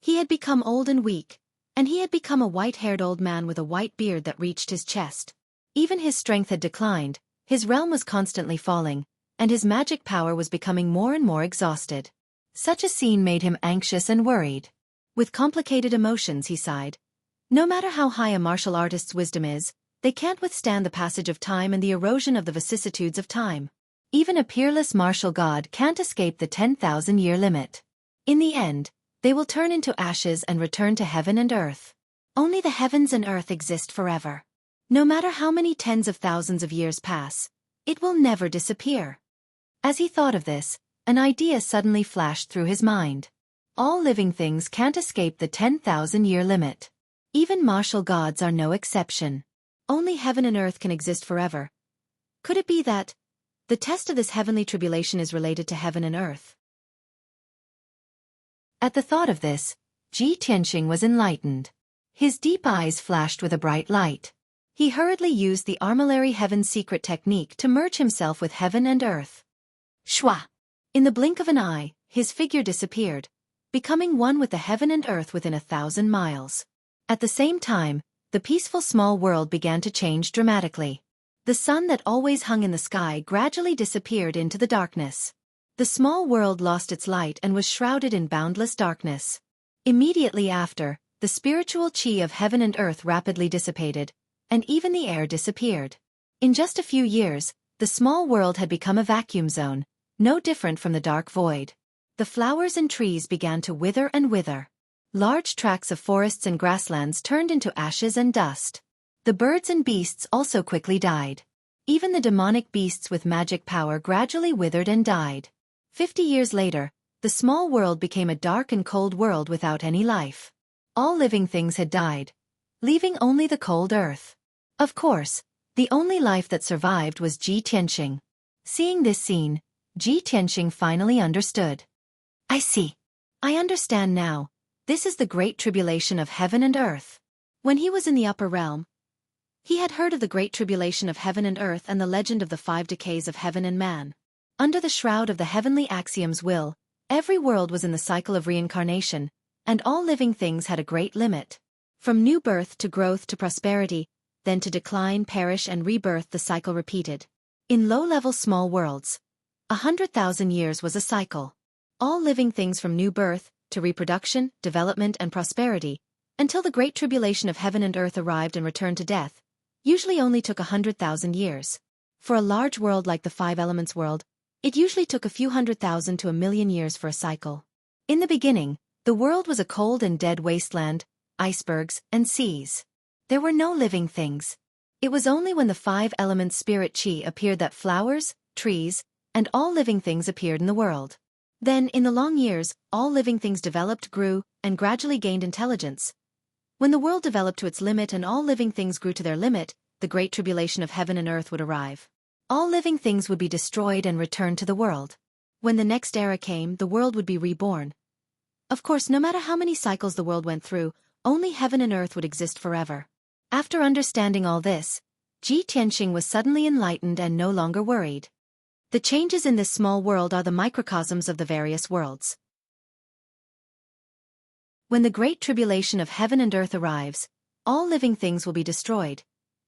Speaker 1: He had become old and weak, and he had become a white-haired old man with a white beard that reached his chest. Even his strength had declined, his realm was constantly falling, and his magic power was becoming more and more exhausted. Such a scene made him anxious and worried. With complicated emotions, he sighed. No matter how high a martial artist's wisdom is, they can't withstand the passage of time and the erosion of the vicissitudes of time. Even a peerless martial god can't escape the 10,000-year limit. In the end, they will turn into ashes and return to heaven and earth. Only the heavens and earth exist forever. No matter how many tens of thousands of years pass, it will never disappear. As he thought of this, an idea suddenly flashed through his mind. All living things can't escape the 10,000-year limit. Even martial gods are no exception. Only heaven and earth can exist forever. Could it be that the test of this heavenly tribulation is related to heaven and earth? At the thought of this, Ji Tianqing was enlightened. His deep eyes flashed with a bright light. He hurriedly used the Armillary Heaven's secret technique to merge himself with heaven and earth. Shwa! In the blink of an eye, his figure disappeared, becoming one with the heaven and earth within 1,000 miles. At the same time, the peaceful small world began to change dramatically. The sun that always hung in the sky gradually disappeared into the darkness. The small world lost its light and was shrouded in boundless darkness. Immediately after, the spiritual chi of heaven and earth rapidly dissipated, and even the air disappeared. In just a few years, the small world had become a vacuum zone, no different from the dark void. The flowers and trees began to wither and wither. Large tracts of forests and grasslands turned into ashes and dust. The birds and beasts also quickly died. Even the demonic beasts with magic power gradually withered and died. 50 years later, the small world became a dark and cold world without any life. All living things had died, leaving only the cold earth. Of course, the only life that survived was Ji Tianqing. Seeing this scene, Ji Tianqing finally understood. I see. I understand now. This is the great tribulation of heaven and earth. When he was in the upper realm, he had heard of the great tribulation of heaven and earth and the legend of the 5 decays of heaven and man. Under the shroud of the heavenly axiom's will, every world was in the cycle of reincarnation, and all living things had a great limit. From new birth to growth to prosperity, then to decline, perish and rebirth, the cycle repeated. In low-level small worlds, 100,000 years was a cycle. All living things from new birth to reproduction, development and prosperity, until the great tribulation of heaven and earth arrived and returned to death, usually only took 100,000 years. For a large world like the 5 elements world, it usually took a few 100,000 to 1,000,000 years for a cycle. In the beginning, the world was a cold and dead wasteland, icebergs and seas. There were no living things. It was only when the 5 elements spirit chi appeared that flowers, trees, and all living things appeared in the world. Then, in the long years, all living things developed, grew, and gradually gained intelligence. When the world developed to its limit and all living things grew to their limit, the great tribulation of heaven and earth would arrive. All living things would be destroyed and returned to the world. When the next era came, the world would be reborn. Of course, no matter how many cycles the world went through, only heaven and earth would exist forever. After understanding all this, Ji Tianqing was suddenly enlightened and no longer worried. The changes in this small world are the microcosms of the various worlds. When the great tribulation of heaven and earth arrives, all living things will be destroyed.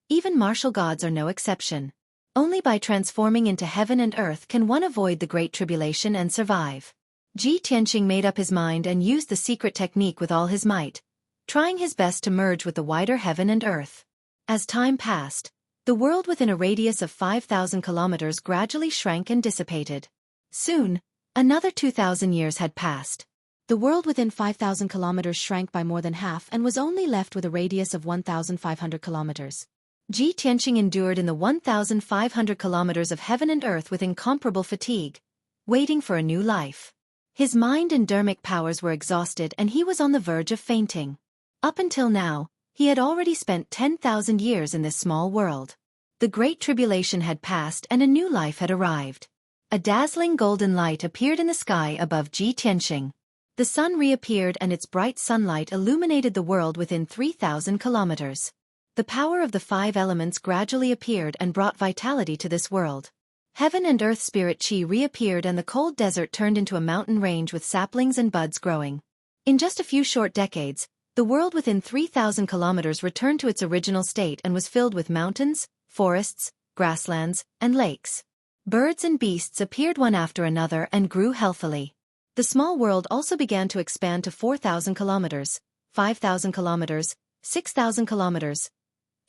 Speaker 1: Even martial gods are no exception. Only by transforming into heaven and earth can one avoid the great tribulation and survive. Ji Tianqing made up his mind and used the secret technique with all his might, trying his best to merge with the wider heaven and earth. As time passed, The world within a radius of 5,000 kilometers gradually shrank and dissipated. Soon, another 2,000 years had passed. The world within 5,000 kilometers shrank by more than half and was only left with a radius of 1,500 kilometers. Ji Tianqing endured in the 1,500 kilometers of heaven and earth with incomparable fatigue, waiting for a new life. His mind and dharmic powers were exhausted and he was on the verge of fainting. Up until now, he had already spent 10,000 years in this small world. The Great Tribulation had passed and a new life had arrived. A dazzling golden light appeared in the sky above Ji Tianqing. The sun reappeared and its bright sunlight illuminated the world within 3,000 kilometers. The power of the five elements gradually appeared and brought vitality to this world. Heaven and earth spirit Qi reappeared and the cold desert turned into a mountain range with saplings and buds growing. In just a few short decades, the world within 3,000 kilometers returned to its original state and was filled with mountains, forests, grasslands, and lakes. Birds and beasts appeared one after another and grew healthily. The small world also began to expand to 4,000 kilometers, 5,000 kilometers, 6,000 kilometers.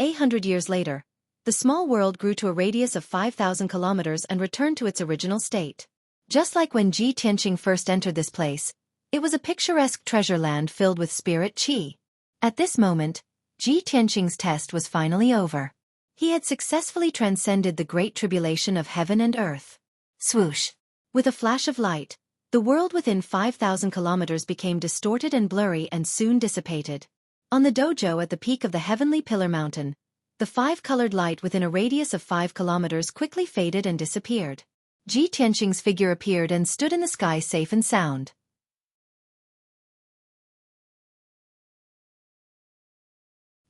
Speaker 1: 800 years later, the small world grew to a radius of 5,000 kilometers and returned to its original state. Just like when Ji Tianqing first entered this place, it was a picturesque treasure land filled with spirit Qi. At this moment, Ji Tianqing's test was finally over. He had successfully transcended the great tribulation of heaven and earth. Swoosh! With a flash of light, the world within 5,000 kilometers became distorted and blurry and soon dissipated. On the dojo at the peak of the heavenly pillar mountain, the five-colored light within a radius of 5 kilometers quickly faded and disappeared. Ji Tianqing's figure appeared and stood in the sky safe and sound.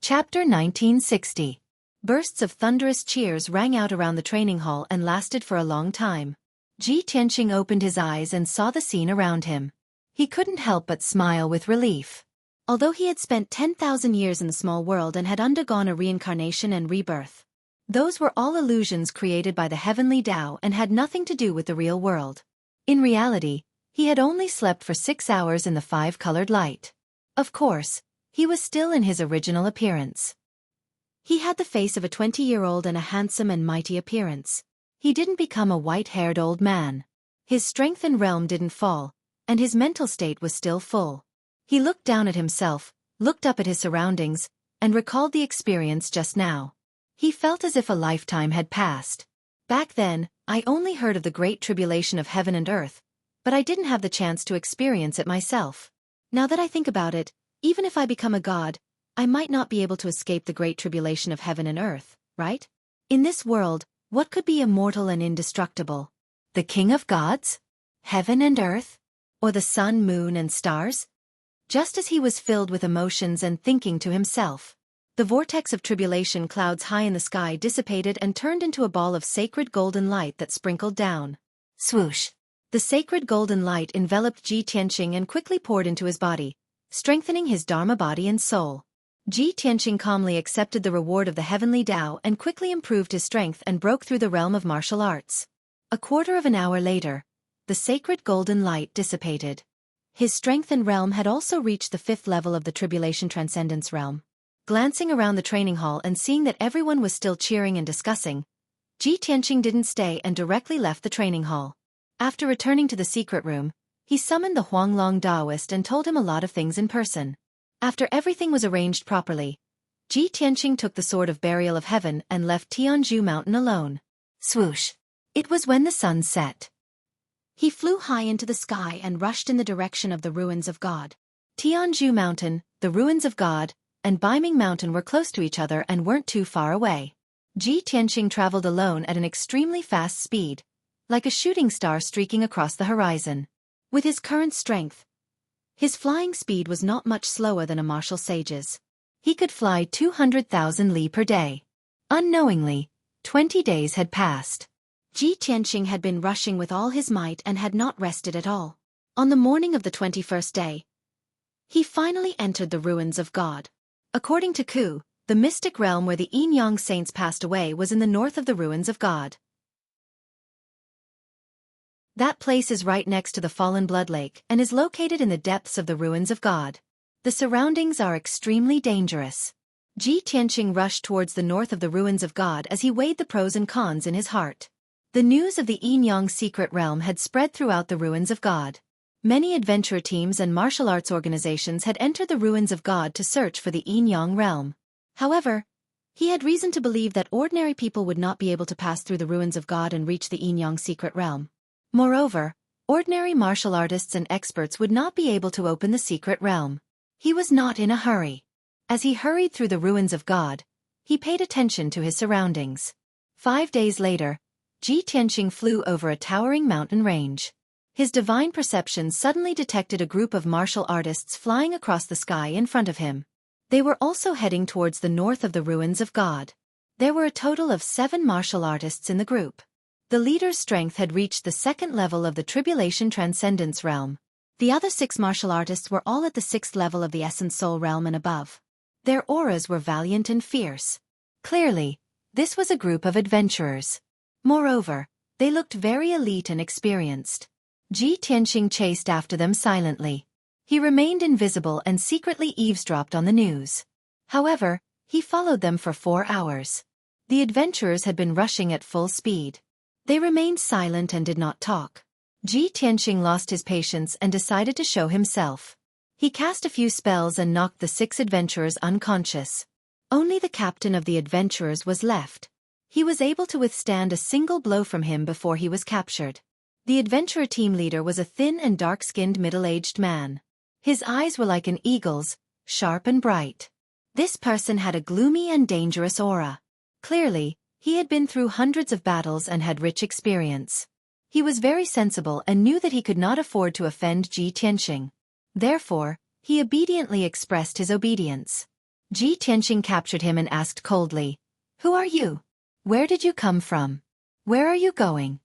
Speaker 1: Chapter 1960. Bursts of thunderous cheers rang out around the training hall and lasted for a long time. Ji Tianqing opened his eyes and saw the scene around him. He couldn't help but smile with relief. Although he had spent 10,000 years in the small world and had undergone a reincarnation and rebirth, those were all illusions created by the heavenly Tao and had nothing to do with the real world. In reality, he had only slept for 6 hours in the five-colored light. Of course, he was still in his original appearance. He had the face of a 20-year-old and a handsome and mighty appearance. He didn't become a white-haired old man. His strength and realm didn't fall, and his mental state was still full. He looked down at himself, looked up at his surroundings, and recalled the experience just now. He felt as if a lifetime had passed. Back then, I only heard of the great tribulation of heaven and earth, but I didn't have the chance to experience it myself. Now that I think about it, even if I become a god, I might not be able to escape the great tribulation of heaven and earth, right? In this world, what could be immortal and indestructible? The king of gods? Heaven and earth? Or the sun, moon, and stars? Just as he was filled with emotions and thinking to himself, the vortex of tribulation clouds high in the sky dissipated and turned into a ball of sacred golden light that sprinkled down. Swoosh! The sacred golden light enveloped Ji Tianqing and quickly poured into his body, strengthening his Dharma body and soul. Ji Tianqing calmly accepted the reward of the heavenly Tao and quickly improved his strength and broke through the realm of martial arts. A quarter of an hour later, the sacred golden light dissipated. His strength and realm had also reached the 5th level of the Tribulation Transcendence realm. Glancing around the training hall and seeing that everyone was still cheering and discussing, Ji Tianqing didn't stay and directly left the training hall. After returning to the secret room, he summoned the Huanglong Taoist and told him a lot of things in person. After everything was arranged properly, Ji Tianqing took the Sword of Burial of Heaven and left Tianzhu Mountain alone. Swoosh! It was when the sun set. He flew high into the sky and rushed in the direction of the ruins of God. Tianzhu Mountain, the ruins of God, and Baiming Mountain were close to each other and weren't too far away. Ji Tianqing traveled alone at an extremely fast speed, like a shooting star streaking across the horizon. With his current strength, his flying speed was not much slower than a martial sage's. He could fly 200,000 li per day. Unknowingly, 20 days had passed. Ji Tianqing had been rushing with all his might and had not rested at all. On the morning of the 21st day, he finally entered the ruins of God. According to Ku, the mystic realm where the Yin-Yang saints passed away was in the north of the ruins of God. That place is right next to the fallen blood lake and is located in the depths of the ruins of God. The surroundings are extremely dangerous. Ji Tianqing rushed towards the north of the ruins of God as he weighed the pros and cons in his heart. The news of the Yinyang secret realm had spread throughout the ruins of God. Many adventure teams and martial arts organizations had entered the ruins of God to search for the Yinyang realm. However, he had reason to believe that ordinary people would not be able to pass through the ruins of God and reach the Yinyang secret realm. Moreover, ordinary martial artists and experts would not be able to open the secret realm. He was not in a hurry. As he hurried through the ruins of God, he paid attention to his surroundings. 5 days later, Ji Tianqing flew over a towering mountain range. His divine perception suddenly detected a group of martial artists flying across the sky in front of him. They were also heading towards the north of the ruins of God. There were a total of 7 martial artists in the group. The leader's strength had reached the 2nd level of the Tribulation Transcendence realm. The other 6 martial artists were all at the 6th level of the Essence Soul realm and above. Their auras were valiant and fierce. Clearly, this was a group of adventurers. Moreover, they looked very elite and experienced. Ji Tianqing chased after them silently. He remained invisible and secretly eavesdropped on the news. However, he followed them for 4 hours. The adventurers had been rushing at full speed. They remained silent and did not talk. Ji Tianqing lost his patience and decided to show himself. He cast a few spells and knocked the 6 adventurers unconscious. Only the captain of the adventurers was left. He was able to withstand a single blow from him before he was captured. The adventurer team leader was a thin and dark-skinned middle-aged man. His eyes were like an eagle's, sharp and bright. This person had a gloomy and dangerous aura. Clearly, he had been through hundreds of battles and had rich experience. He was very sensible and knew that he could not afford to offend Ji Tianqing. Therefore, he obediently expressed his obedience. Ji Tianqing captured him and asked coldly, "Who are you? Where did you come from? Where are you going?"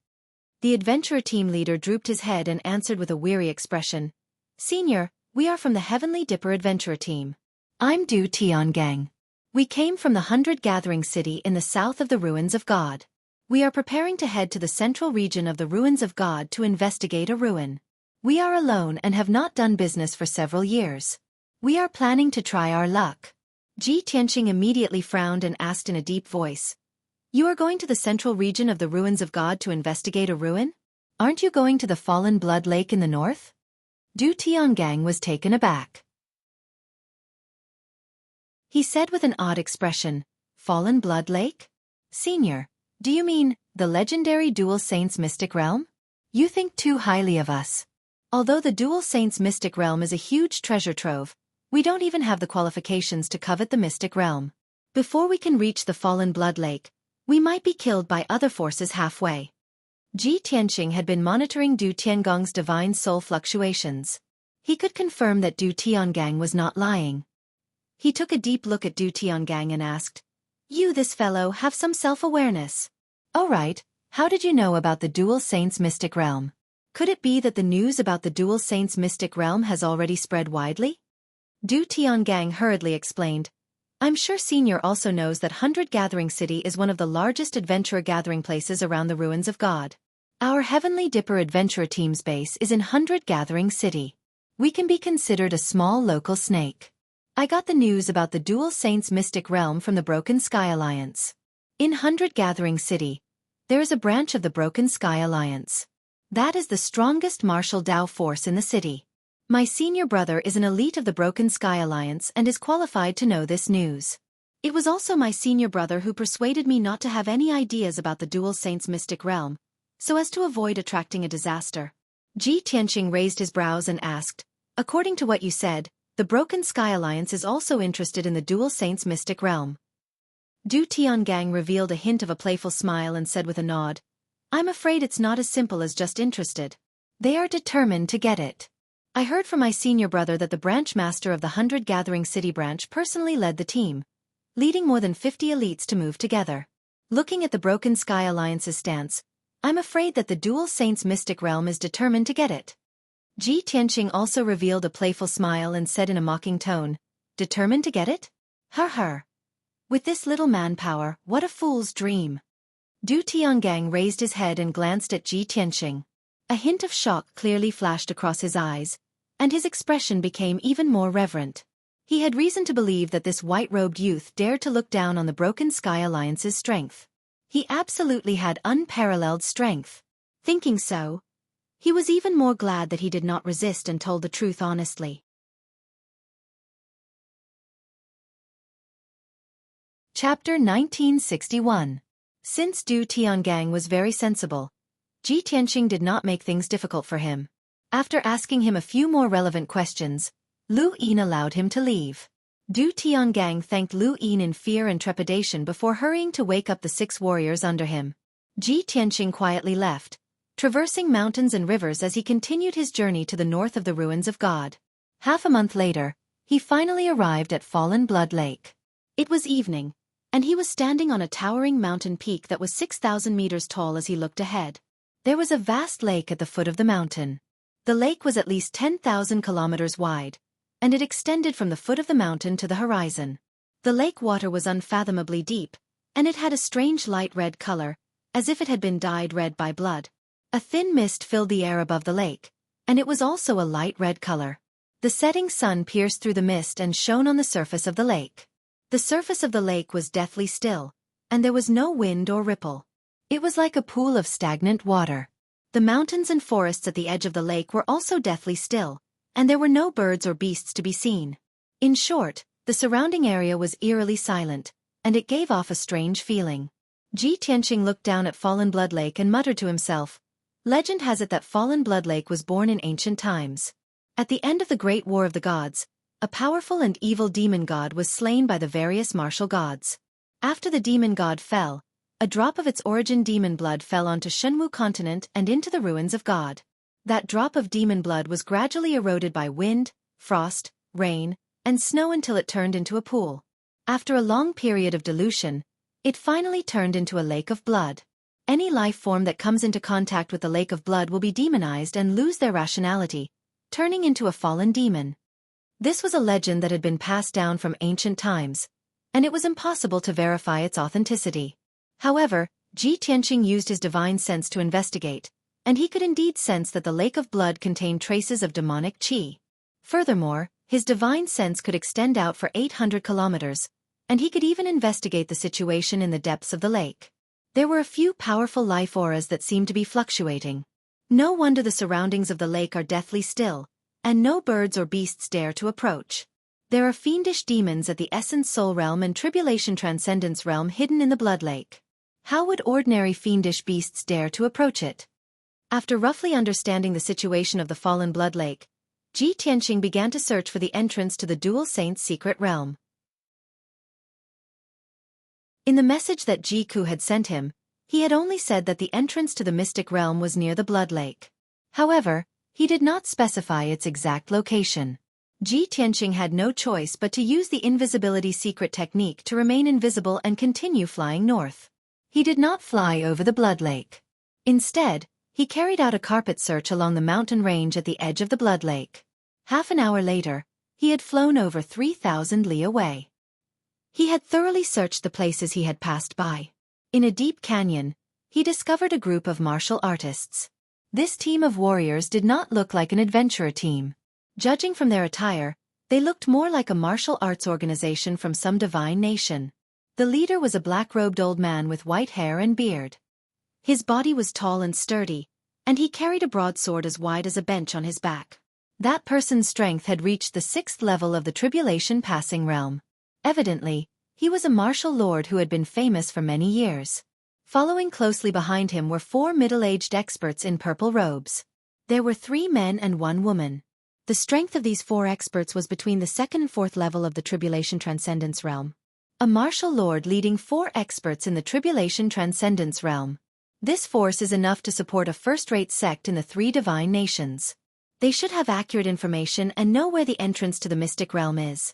Speaker 1: The adventurer team leader drooped his head and answered with a weary expression, "Senior, we are from the Heavenly Dipper adventurer team. I'm Du Tiangang. We came from the 100 Gathering City in the south of the ruins of God. We are preparing to head to the central region of the ruins of God to investigate a ruin. We are alone and have not done business for several years. We are planning to try our luck." Ji Tianqing immediately frowned and asked in a deep voice, "You are going to the central region of the ruins of God to investigate a ruin? Aren't you going to the Fallen Blood Lake in the north?" Du Tiangang was taken aback. He said with an odd expression, "Fallen Blood Lake? Senior, do you mean the legendary Dual Saints Mystic Realm? You think too highly of us. Although the Dual Saints Mystic Realm is a huge treasure trove, we don't even have the qualifications to covet the Mystic Realm. Before we can reach the Fallen Blood Lake, we might be killed by other forces halfway." Ji Tianqing had been monitoring Du Tiangang's divine soul fluctuations. He could confirm that Du Tiangang was not lying. He took a deep look at Du Tiangang and asked, "You, this fellow, have some self-awareness. Oh right, how did you know about the Dual Saints Mystic Realm? Could it be that the news about the Dual Saints Mystic Realm has already spread widely?" Du Tiangang hurriedly explained, "I'm sure Senior also knows that 100 Gathering City is one of the largest adventurer gathering places around the ruins of God. Our Heavenly Dipper adventurer team's base is in 100 Gathering City. We can be considered a small local snake. I got the news about the Dual Saints Mystic Realm from the Broken Sky Alliance. In 100 Gathering City, there is a branch of the Broken Sky Alliance. That is the strongest martial Dao force in the city. My senior brother is an elite of the Broken Sky Alliance and is qualified to know this news. It was also my senior brother who persuaded me not to have any ideas about the Dual Saints Mystic Realm, so as to avoid attracting a disaster." Ji Tianqing raised his brows and asked, "According to what you said, the Broken Sky Alliance is also interested in the Dual Saints Mystic Realm?" Du Tiangang revealed a hint of a playful smile and said with a nod, "I'm afraid it's not as simple as just interested. They are determined to get it. I heard from my senior brother that the branch master of the 100 Gathering City branch personally led the team, leading more than 50 elites to move together. Looking at the Broken Sky Alliance's stance, I'm afraid that the Dual Saints Mystic Realm is determined to get it." Ji Tianqing also revealed a playful smile and said in a mocking tone, "Determined to get it? Her. With this little manpower, what a fool's dream." Du Tiangang raised his head and glanced at Ji Tianqing. A hint of shock clearly flashed across his eyes, and his expression became even more reverent. He had reason to believe that this white-robed youth dared to look down on the Broken Sky Alliance's strength. He absolutely had unparalleled strength. Thinking so, he was even more glad that he did not resist and told the truth honestly. Chapter 1961. Since Du Tiangang was very sensible, Ji Tianqing did not make things difficult for him. After asking him a few more relevant questions, Lu Yin allowed him to leave. Du Tiangang thanked Lu Yin in fear and trepidation before hurrying to wake up the 6 warriors under him. Ji Tianqing quietly left, traversing mountains and rivers as he continued his journey to the north of the ruins of God. Half a month later, he finally arrived at Fallen Blood Lake. It was evening, and he was standing on a towering mountain peak that was 6,000 meters tall as he looked ahead. There was a vast lake at the foot of the mountain. The lake was at least 10,000 kilometers wide, and it extended from the foot of the mountain to the horizon. The lake water was unfathomably deep, and it had a strange light red color, as if it had been dyed red by blood. A thin mist filled the air above the lake, and it was also a light red color. The setting sun pierced through the mist and shone on the surface of the lake. The surface of the lake was deathly still, and there was no wind or ripple. It was like a pool of stagnant water. The mountains and forests at the edge of the lake were also deathly still, and there were no birds or beasts to be seen. In short, the surrounding area was eerily silent, and it gave off a strange feeling. Ji Tianqing looked down at Fallen Blood Lake and muttered to himself, "Legend has it that Fallen Blood Lake was born in ancient times. At the end of the Great War of the Gods, a powerful and evil demon god was slain by the various martial gods. After the demon god fell, a drop of its origin demon blood fell onto Shenwu continent and into the ruins of God. That drop of demon blood was gradually eroded by wind, frost, rain, and snow until it turned into a pool. After a long period of dilution, it finally turned into a lake of blood. Any life form that comes into contact with the lake of blood will be demonized and lose their rationality, turning into a fallen demon." This was a legend that had been passed down from ancient times, and it was impossible to verify its authenticity. However, Ji Tianqing used his divine sense to investigate, and he could indeed sense that the lake of blood contained traces of demonic qi. Furthermore, his divine sense could extend out for 800 kilometers, and he could even investigate the situation in the depths of the lake. There were a few powerful life auras that seemed to be fluctuating. No wonder the surroundings of the lake are deathly still, and no birds or beasts dare to approach. There are fiendish demons at the Essence Soul Realm and Tribulation Transcendence Realm hidden in the Blood Lake. How would ordinary fiendish beasts dare to approach it? After roughly understanding the situation of the Fallen Blood Lake, Ji Tianqing began to search for the entrance to the Dual Saint's secret realm. In the message that Jiku had sent him, he had only said that the entrance to the mystic realm was near the Blood Lake. However, he did not specify its exact location. Ji Tianqing had no choice but to use the invisibility secret technique to remain invisible and continue flying north. He did not fly over the Blood Lake. Instead, he carried out a carpet search along the mountain range at the edge of the Blood Lake. Half an hour later, he had flown over 3,000 li away. He had thoroughly searched the places he had passed by. In a deep canyon, he discovered a group of martial artists. This team of warriors did not look like an adventurer team. Judging from their attire, they looked more like a martial arts organization from some divine nation. The leader was a black-robed old man with white hair and beard. His body was tall and sturdy, and he carried a broadsword as wide as a bench on his back. That person's strength had reached the 6th level of the Tribulation Passing Realm. Evidently, he was a martial lord who had been famous for many years. Following closely behind him were 4 middle-aged experts in purple robes. There were 3 men and 1 woman. The strength of these 4 experts was between the 2nd and 4th level of the Tribulation Transcendence Realm. A martial lord leading 4 experts in the Tribulation Transcendence Realm. This force is enough to support a first-rate sect in the 3 divine nations. They should have accurate information and know where the entrance to the mystic realm is.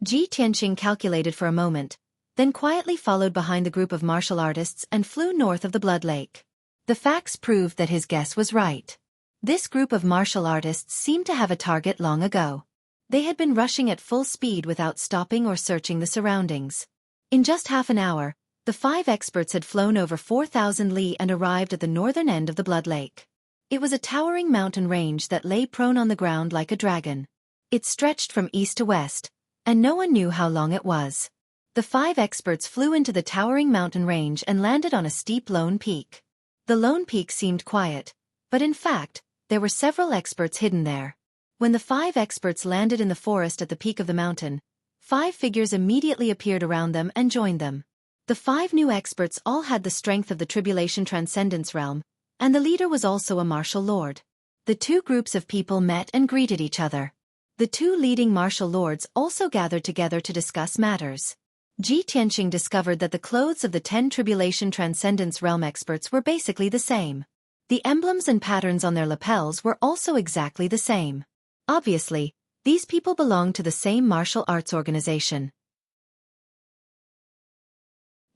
Speaker 1: Ji Tianqing calculated for a moment, then quietly followed behind the group of martial artists and flew north of the Blood Lake. The facts proved that his guess was right. This group of martial artists seemed to have a target long ago. They had been rushing at full speed without stopping or searching the surroundings. In just half an hour, the 5 experts had flown over 4,000 li and arrived at the northern end of the Blood Lake. It was a towering mountain range that lay prone on the ground like a dragon. It stretched from east to west, and no one knew how long it was. The 5 experts flew into the towering mountain range and landed on a steep lone peak. The lone peak seemed quiet, but in fact, there were several experts hidden there. When the 5 experts landed in the forest at the peak of the mountain, 5 figures immediately appeared around them and joined them. The 5 new experts all had the strength of the Tribulation Transcendence realm, and the leader was also a martial lord. The 2 groups of people met and greeted each other. The 2 leading martial lords also gathered together to discuss matters. Ji Tianqing discovered that the clothes of the 10 Tribulation Transcendence realm experts were basically the same. The emblems and patterns on their lapels were also exactly the same. Obviously, these people belonged to the same martial arts organization.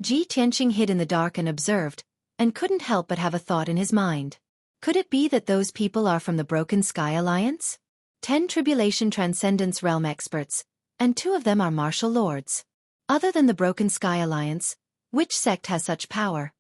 Speaker 1: Ji Tianqing hid in the dark and observed, and couldn't help but have a thought in his mind. Could it be that those people are from the Broken Sky Alliance? 10 Tribulation Transcendence realm experts, and 2 of them are martial lords. Other than the Broken Sky Alliance, which sect has such power?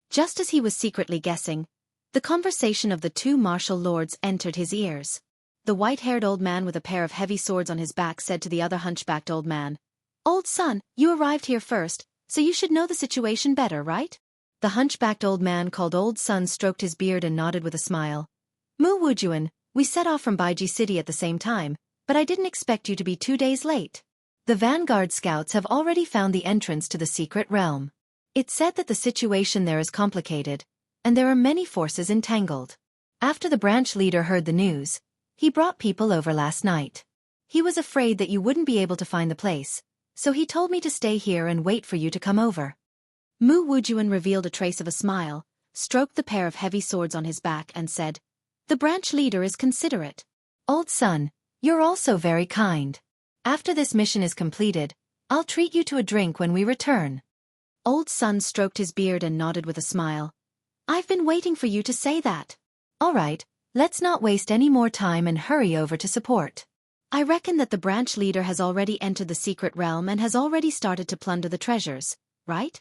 Speaker 1: Just as he was secretly guessing, the conversation of the 2 martial lords entered his ears. The white-haired old man with a pair of heavy swords on his back said to the other hunchbacked old man, "Old son, you arrived here first, so you should know the situation better, right?" The hunchbacked old man called Old Son stroked his beard and nodded with a smile. "Mu Wujuan, we set off from Baiji City at the same time, but I didn't expect you to be 2 days late. The Vanguard scouts have already found the entrance to the secret realm. It's said that the situation there is complicated, and there are many forces entangled. After the branch leader heard the news, he brought people over last night. He was afraid that you wouldn't be able to find the place, so he told me to stay here and wait for you to come over." Mu Wujuan revealed a trace of a smile, stroked the pair of heavy swords on his back and said, "The branch leader is considerate. Old son, you're also very kind. After this mission is completed, I'll treat you to a drink when we return." Old Son stroked his beard and nodded with a smile. "I've been waiting for you to say that. All right, let's not waste any more time and hurry over to support. I reckon that the branch leader has already entered the secret realm and has already started to plunder the treasures, right?"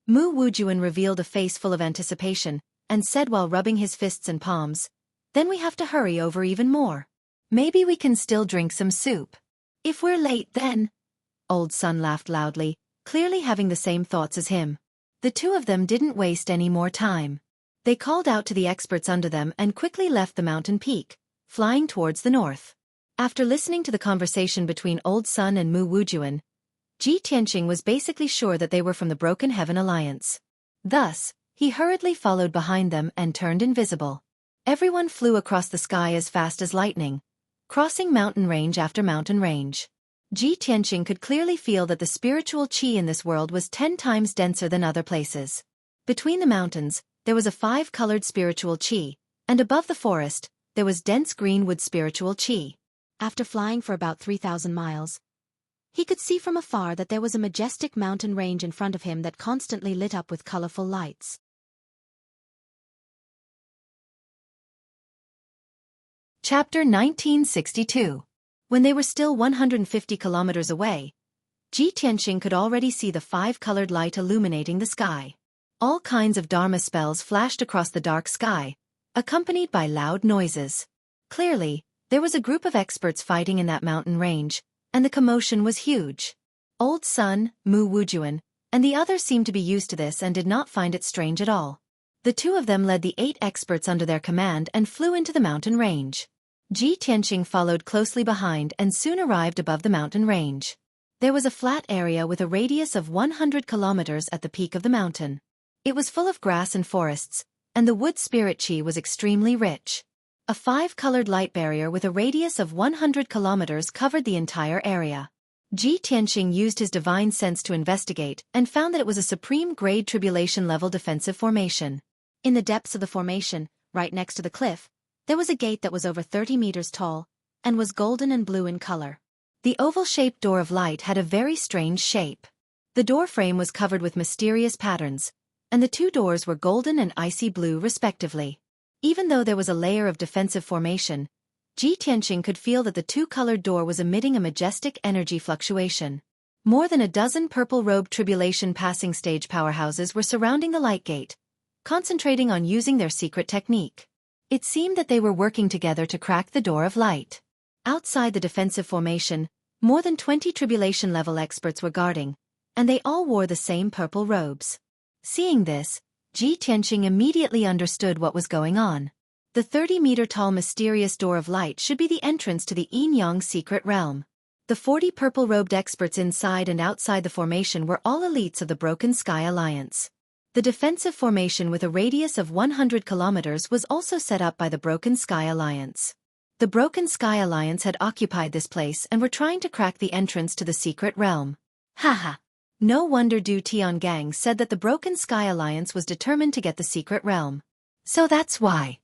Speaker 1: Mu Wujuan revealed a face full of anticipation, and said while rubbing his fists and palms, "Then we have to hurry over even more. Maybe we can still drink some soup. If we're late then." Old Son laughed loudly, clearly having the same thoughts as him. The 2 of them didn't waste any more time. They called out to the experts under them and quickly left the mountain peak, flying towards the north. After listening to the conversation between Old Son and Mu Wujuan, Ji Tianqing was basically sure that they were from the Broken Heaven Alliance. Thus, he hurriedly followed behind them and turned invisible. Everyone flew across the sky as fast as lightning, crossing mountain range after mountain range. Ji Tianqing could clearly feel that the spiritual qi in this world was 10 times denser than other places. Between the mountains, there was a 5-colored spiritual qi, and above the forest, there was dense green wood spiritual qi. After flying for about 3,000 miles, he could see from afar that there was a majestic mountain range in front of him that constantly lit up with colorful lights. Chapter 1962. When they were still 150 kilometers away, Ji Tianqing could already see the 5-colored light illuminating the sky. All kinds of Dharma spells flashed across the dark sky, accompanied by loud noises. Clearly, there was a group of experts fighting in that mountain range, and the commotion was huge. Old Son, Mu Wujuan, and the others seemed to be used to this and did not find it strange at all. The 2 of them led the 8 experts under their command and flew into the mountain range. Ji Tianqing followed closely behind and soon arrived above the mountain range. There was a flat area with a radius of 100 kilometers at the peak of the mountain. It was full of grass and forests, and the wood spirit qi was extremely rich. A 5-colored light barrier with a radius of 100 kilometers covered the entire area. Ji Tianqing used his divine sense to investigate and found that it was a supreme-grade tribulation-level defensive formation. In the depths of the formation, right next to the cliff, there was a gate that was over 30 meters tall, and was golden and blue in color. The oval-shaped door of light had a very strange shape. The door frame was covered with mysterious patterns, and the 2 doors were golden and icy blue respectively. Even though there was a layer of defensive formation, Ji Tianqing could feel that the 2-colored door was emitting a majestic energy fluctuation. More than a dozen purple-robed tribulation passing stage powerhouses were surrounding the light gate, concentrating on using their secret technique. It seemed that they were working together to crack the door of light. Outside the defensive formation, More than 20 tribulation-level experts were guarding, and they all wore the same purple robes. Seeing this, Ji Tianqing immediately understood what was going on. The 30-meter-tall mysterious door of light should be the entrance to the Yin-Yang secret realm. The 40 purple-robed experts inside and outside the formation were all elites of the Broken Sky Alliance. The defensive formation with a radius of 100 kilometers was also set up by the Broken Sky Alliance. The Broken Sky Alliance had occupied this place and were trying to crack the entrance to the secret realm. Haha. No wonder Du Tiangang said that the Broken Sky Alliance was determined to get the secret realm. So that's why.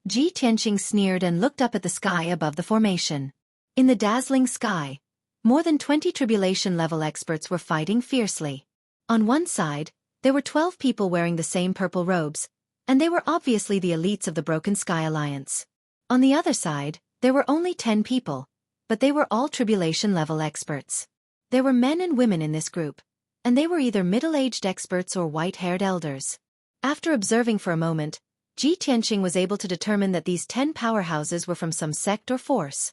Speaker 1: Ji Tianqing sneered and looked up at the sky above the formation. In the dazzling sky, more than 20 tribulation-level experts were fighting fiercely. On one side, there were 12 people wearing the same purple robes, and they were obviously the elites of the Broken Sky Alliance. On the other side, there were only 10 people, but they were all tribulation-level experts. There were men and women in this group, and they were either middle-aged experts or white-haired elders. After observing for a moment, Ji Tianqing was able to determine that these 10 powerhouses were from some sect or force.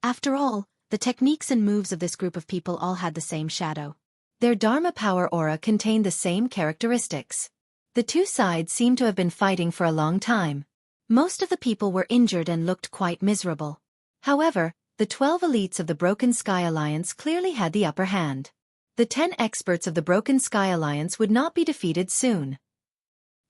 Speaker 1: After all, the techniques and moves of this group of people all had the same shadow. Their Dharma power aura contained the same characteristics. The two sides seemed to have been fighting for a long time. Most of the people were injured and looked quite miserable. However, the 12 elites of the Broken Sky Alliance clearly had the upper hand. The 10 experts of the Broken Sky Alliance would not be defeated soon.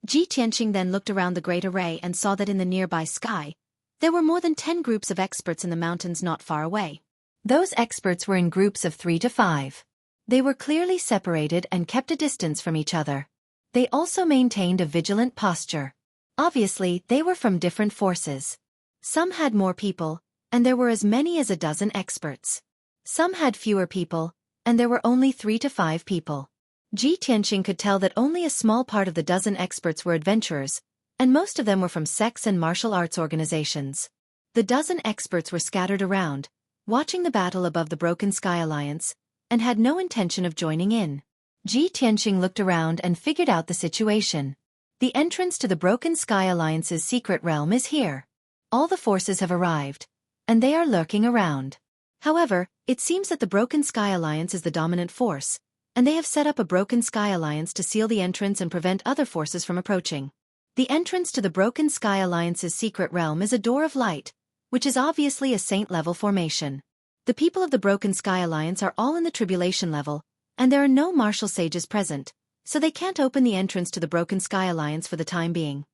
Speaker 1: Ji Tianqing then looked around the great array and saw that in the nearby sky, there were more than 10 groups of experts in the mountains not far away. Those experts were in groups of 3 to 5. They were clearly separated and kept a distance from each other. They also maintained a vigilant posture. Obviously, they were from different forces. Some had more people, and there were as many as a dozen experts. Some had fewer people, and there were only 3 to 5 people. Ji Tianqing could tell that only a small part of the dozen experts were adventurers, and most of them were from sects and martial arts organizations. The dozen experts were scattered around, watching the battle above the Broken Sky Alliance, and had no intention of joining in. Ji Tianqing looked around and figured out the situation. The entrance to the Broken Sky Alliance's secret realm is here. All the forces have arrived, and they are lurking around. However, it seems that the Broken Sky Alliance is the dominant force, and they have set up a Broken Sky Alliance to seal the entrance and prevent other forces from approaching. The entrance to the Broken Sky Alliance's secret realm is a door of light, which is obviously a saint-level formation. The people of the Broken Sky Alliance are all in the tribulation level, and there are no martial sages present, so they can't open the entrance to the Broken Sky Alliance for the time being.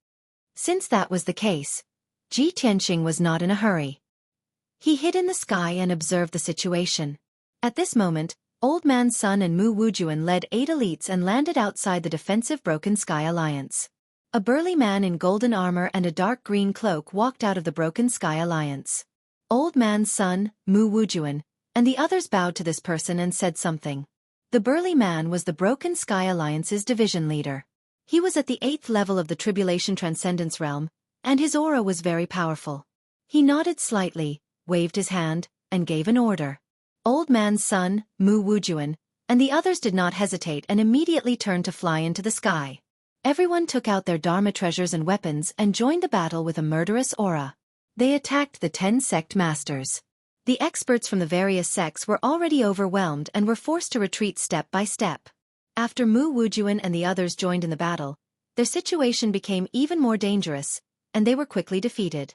Speaker 1: Since that was the case, Ji Tianqing was not in a hurry. He hid in the sky and observed the situation. At this moment, Old Man Sun and Mu Wujuan led 8 elites and landed outside the defensive Broken Sky Alliance. A burly man in golden armor and a dark green cloak walked out of the Broken Sky Alliance. Old Man Sun, Mu Wujuan, and the others bowed to this person and said something. The burly man was the Broken Sky Alliance's division leader. He was at the 8th level of the Tribulation Transcendence realm, and his aura was very powerful. He nodded slightly, waved his hand, and gave an order. Old Man Sun, Mu Wujuan, and the others did not hesitate and immediately turned to fly into the sky. Everyone took out their Dharma treasures and weapons and joined the battle with a murderous aura. They attacked the 10 sect masters. The experts from the various sects were already overwhelmed and were forced to retreat step by step. After Mu Wujuan and the others joined in the battle, their situation became even more dangerous, and they were quickly defeated.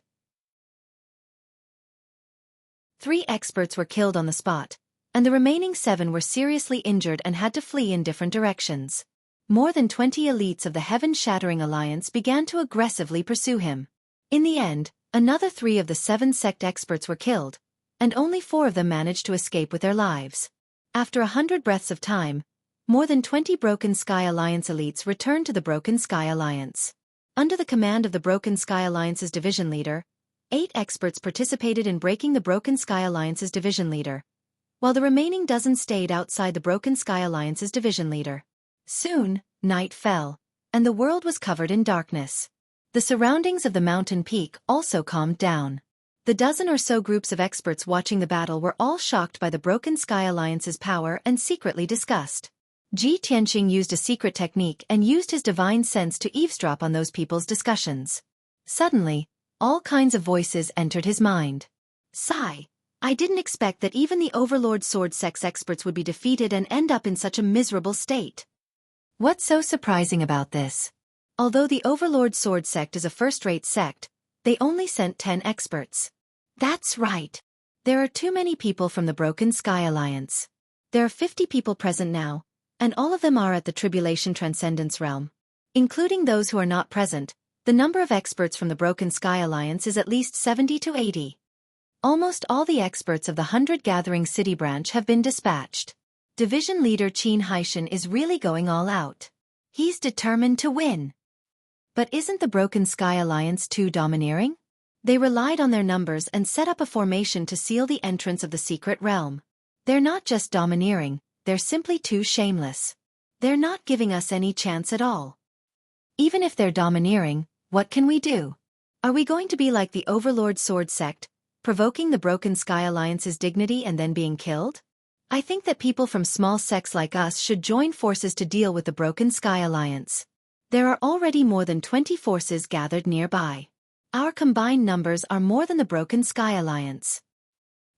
Speaker 1: 3 experts were killed on the spot, and the remaining 7 were seriously injured and had to flee in different directions. More than 20 elites of the Heaven-Shattering Alliance began to aggressively pursue him. In the end, another 3 of the 7 sect experts were killed, and only 4 of them managed to escape with their lives. After 100 breaths of time, more than 20 Broken Sky Alliance elites returned to the Broken Sky Alliance. Under the command of the Broken Sky Alliance's division leader, 8 experts participated in breaking the Broken Sky Alliance's division leader, while the remaining dozen stayed outside the Broken Sky Alliance's division leader. Soon, night fell, and the world was covered in darkness. The surroundings of the mountain peak also calmed down. The dozen or so groups of experts watching the battle were all shocked by the Broken Sky Alliance's power and secretly discussed. Ji Tianqing used a secret technique and used his divine sense to eavesdrop on those people's discussions. Suddenly, all kinds of voices entered his mind. Sigh. I didn't expect that even the Overlord Sword Sect's experts would be defeated and end up in such a miserable state. What's so surprising about this? Although the Overlord Sword Sect is a first-rate sect, they only sent 10 experts. That's right. There are too many people from the Broken Sky Alliance. There are 50 people present now, and all of them are at the Tribulation Transcendence realm. Including those who are not present, the number of experts from the Broken Sky Alliance is at least 70 to 80. Almost all the experts of the 100 Gathering City branch have been dispatched. Division leader Qin Haishan is really going all out. He's determined to win. But isn't the Broken Sky Alliance too domineering? They relied on their numbers and set up a formation to seal the entrance of the secret realm. They're not just domineering, they're simply too shameless. They're not giving us any chance at all. Even if they're domineering, what can we do? Are we going to be like the Overlord Sword Sect, provoking the Broken Sky Alliance's dignity and then being killed? I think that people from small sects like us should join forces to deal with the Broken Sky Alliance. There are already more than 20 forces gathered nearby. Our combined numbers are more than the Broken Sky Alliance.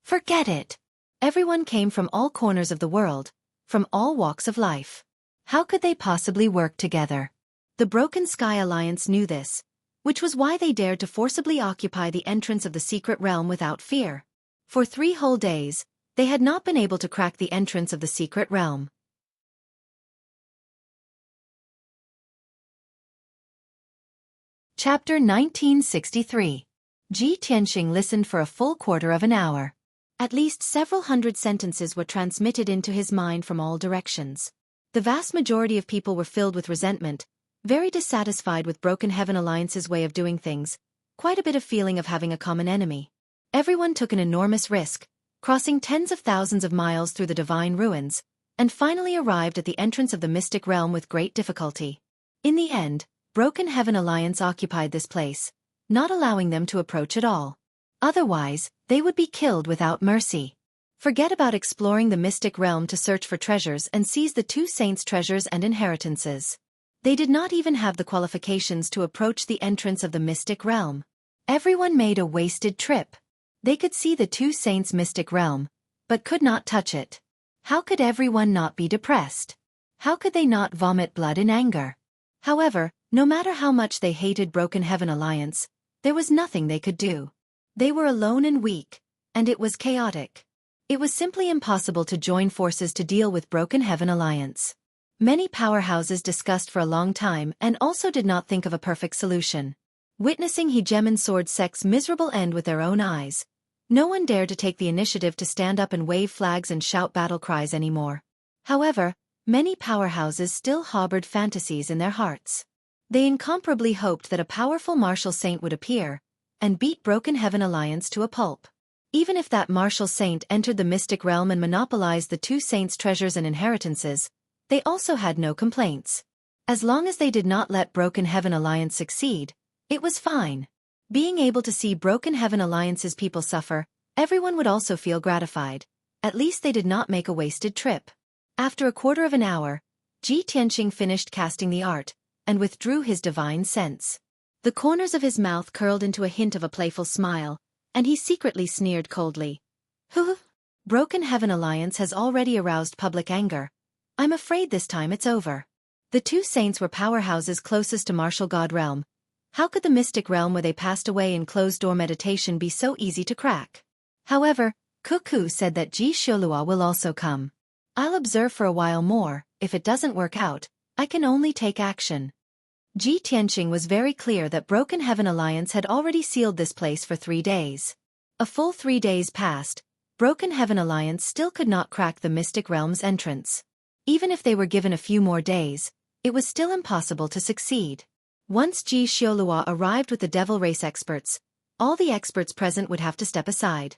Speaker 1: Forget it. Everyone came from all corners of the world, from all walks of life. How could they possibly work together? The Broken Sky Alliance knew this, which was why they dared to forcibly occupy the entrance of the secret realm without fear. For 3 whole days, they had not been able to crack the entrance of the secret realm. Chapter 1963. Ji Tianxing listened for a full quarter of an hour. At least several hundred sentences were transmitted into his mind from all directions. The vast majority of people were filled with resentment, very dissatisfied with Broken Heaven Alliance's way of doing things, quite a bit of feeling of having a common enemy. Everyone took an enormous risk, crossing tens of thousands of miles through the divine ruins, and finally arrived at the entrance of the mystic realm with great difficulty. In the end, Broken Heaven Alliance occupied this place, not allowing them to approach at all. Otherwise, they would be killed without mercy. Forget about exploring the mystic realm to search for treasures and seize the 2 saints' treasures and inheritances. They did not even have the qualifications to approach the entrance of the mystic realm. Everyone made a wasted trip. They could see the 2 saints' mystic realm, but could not touch it. How could everyone not be depressed? How could they not vomit blood in anger? However, no matter how much they hated Broken Heaven Alliance, there was nothing they could do. They were alone and weak, and it was chaotic. It was simply impossible to join forces to deal with Broken Heaven Alliance. Many powerhouses discussed for a long time and also did not think of a perfect solution. Witnessing Hegemon Sword Sect's miserable end with their own eyes, no one dared to take the initiative to stand up and wave flags and shout battle cries anymore. However, many powerhouses still harbored fantasies in their hearts. They incomparably hoped that a powerful martial saint would appear and beat Broken Heaven Alliance to a pulp. Even if that martial saint entered the mystic realm and monopolized the 2 saints' treasures and inheritances, they also had no complaints. As long as they did not let Broken Heaven Alliance succeed, it was fine. Being able to see Broken Heaven Alliance's people suffer, everyone would also feel gratified. At least they did not make a wasted trip. After a quarter of an hour, Ji Tianxing finished casting the art, and withdrew his divine sense. The corners of his mouth curled into a hint of a playful smile, and he secretly sneered coldly. Broken Heaven Alliance has already aroused public anger. I'm afraid this time it's over. The 2 saints were powerhouses closest to Martial God Realm. How could the mystic realm where they passed away in closed-door meditation be so easy to crack? However, Xueqi said that Ji Xiaolua will also come. I'll observe for a while more. If it doesn't work out, I can only take action. Ji Tianxing was very clear that Broken Heaven Alliance had already sealed this place for 3 days. A full 3 days passed, Broken Heaven Alliance still could not crack the mystic realm's entrance. Even if they were given a few more days, it was still impossible to succeed. Once Ji Xiaolua arrived with the Devil Race experts, all the experts present would have to step aside.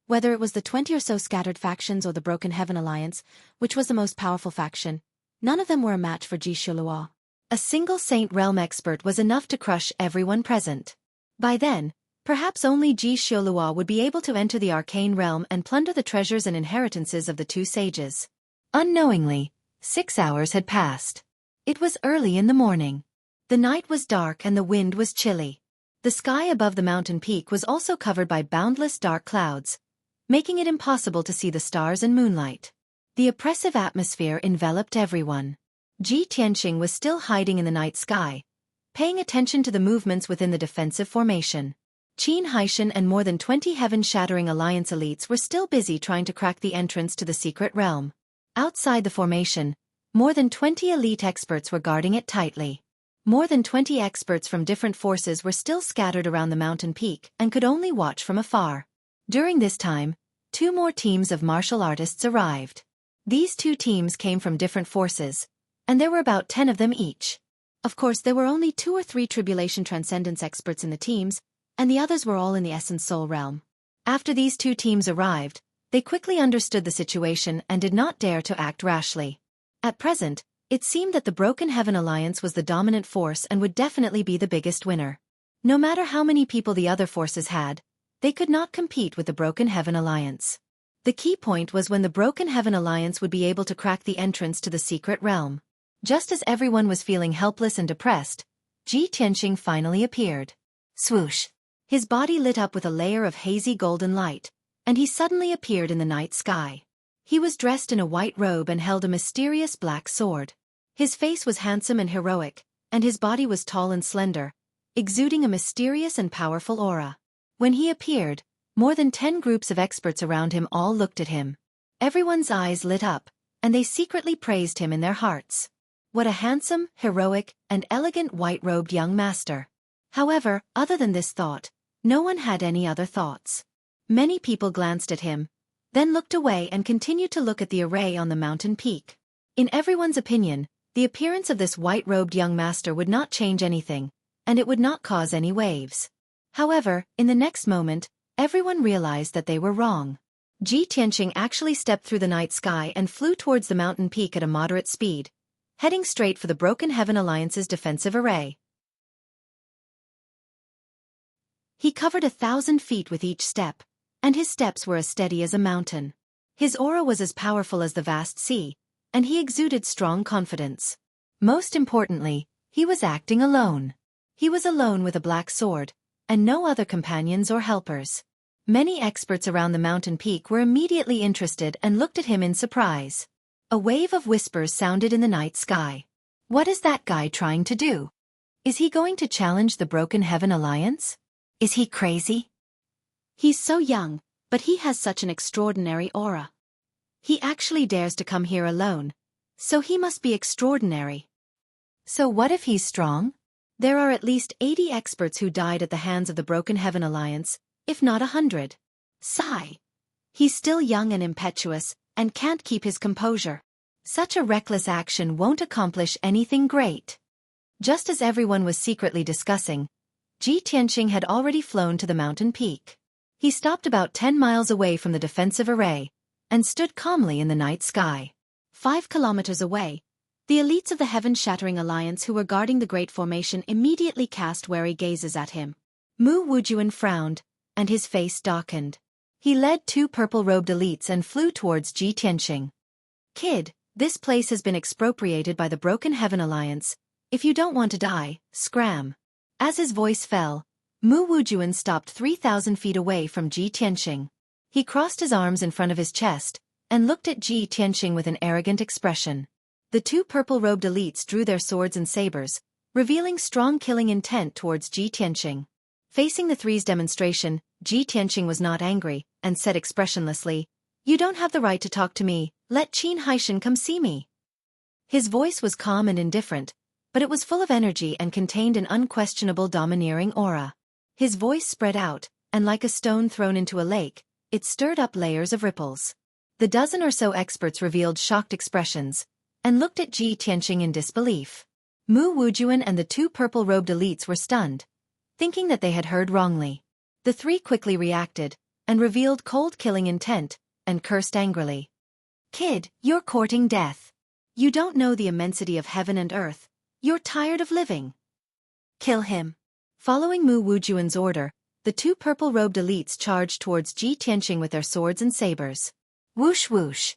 Speaker 1: Whether it was the 20 or so scattered factions or the Broken Heaven Alliance, which was the most powerful faction, none of them were a match for Ji Xiaolua. A single Saint Realm expert was enough to crush everyone present. By then, perhaps only Ji Xiaolua would be able to enter the arcane realm and plunder the treasures and inheritances of the 2 sages. Unknowingly, 6 hours had passed. It was early in the morning. The night was dark and the wind was chilly. The sky above the mountain peak was also covered by boundless dark clouds, making it impossible to see the stars and moonlight. The oppressive atmosphere enveloped everyone. Ji Tianqing was still hiding in the night sky, paying attention to the movements within the defensive formation. Qin Haishan and more than 20 heaven-shattering alliance elites were still busy trying to crack the entrance to the secret realm. Outside the formation, more than 20 elite experts were guarding it tightly. More than 20 experts from different forces were still scattered around the mountain peak and could only watch from afar. During this time, 2 more teams of martial artists arrived. These 2 teams came from different forces, and there were about 10 of them each. Of course, there were only 2 or 3 Tribulation Transcendence experts in the teams, and the others were all in the Essence Soul realm. After these 2 teams arrived, they quickly understood the situation and did not dare to act rashly. At present, it seemed that the Broken Heaven Alliance was the dominant force and would definitely be the biggest winner. No matter how many people the other forces had, they could not compete with the Broken Heaven Alliance. The key point was when the Broken Heaven Alliance would be able to crack the entrance to the secret realm. Just as everyone was feeling helpless and depressed, Ji Tianqing finally appeared. Swoosh! His body lit up with a layer of hazy golden light, and he suddenly appeared in the night sky. He was dressed in a white robe and held a mysterious black sword. His face was handsome and heroic, and his body was tall and slender, exuding a mysterious and powerful aura. When he appeared, more than 10 groups of experts around him all looked at him. Everyone's eyes lit up, and they secretly praised him in their hearts. What a handsome, heroic, and elegant white-robed young master. However, other than this thought, no one had any other thoughts. Many people glanced at him, then looked away and continued to look at the array on the mountain peak. In everyone's opinion, the appearance of this white-robed young master would not change anything, and it would not cause any waves. However, in the next moment, everyone realized that they were wrong. Ji Tianqing actually stepped through the night sky and flew towards the mountain peak at a moderate speed, heading straight for the Broken Heaven Alliance's defensive array. He covered 1,000 feet with each step, and his steps were as steady as a mountain. His aura was as powerful as the vast sea, and he exuded strong confidence. Most importantly, he was acting alone. He was alone with a black sword, and no other companions or helpers. Many experts around the mountain peak were immediately interested and looked at him in surprise. A wave of whispers sounded in the night sky. What is that guy trying to do? Is he going to challenge the Broken Heaven Alliance? Is he crazy? He's so young, but he has such an extraordinary aura. He actually dares to come here alone, so he must be extraordinary. So what if he's strong? There are at least 80 experts who died at the hands of the Broken Heaven Alliance, if not 100. Sigh. He's still young and impetuous, and can't keep his composure. Such a reckless action won't accomplish anything great. Just as everyone was secretly discussing, Ji Tianqing had already flown to the mountain peak. He stopped about 10 miles away from the defensive array, and stood calmly in the night sky. 5 kilometers away, the elites of the Heaven-Shattering Alliance who were guarding the Great Formation immediately cast wary gazes at him. Mu Wujuan frowned, and his face darkened. He led 2 purple-robed elites and flew towards Ji Tianqing. Kid, this place has been expropriated by the Broken Heaven Alliance. If you don't want to die, scram. As his voice fell, Mu Wujuan stopped 3,000 feet away from Ji Tianqing. He crossed his arms in front of his chest, and looked at Ji Tianqing with an arrogant expression. The 2 purple-robed elites drew their swords and sabers, revealing strong killing intent towards Ji Tianqing. Facing the three's demonstration, Ji Tianqing was not angry, and said expressionlessly, "You don't have the right to talk to me, let Qin Haishan come see me." His voice was calm and indifferent, but it was full of energy and contained an unquestionable domineering aura. His voice spread out, and like a stone thrown into a lake, it stirred up layers of ripples. The dozen or so experts revealed shocked expressions, and looked at Ji Tianqing in disbelief. Mu Wujuan and the 2 purple-robed elites were stunned, thinking that they had heard wrongly. The 3 quickly reacted, and revealed cold killing intent, and cursed angrily. "Kid, you're courting death. You don't know the immensity of heaven and earth. You're tired of living. Kill him." Following Mu Wujuan's order, the 2 purple-robed elites charged towards Ji Tianqing with their swords and sabers. Whoosh whoosh.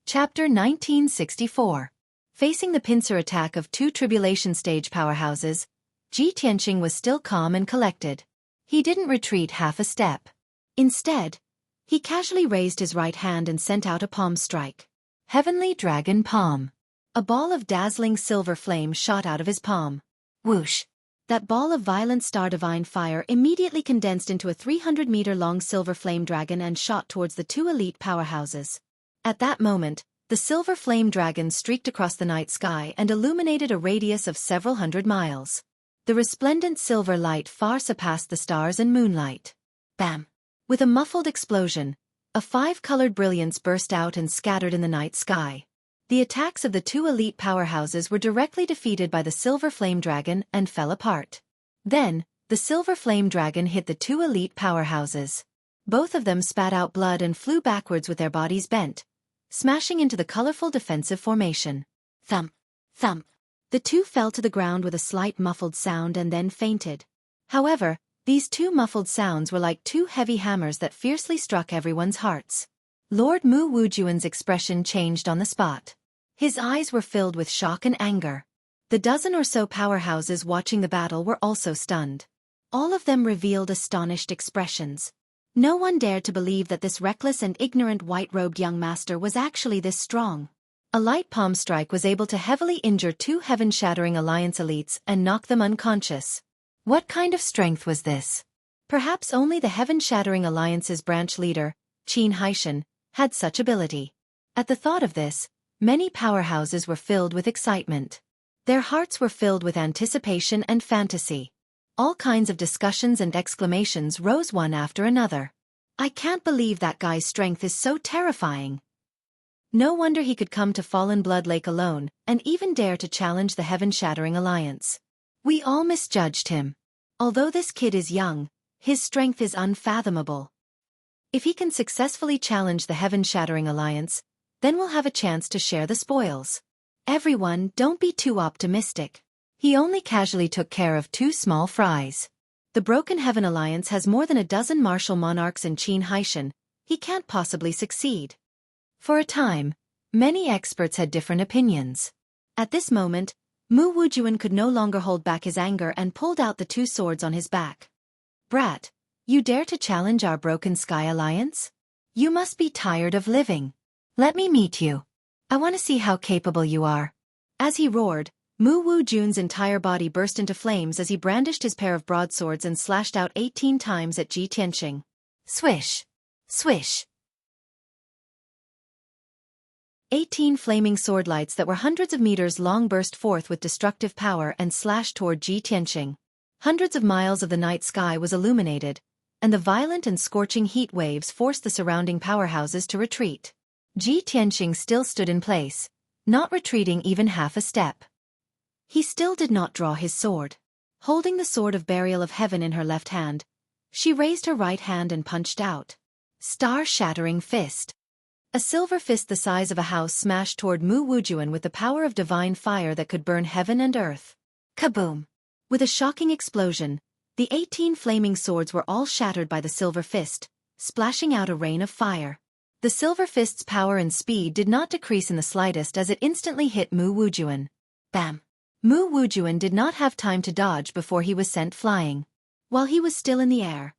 Speaker 1: Chapter 1964. Facing the pincer attack of two tribulation stage powerhouses, Ji Tianqing was still calm and collected. He didn't retreat half a step. Instead, he casually raised his right hand and sent out a palm strike. Heavenly Dragon Palm. A ball of dazzling silver flame shot out of his palm. Whoosh! That ball of violent star divine fire immediately condensed into a 300-meter-long silver flame dragon and shot towards the two elite powerhouses. At that moment, the silver flame dragon streaked across the night sky and illuminated a radius of several hundred miles. The resplendent silver light far surpassed the stars and moonlight. Bam! With a muffled explosion, a five-colored brilliance burst out and scattered in the night sky. The attacks of the two elite powerhouses were directly defeated by the silver flame dragon and fell apart. Then, the silver flame dragon hit the two elite powerhouses. Both of them spat out blood and flew backwards with their bodies bent, smashing into the colorful defensive formation. Thump! Thump! The two fell to the ground with a slight muffled sound and then fainted. However, these two muffled sounds were like two heavy hammers that fiercely struck everyone's hearts. Lord Mu Wujuan's expression changed on the spot. His eyes were filled with shock and anger. The dozen or so powerhouses watching the battle were also stunned. All of them revealed astonished expressions. No one dared to believe that this reckless and ignorant white-robed young master was actually this strong. A light palm strike was able to heavily injure two heaven-shattering alliance elites and knock them unconscious. What kind of strength was this? Perhaps only the heaven-shattering alliance's branch leader, Qin Haishan, had such ability. At the thought of this, many powerhouses were filled with excitement. Their hearts were filled with anticipation and fantasy. All kinds of discussions and exclamations rose one after another. I can't believe that guy's strength is so terrifying. No wonder he could come to Fallen Blood Lake alone, and even dare to challenge the heaven-shattering alliance. We all misjudged him. Although this kid is young, his strength is unfathomable. If he can successfully challenge the heaven-shattering alliance, then we'll have a chance to share the spoils. Everyone, don't be too optimistic. He only casually took care of two small fries. The Broken Heaven Alliance has more than a dozen martial monarchs in Qin Haishan. He can't possibly succeed. For a time, many experts had different opinions. At this moment, Mu Wujuan could no longer hold back his anger and pulled out the two swords on his back. Brat, you dare to challenge our Broken Sky Alliance? You must be tired of living. Let me meet you. I want to see how capable you are. As he roared, Mu Wujuan's entire body burst into flames as he brandished his pair of broadswords and slashed out 18 times at Ji Tianqing. Swish! Swish! 18 flaming sword lights that were hundreds of meters long burst forth with destructive power and slashed toward Ji Tianqing. Hundreds of miles of the night sky was illuminated, and the violent and scorching heat waves forced the surrounding powerhouses to retreat. Ji Tianqing still stood in place, not retreating even half a step. He still did not draw his sword. Holding the sword of burial of heaven in her left hand, she raised her right hand and punched out. Star-shattering fist. A silver fist the size of a house smashed toward Mu Wujuan with the power of divine fire that could burn heaven and earth. Kaboom! With a shocking explosion, the 18 flaming swords were all shattered by the silver fist, splashing out a rain of fire. The silver fist's power and speed did not decrease in the slightest as it instantly hit Mu Wujuan. Bam! Mu Wujuan did not have time to dodge before he was sent flying. While he was still in the air,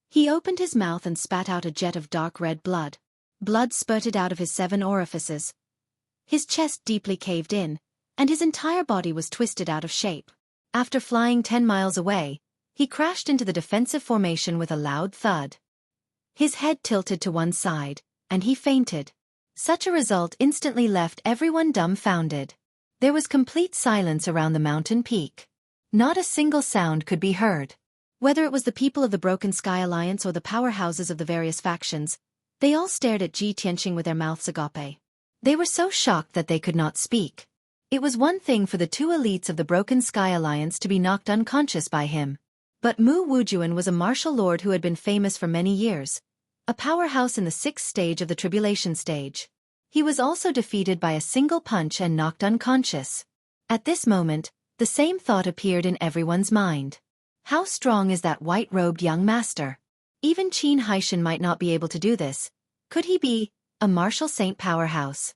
Speaker 1: he opened his mouth and spat out a jet of dark red blood. Blood spurted out of his 7 orifices. His chest deeply caved in, and his entire body was twisted out of shape. After flying 10 miles away, he crashed into the defensive formation with a loud thud. His head tilted to one side, and he fainted. Such a result instantly left everyone dumbfounded. There was complete silence around the mountain peak. Not a single sound could be heard. Whether it was the people of the Broken Sky Alliance or the powerhouses of the various factions, they all stared at Ji Tianqing with their mouths agape. They were so shocked that they could not speak. It was one thing for the two elites of the Broken Sky Alliance to be knocked unconscious by him. But Mu Wujuan was a martial lord who had been famous for many years, a powerhouse in the 6th stage of the tribulation stage. He was also defeated by a single punch and knocked unconscious. At this moment, the same thought appeared in everyone's mind. How strong is that white-robed young master? Even Qin Haishan might not be able to do this. Could he be a martial saint powerhouse?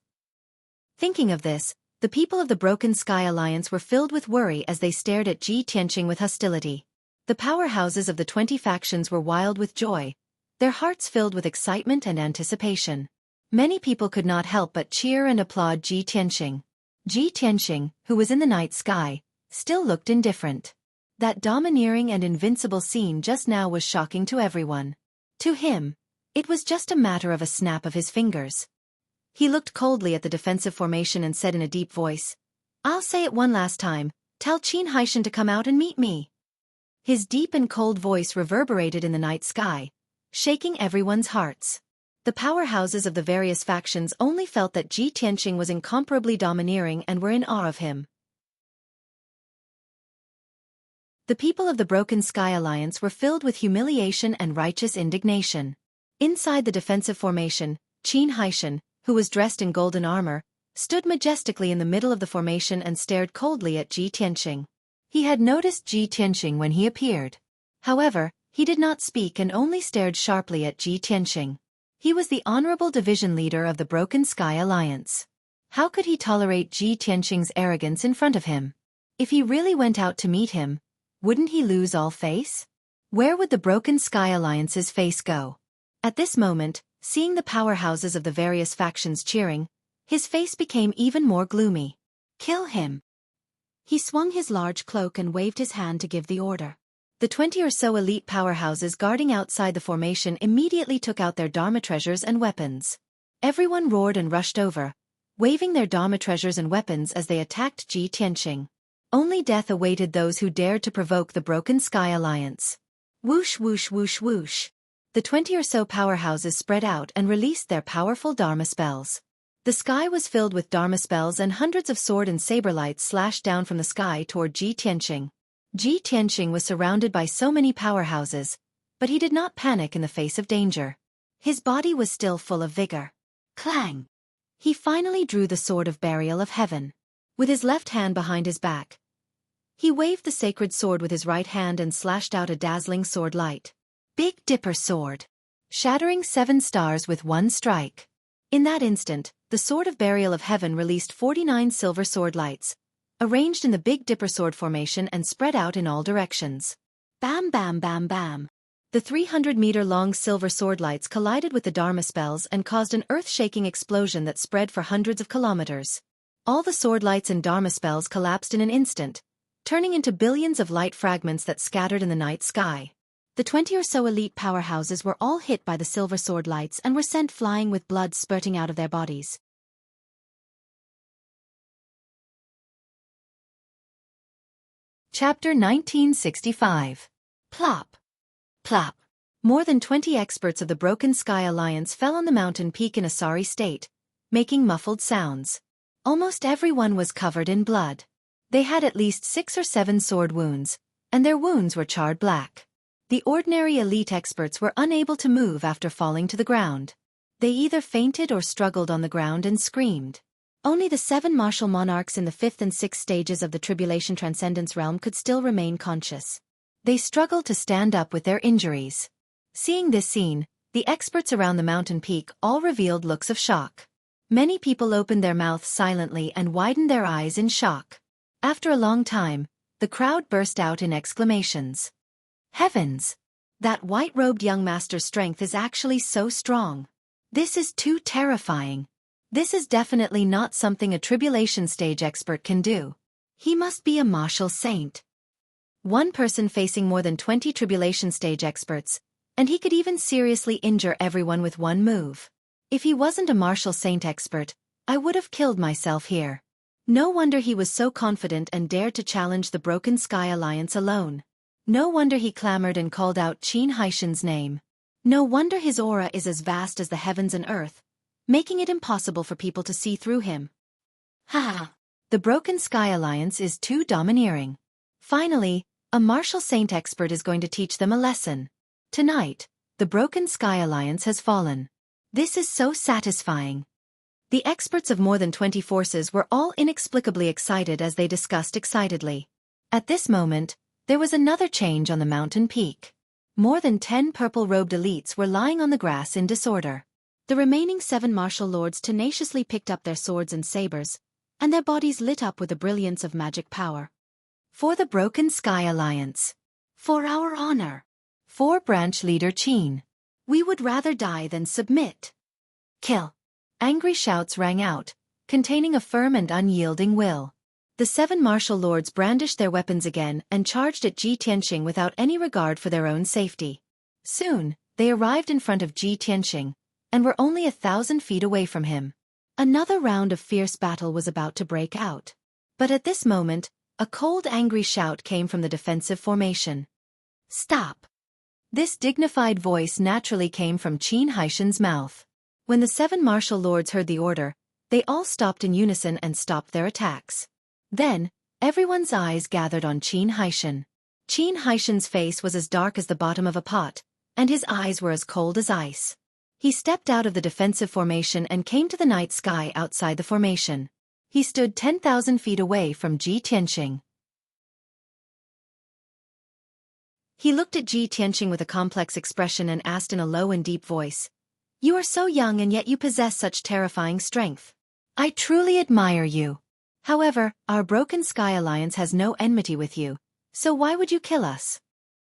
Speaker 1: Thinking of this, The people of the Broken Sky Alliance were filled with worry as they stared at Ji Tianqing with hostility. The powerhouses of the 20 factions were wild with joy, their hearts filled with excitement and anticipation. Many people could not help but cheer and applaud Ji Tianqing. Ji Tianqing, who was in the night sky, still looked indifferent. That domineering and invincible scene just now was shocking to everyone. To him, it was just a matter of a snap of his fingers. He looked coldly at the defensive formation and said in a deep voice, "I'll say it one last time, tell Qin Haishan to come out and meet me." His deep and cold voice reverberated in the night sky, shaking everyone's hearts. The powerhouses of the various factions only felt that Ji Tianqing was incomparably domineering and were in awe of him. The people of the Broken Sky Alliance were filled with humiliation and righteous indignation. Inside the defensive formation, Qin Haishan, who was dressed in golden armor, stood majestically in the middle of the formation and stared coldly at Ji Tianqing. He had noticed Ji Tianqing when he appeared. However, he did not speak and only stared sharply at Ji Tianqing. He was the honorable division leader of the Broken Sky Alliance. How could he tolerate Ji Tianqing's arrogance in front of him? If he really went out to meet him, wouldn't he lose all face? Where would the Broken Sky Alliance's face go? At this moment, seeing the powerhouses of the various factions cheering, his face became even more gloomy. "Kill him!" He swung his large cloak and waved his hand to give the order. The 20 or so elite powerhouses guarding outside the formation immediately took out their Dharma treasures and weapons. Everyone roared and rushed over, waving their Dharma treasures and weapons as they attacked Ji Tianqing. Only death awaited those who dared to provoke the Broken Sky Alliance. Whoosh whoosh whoosh whoosh. The 20 or so powerhouses spread out and released their powerful Dharma spells. The sky was filled with Dharma spells and hundreds of sword and saber lights slashed down from the sky toward Ji Tianqing. Ji Tianqing was surrounded by so many powerhouses, but he did not panic in the face of danger. His body was still full of vigor. Clang! He finally drew the Sword of Burial of Heaven. With his left hand behind his back, he waved the sacred sword with his right hand and slashed out a dazzling sword light. Big Dipper Sword. Shattering 7 stars with one strike. In that instant, the Sword of Burial of Heaven released 49 silver sword lights, arranged in the Big Dipper sword formation and spread out in all directions. Bam bam bam bam. The 300-meter-long silver sword lights collided with the Dharma spells and caused an earth-shaking explosion that spread for hundreds of kilometers. All the sword lights and Dharma spells collapsed in an instant, turning into billions of light fragments that scattered in the night sky. The 20 or so elite powerhouses were all hit by the silver sword lights and were sent flying with blood spurting out of their bodies. Chapter 1965. Plop. Plop. More than 20 experts of the Broken Sky Alliance fell on the mountain peak in a sorry state, making muffled sounds. Almost everyone was covered in blood. They had at least 6 or 7 sword wounds, and their wounds were charred black. The ordinary elite experts were unable to move after falling to the ground. They either fainted or struggled on the ground and screamed. Only the 7 martial monarchs in the 5th and 6th stages of the Tribulation Transcendence realm could still remain conscious. They struggled to stand up with their injuries. Seeing this scene, the experts around the mountain peak all revealed looks of shock. Many people opened their mouths silently and widened their eyes in shock. After a long time, the crowd burst out in exclamations. Heavens! That white-robed young master's strength is actually so strong. This is too terrifying. This is definitely not something a tribulation stage expert can do. He must be a martial saint. One person facing more than 20 tribulation stage experts, and he could even seriously injure everyone with one move. If he wasn't a martial saint expert, I would have killed myself here. No wonder he was so confident and dared to challenge the Broken Sky Alliance alone. No wonder he clamored and called out Qin Haishan's name. No wonder his aura is as vast as the heavens and earth, making it impossible for people to see through him. Ha! The Broken Sky Alliance is too domineering. Finally, a martial saint expert is going to teach them a lesson. Tonight, the Broken Sky Alliance has fallen. This is so satisfying. The experts of more than 20 forces were all inexplicably excited as they discussed excitedly. At this moment, there was another change on the mountain peak. More than 10 purple-robed elites were lying on the grass in disorder. The remaining 7 martial lords tenaciously picked up their swords and sabers, and their bodies lit up with the brilliance of magic power. For the Broken Sky Alliance. For our honor. For branch leader Qin. We would rather die than submit. Kill. Angry shouts rang out, containing a firm and unyielding will. The 7 martial lords brandished their weapons again and charged at Ji Tianxing without any regard for their own safety. Soon, they arrived in front of Ji Tianxing, and were only 1,000 feet away from him. Another round of fierce battle was about to break out. But at this moment, a cold angry shout came from the defensive formation. Stop! This dignified voice naturally came from Qin Haishan's mouth. When the 7 martial lords heard the order, they all stopped in unison and stopped their attacks. Then, everyone's eyes gathered on Qin Haishan. Qin Haishan's face was as dark as the bottom of a pot, and his eyes were as cold as ice. He stepped out of the defensive formation and came to the night sky outside the formation. He stood 10,000 feet away from Ji Tianxing. He looked at Ji Tianxing with a complex expression and asked in a low and deep voice, "You are so young and yet you possess such terrifying strength. I truly admire you. However, our Broken Sky Alliance has no enmity with you, so why would you kill us?"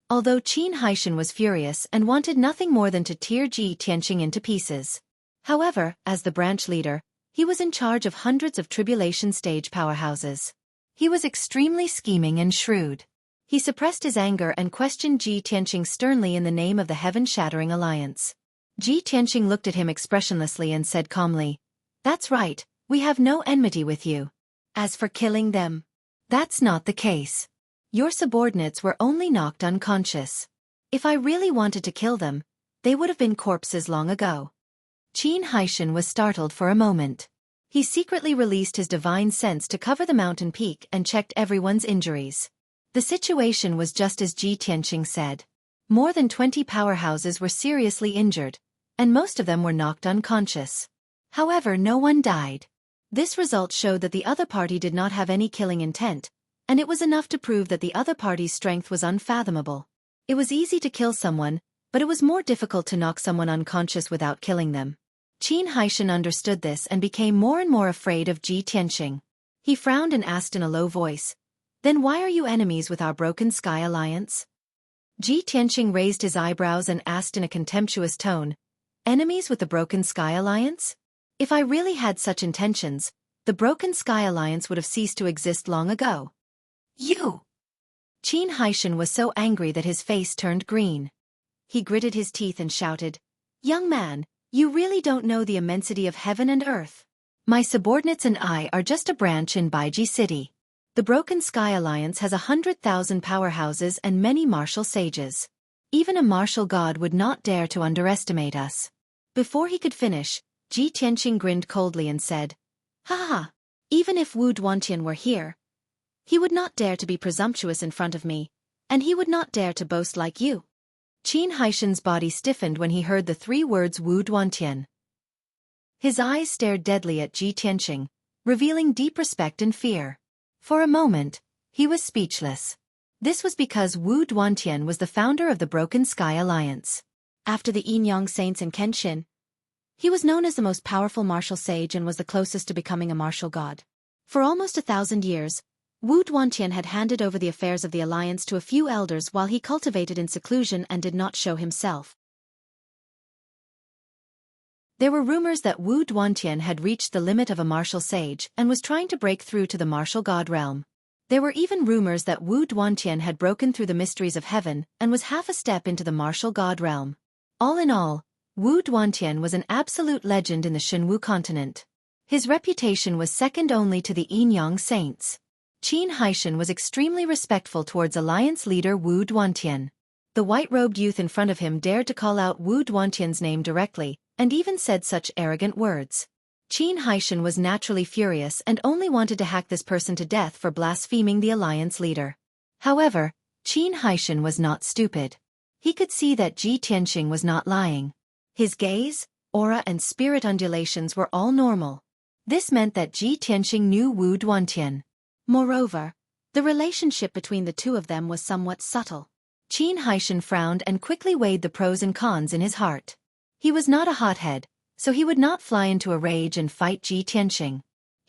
Speaker 1: Although Qin Haishan was furious and wanted nothing more than to tear Ji Tianxing into pieces. However, as the branch leader, he was in charge of hundreds of tribulation stage powerhouses. He was extremely scheming and shrewd. He suppressed his anger and questioned Ji Tianxing sternly in the name of the heaven-shattering alliance. Ji Tianxing looked at him expressionlessly and said calmly, "That's right, we have no enmity with you. As for killing them, that's not the case. Your subordinates were only knocked unconscious. If I really wanted to kill them, they would have been corpses long ago." Qin Haishan was startled for a moment. He secretly released his divine sense to cover the mountain peak and checked everyone's injuries. The situation was just as Ji Tianxing said. More than 20 powerhouses were seriously injured, and most of them were knocked unconscious. However, no one died. This result showed that the other party did not have any killing intent, and it was enough to prove that the other party's strength was unfathomable. It was easy to kill someone, but it was more difficult to knock someone unconscious without killing them. Qin Haishan understood this and became more and more afraid of Ji Tianxing. He frowned and asked in a low voice, "Then why are you enemies with our Broken Sky Alliance?" Ji Tianxing raised his eyebrows and asked in a contemptuous tone, "Enemies with the Broken Sky Alliance? If I really had such intentions, the Broken Sky Alliance would have ceased to exist long ago." "You!" Qin Haishan was so angry that his face turned green. He gritted his teeth and shouted, "Young man, you really don't know the immensity of heaven and earth. My subordinates and I are just a branch in Baiji City. The Broken Sky Alliance has 100,000 powerhouses and many martial sages. Even a martial god would not dare to underestimate us." Before he could finish, Ji Tianxing grinned coldly and said, "Ha ha, even if Wu Duantian were here, he would not dare to be presumptuous in front of me, and he would not dare to boast like you." Qin Haishan's body stiffened when he heard the 3 words Wu Duantian. His eyes stared deadly at Ji Tianxing, revealing deep respect and fear. For a moment, he was speechless. This was because Wu Duantian was the founder of the Broken Sky Alliance. After the Yin Yang Saints and Kenshin, he was known as the most powerful martial sage and was the closest to becoming a martial god. For almost 1,000 years, Wu Duantian had handed over the affairs of the alliance to a few elders while he cultivated in seclusion and did not show himself. There were rumors that Wu Duantian had reached the limit of a martial sage and was trying to break through to the martial god realm. There were even rumors that Wu Duantian had broken through the mysteries of heaven and was half a step into the martial god realm. All in all, Wu Duantian was an absolute legend in the Shenwu continent. His reputation was second only to the Yin Yang Saints. Qin Haishan was extremely respectful towards alliance leader Wu Duantian. The white-robed youth in front of him dared to call out Wu Duantian's name directly, and even said such arrogant words. Qin Haishan was naturally furious and only wanted to hack this person to death for blaspheming the alliance leader. However, Qin Haishan was not stupid. He could see that Ji Tianxing was not lying. His gaze, aura and spirit undulations were all normal. This meant that Ji Tianxing knew Wu Duantian. Moreover, the relationship between the two of them was somewhat subtle. Qin Haishan frowned and quickly weighed the pros and cons in his heart. He was not a hothead, so he would not fly into a rage and fight Ji Tianxing.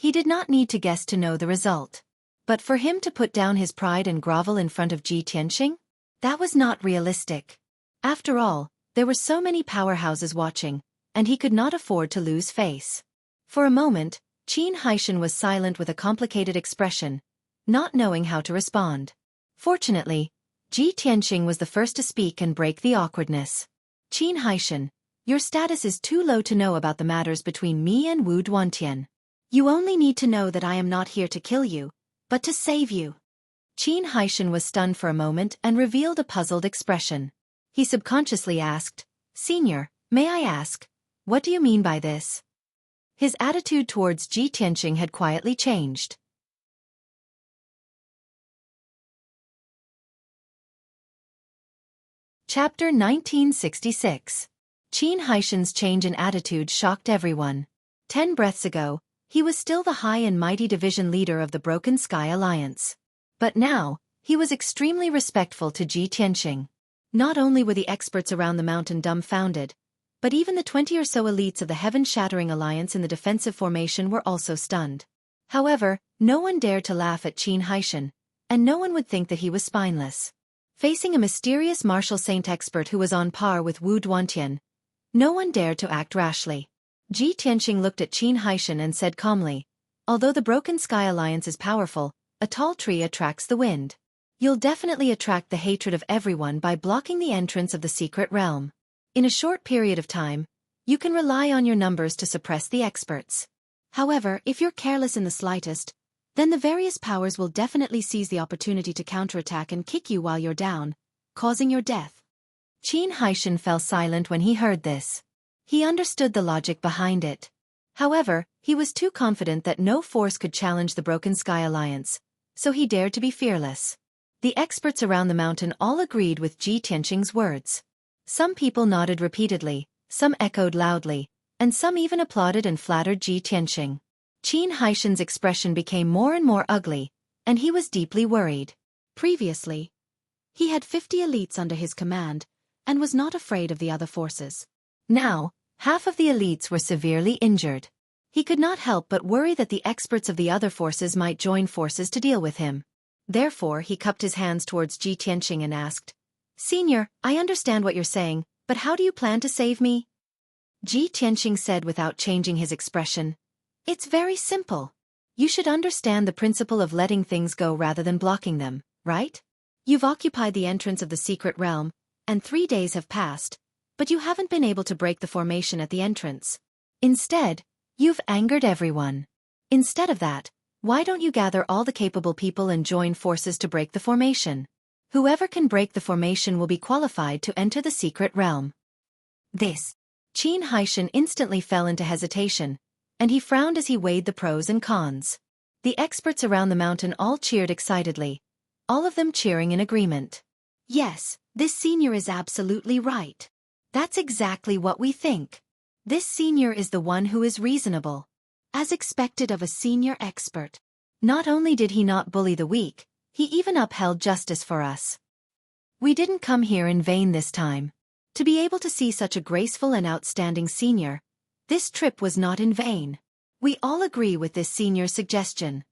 Speaker 1: He did not need to guess to know the result. But for him to put down his pride and grovel in front of Ji Tianqing? That was not realistic. After all, there were so many powerhouses watching, and he could not afford to lose face. For a moment, Qin Haishan was silent with a complicated expression, not knowing how to respond. Fortunately, Ji Tianqing was the first to speak and break the awkwardness. Qin Haishan, your status is too low to know about the matters between me and Wu Duantian. You only need to know that I am not here to kill you, but to save you. Qin Haishan was stunned for a moment and revealed a puzzled expression. He subconsciously asked, Senior, may I ask, what do you mean by this? His attitude towards Ji Tianqing had quietly changed. Chapter 1966. Qin Haishan's change in attitude shocked everyone. 10 breaths ago, he was still the high and mighty division leader of the Broken Sky Alliance. But now, he was extremely respectful to Ji Tianqing. Not only were the experts around the mountain dumbfounded, but even the 20 or so elites of the Heaven-Shattering Alliance in the defensive formation were also stunned. However, no one dared to laugh at Qin Haishan, and no one would think that he was spineless. Facing a mysterious martial saint expert who was on par with Wu Duantian, no one dared to act rashly. Ji Tianqing looked at Qin Haishan and said calmly, although the Broken Sky Alliance is powerful, a tall tree attracts the wind. You'll definitely attract the hatred of everyone by blocking the entrance of the secret realm. In a short period of time, you can rely on your numbers to suppress the experts. However, if you're careless in the slightest, then the various powers will definitely seize the opportunity to counterattack and kick you while you're down, causing your death. Qin Haishan fell silent when he heard this. He understood the logic behind it. However, he was too confident that no force could challenge the Broken Sky Alliance, so he dared to be fearless. The experts around the mountain all agreed with Ji Tianqing's words. Some people nodded repeatedly, some echoed loudly, and some even applauded and flattered Ji Tianqing. Qin Haishan's expression became more and more ugly, and he was deeply worried. Previously, he had 50 elites under his command, and was not afraid of the other forces. Now, half of the elites were severely injured. He could not help but worry that the experts of the other forces might join forces to deal with him. Therefore, he cupped his hands towards Ji Tianqing and asked, Senior, I understand what you're saying, but how do you plan to save me? Ji Tianqing said without changing his expression, It's very simple. You should understand the principle of letting things go rather than blocking them, right? You've occupied the entrance of the secret realm, and 3 days have passed, but you haven't been able to break the formation at the entrance. Instead, you've angered everyone. Instead of that, why don't you gather all the capable people and join forces to break the formation? Whoever can break the formation will be qualified to enter the secret realm. This. Qin Haishan instantly fell into hesitation, and he frowned as he weighed the pros and cons. The experts around the mountain all cheered excitedly, all of them cheering in agreement. Yes, this senior is absolutely right. That's exactly what we think. This senior is the one who is reasonable. As expected of a senior expert. Not only did he not bully the weak, he even upheld justice for us. We didn't come here in vain this time. To be able to see such a graceful and outstanding senior, this trip was not in vain. We all agree with this senior's suggestion.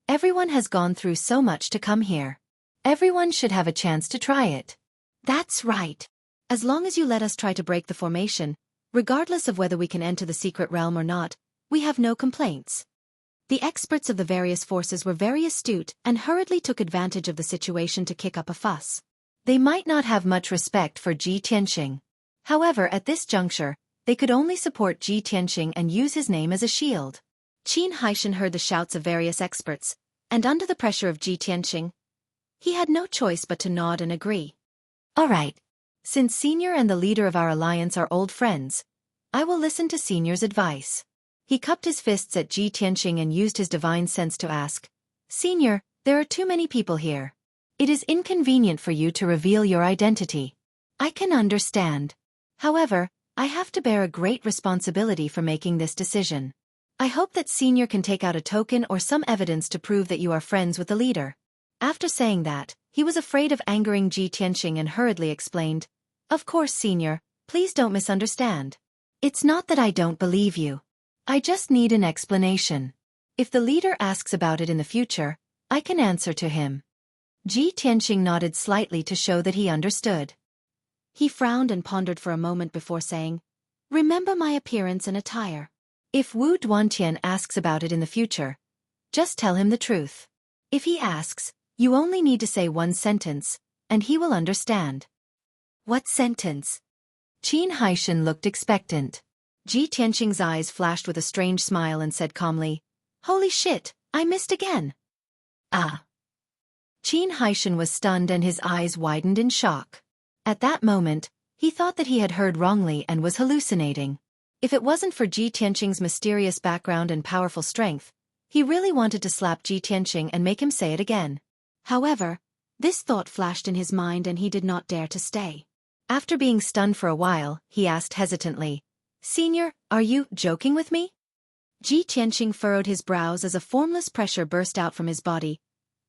Speaker 1: Everyone has gone through so much to come here. Everyone should have a chance to try it. That's right. As long as you let us try to break the formation, regardless of whether we can enter the secret realm or not, we have no complaints. The experts of the various forces were very astute and hurriedly took advantage of the situation to kick up a fuss. They might not have much respect for Ji Tianqing. However, at this juncture, they could only support Ji Tianqing and use his name as a shield. Qin Haishan heard the shouts of various experts, and under the pressure of Ji Tianqing, he had no choice but to nod and agree. All right. Since Senior and the leader of our alliance are old friends, I will listen to Senior's advice. He cupped his fists at Ji Tianqing and used his divine sense to ask, Senior, there are too many people here. It is inconvenient for you to reveal your identity. I can understand. However, I have to bear a great responsibility for making this decision. I hope that Senior can take out a token or some evidence to prove that you are friends with the leader. After saying that, he was afraid of angering Ji Tianqing and hurriedly explained, Of course, Senior, please don't misunderstand. It's not that I don't believe you. I just need an explanation. If the leader asks about it in the future, I can answer to him. Ji Tianqing nodded slightly to show that he understood. He frowned and pondered for a moment before saying, "Remember my appearance and attire. If Wu Duantian asks about it in the future, just tell him the truth. If he asks, you only need to say one sentence, and he will understand." What sentence? Qin Haishan looked expectant. Ji Tianqing's eyes flashed with a strange smile and said calmly, "Holy shit, I missed again." Ah. Qin Haishan was stunned and his eyes widened in shock. At that moment, he thought that he had heard wrongly and was hallucinating. If it wasn't for Ji Tianqing's mysterious background and powerful strength, he really wanted to slap Ji Tianqing and make him say it again. However, this thought flashed in his mind and he did not dare to stay. After being stunned for a while, he asked hesitantly, "Senior, are you joking with me?" Ji Tianqing furrowed his brows as a formless pressure burst out from his body,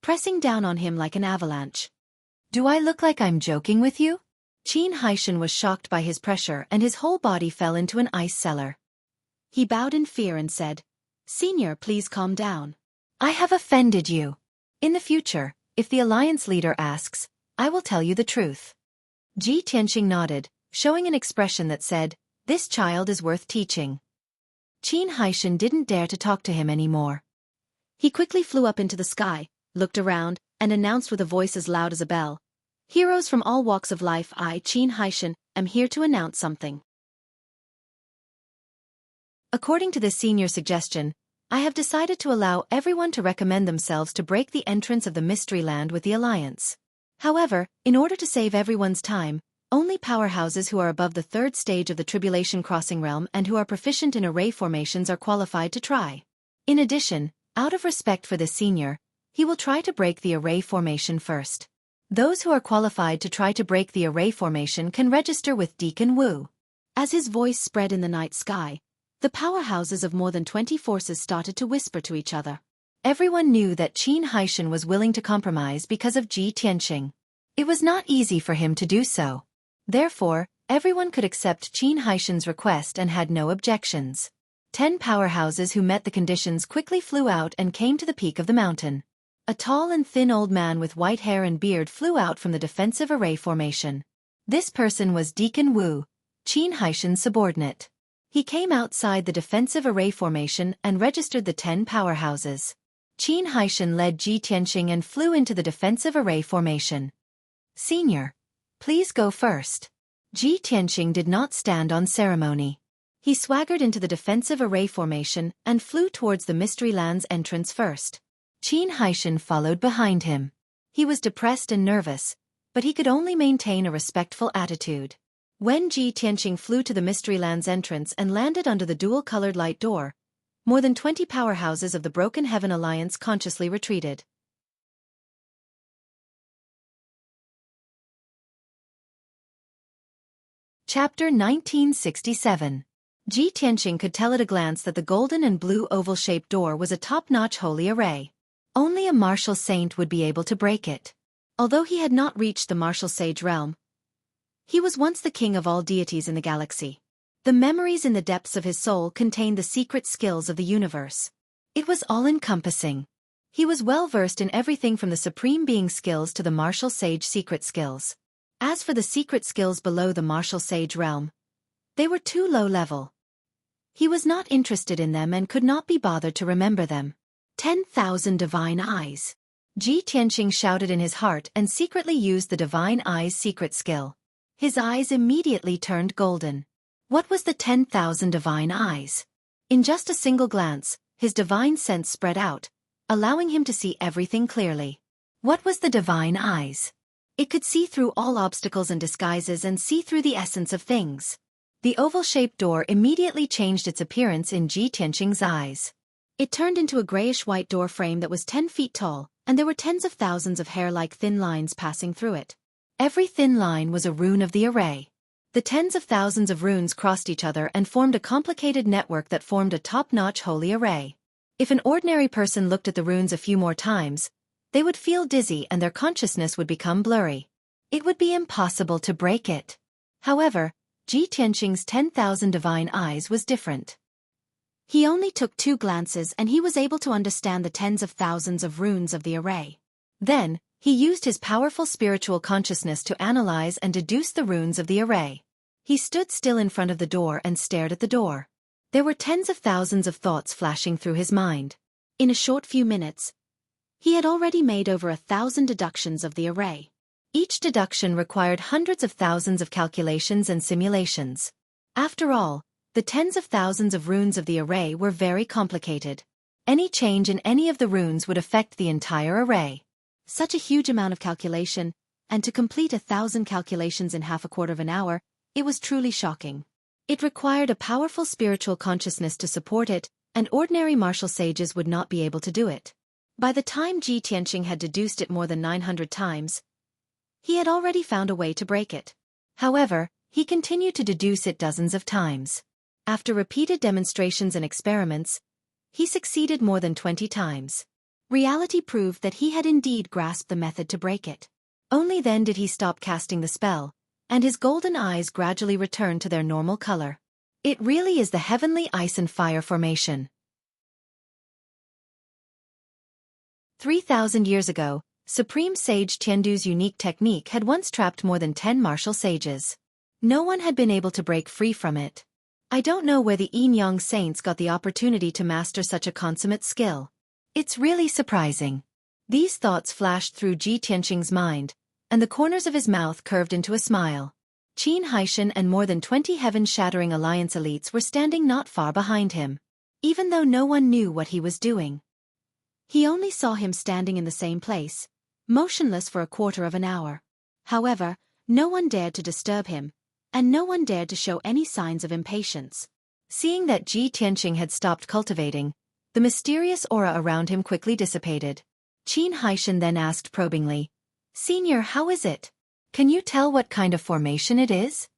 Speaker 1: pressing down on him like an avalanche. "Do I look like I'm joking with you?" Qin Haishan was shocked by his pressure and his whole body fell into an ice cellar. He bowed in fear and said, "Senior, please calm down. I have offended you. In the future, if the alliance leader asks, I will tell you the truth." Ji Tianqing nodded, showing an expression that said, "This child is worth teaching." Qin Haishan didn't dare to talk to him anymore. He quickly flew up into the sky, looked around, and announced with a voice as loud as a bell, "Heroes from all walks of life, I, Qin Haishan, am here to announce something. According to this senior suggestion, I have decided to allow everyone to recommend themselves to break the entrance of the Mystery Land with the Alliance. However, in order to save everyone's time, only powerhouses who are above the third stage of the Tribulation Crossing Realm and who are proficient in array formations are qualified to try. In addition, out of respect for this senior, he will try to break the array formation first. Those who are qualified to try to break the array formation can register with Deacon Wu." As his voice spread in the night sky, the powerhouses of more than 20 forces started to whisper to each other. Everyone knew that Qin Haishan was willing to compromise because of Ji Tianqing. It was not easy for him to do so. Therefore, everyone could accept Qin Haishan's request and had no objections. 10 powerhouses who met the conditions quickly flew out and came to the peak of the mountain. A tall and thin old man with white hair and beard flew out from the defensive array formation. This person was Deacon Wu, Qin Haishan's subordinate. He came outside the defensive array formation and registered the 10 powerhouses. Qin Haishan led Ji Tianqing and flew into the defensive array formation. "Senior, please go first." Ji Tianqing did not stand on ceremony. He swaggered into the defensive array formation and flew towards the Mystery Land's entrance first. Qin Haishan followed behind him. He was depressed and nervous, but he could only maintain a respectful attitude. When Ji Tianqing flew to the Mystery Land's entrance and landed under the dual-colored light door, more than 20 powerhouses of the Broken Heaven Alliance consciously retreated. Chapter 1967. Ji Tianqing could tell at a glance that the golden and blue oval-shaped door was a top-notch holy array. Only a martial saint would be able to break it. Although he had not reached the martial sage realm, he was once the king of all deities in the galaxy. The memories in the depths of his soul contained the secret skills of the universe. It was all-encompassing. He was well-versed in everything from the Supreme Being skills to the martial sage secret skills. As for the secret skills below the martial sage realm, they were too low-level. He was not interested in them and could not be bothered to remember them. 10,000 divine eyes. Ji Tianqing shouted in his heart and secretly used the divine eyes secret skill. His eyes immediately turned golden. What was the 10,000 divine eyes? In just a single glance, his divine sense spread out, allowing him to see everything clearly. What was the divine eyes? It could see through all obstacles and disguises and see through the essence of things. The oval-shaped door immediately changed its appearance in Ji Tianqing's eyes. It turned into a grayish-white door frame that was 10 feet tall, and there were tens of thousands of hair-like thin lines passing through it. Every thin line was a rune of the array. The tens of thousands of runes crossed each other and formed a complicated network that formed a top-notch holy array. If an ordinary person looked at the runes a few more times, they would feel dizzy and their consciousness would become blurry. It would be impossible to break it. However, Ji Tianqing's 10,000 divine eyes was different. He only took 2 glances and he was able to understand the tens of thousands of runes of the array. Then, he used his powerful spiritual consciousness to analyze and deduce the runes of the array. He stood still in front of the door and stared at the door. There were tens of thousands of thoughts flashing through his mind. In a short few minutes, he had already made over 1,000 deductions of the array. Each deduction required hundreds of thousands of calculations and simulations. After all, the tens of thousands of runes of the array were very complicated. Any change in any of the runes would affect the entire array. Such a huge amount of calculation, and to complete 1,000 calculations in half a quarter of an hour, it was truly shocking. It required a powerful spiritual consciousness to support it, and ordinary martial sages would not be able to do it. By the time Ji Tianqing had deduced it more than 900 times, he had already found a way to break it. However, he continued to deduce it dozens of times. After repeated demonstrations and experiments, he succeeded more than 20 times. Reality proved that he had indeed grasped the method to break it. Only then did he stop casting the spell, and his golden eyes gradually returned to their normal color. It really is the heavenly ice and fire formation. 3,000 years ago, Supreme Sage Tiandu's unique technique had once trapped more than 10 martial sages. No one had been able to break free from it. I don't know where the Yin Yang saints got the opportunity to master such a consummate skill. It's really surprising. These thoughts flashed through Ji Tianqing's mind, and the corners of his mouth curved into a smile. Qin Haishan and more than 20 heaven-shattering alliance elites were standing not far behind him. Even though no one knew what he was doing, he only saw him standing in the same place, motionless for a quarter of an hour. However, no one dared to disturb him, and no one dared to show any signs of impatience. Seeing that Ji Tianqing had stopped cultivating, the mysterious aura around him quickly dissipated. Qin Haishan then asked probingly, "Senior, how is it? Can you tell what kind of formation it is?"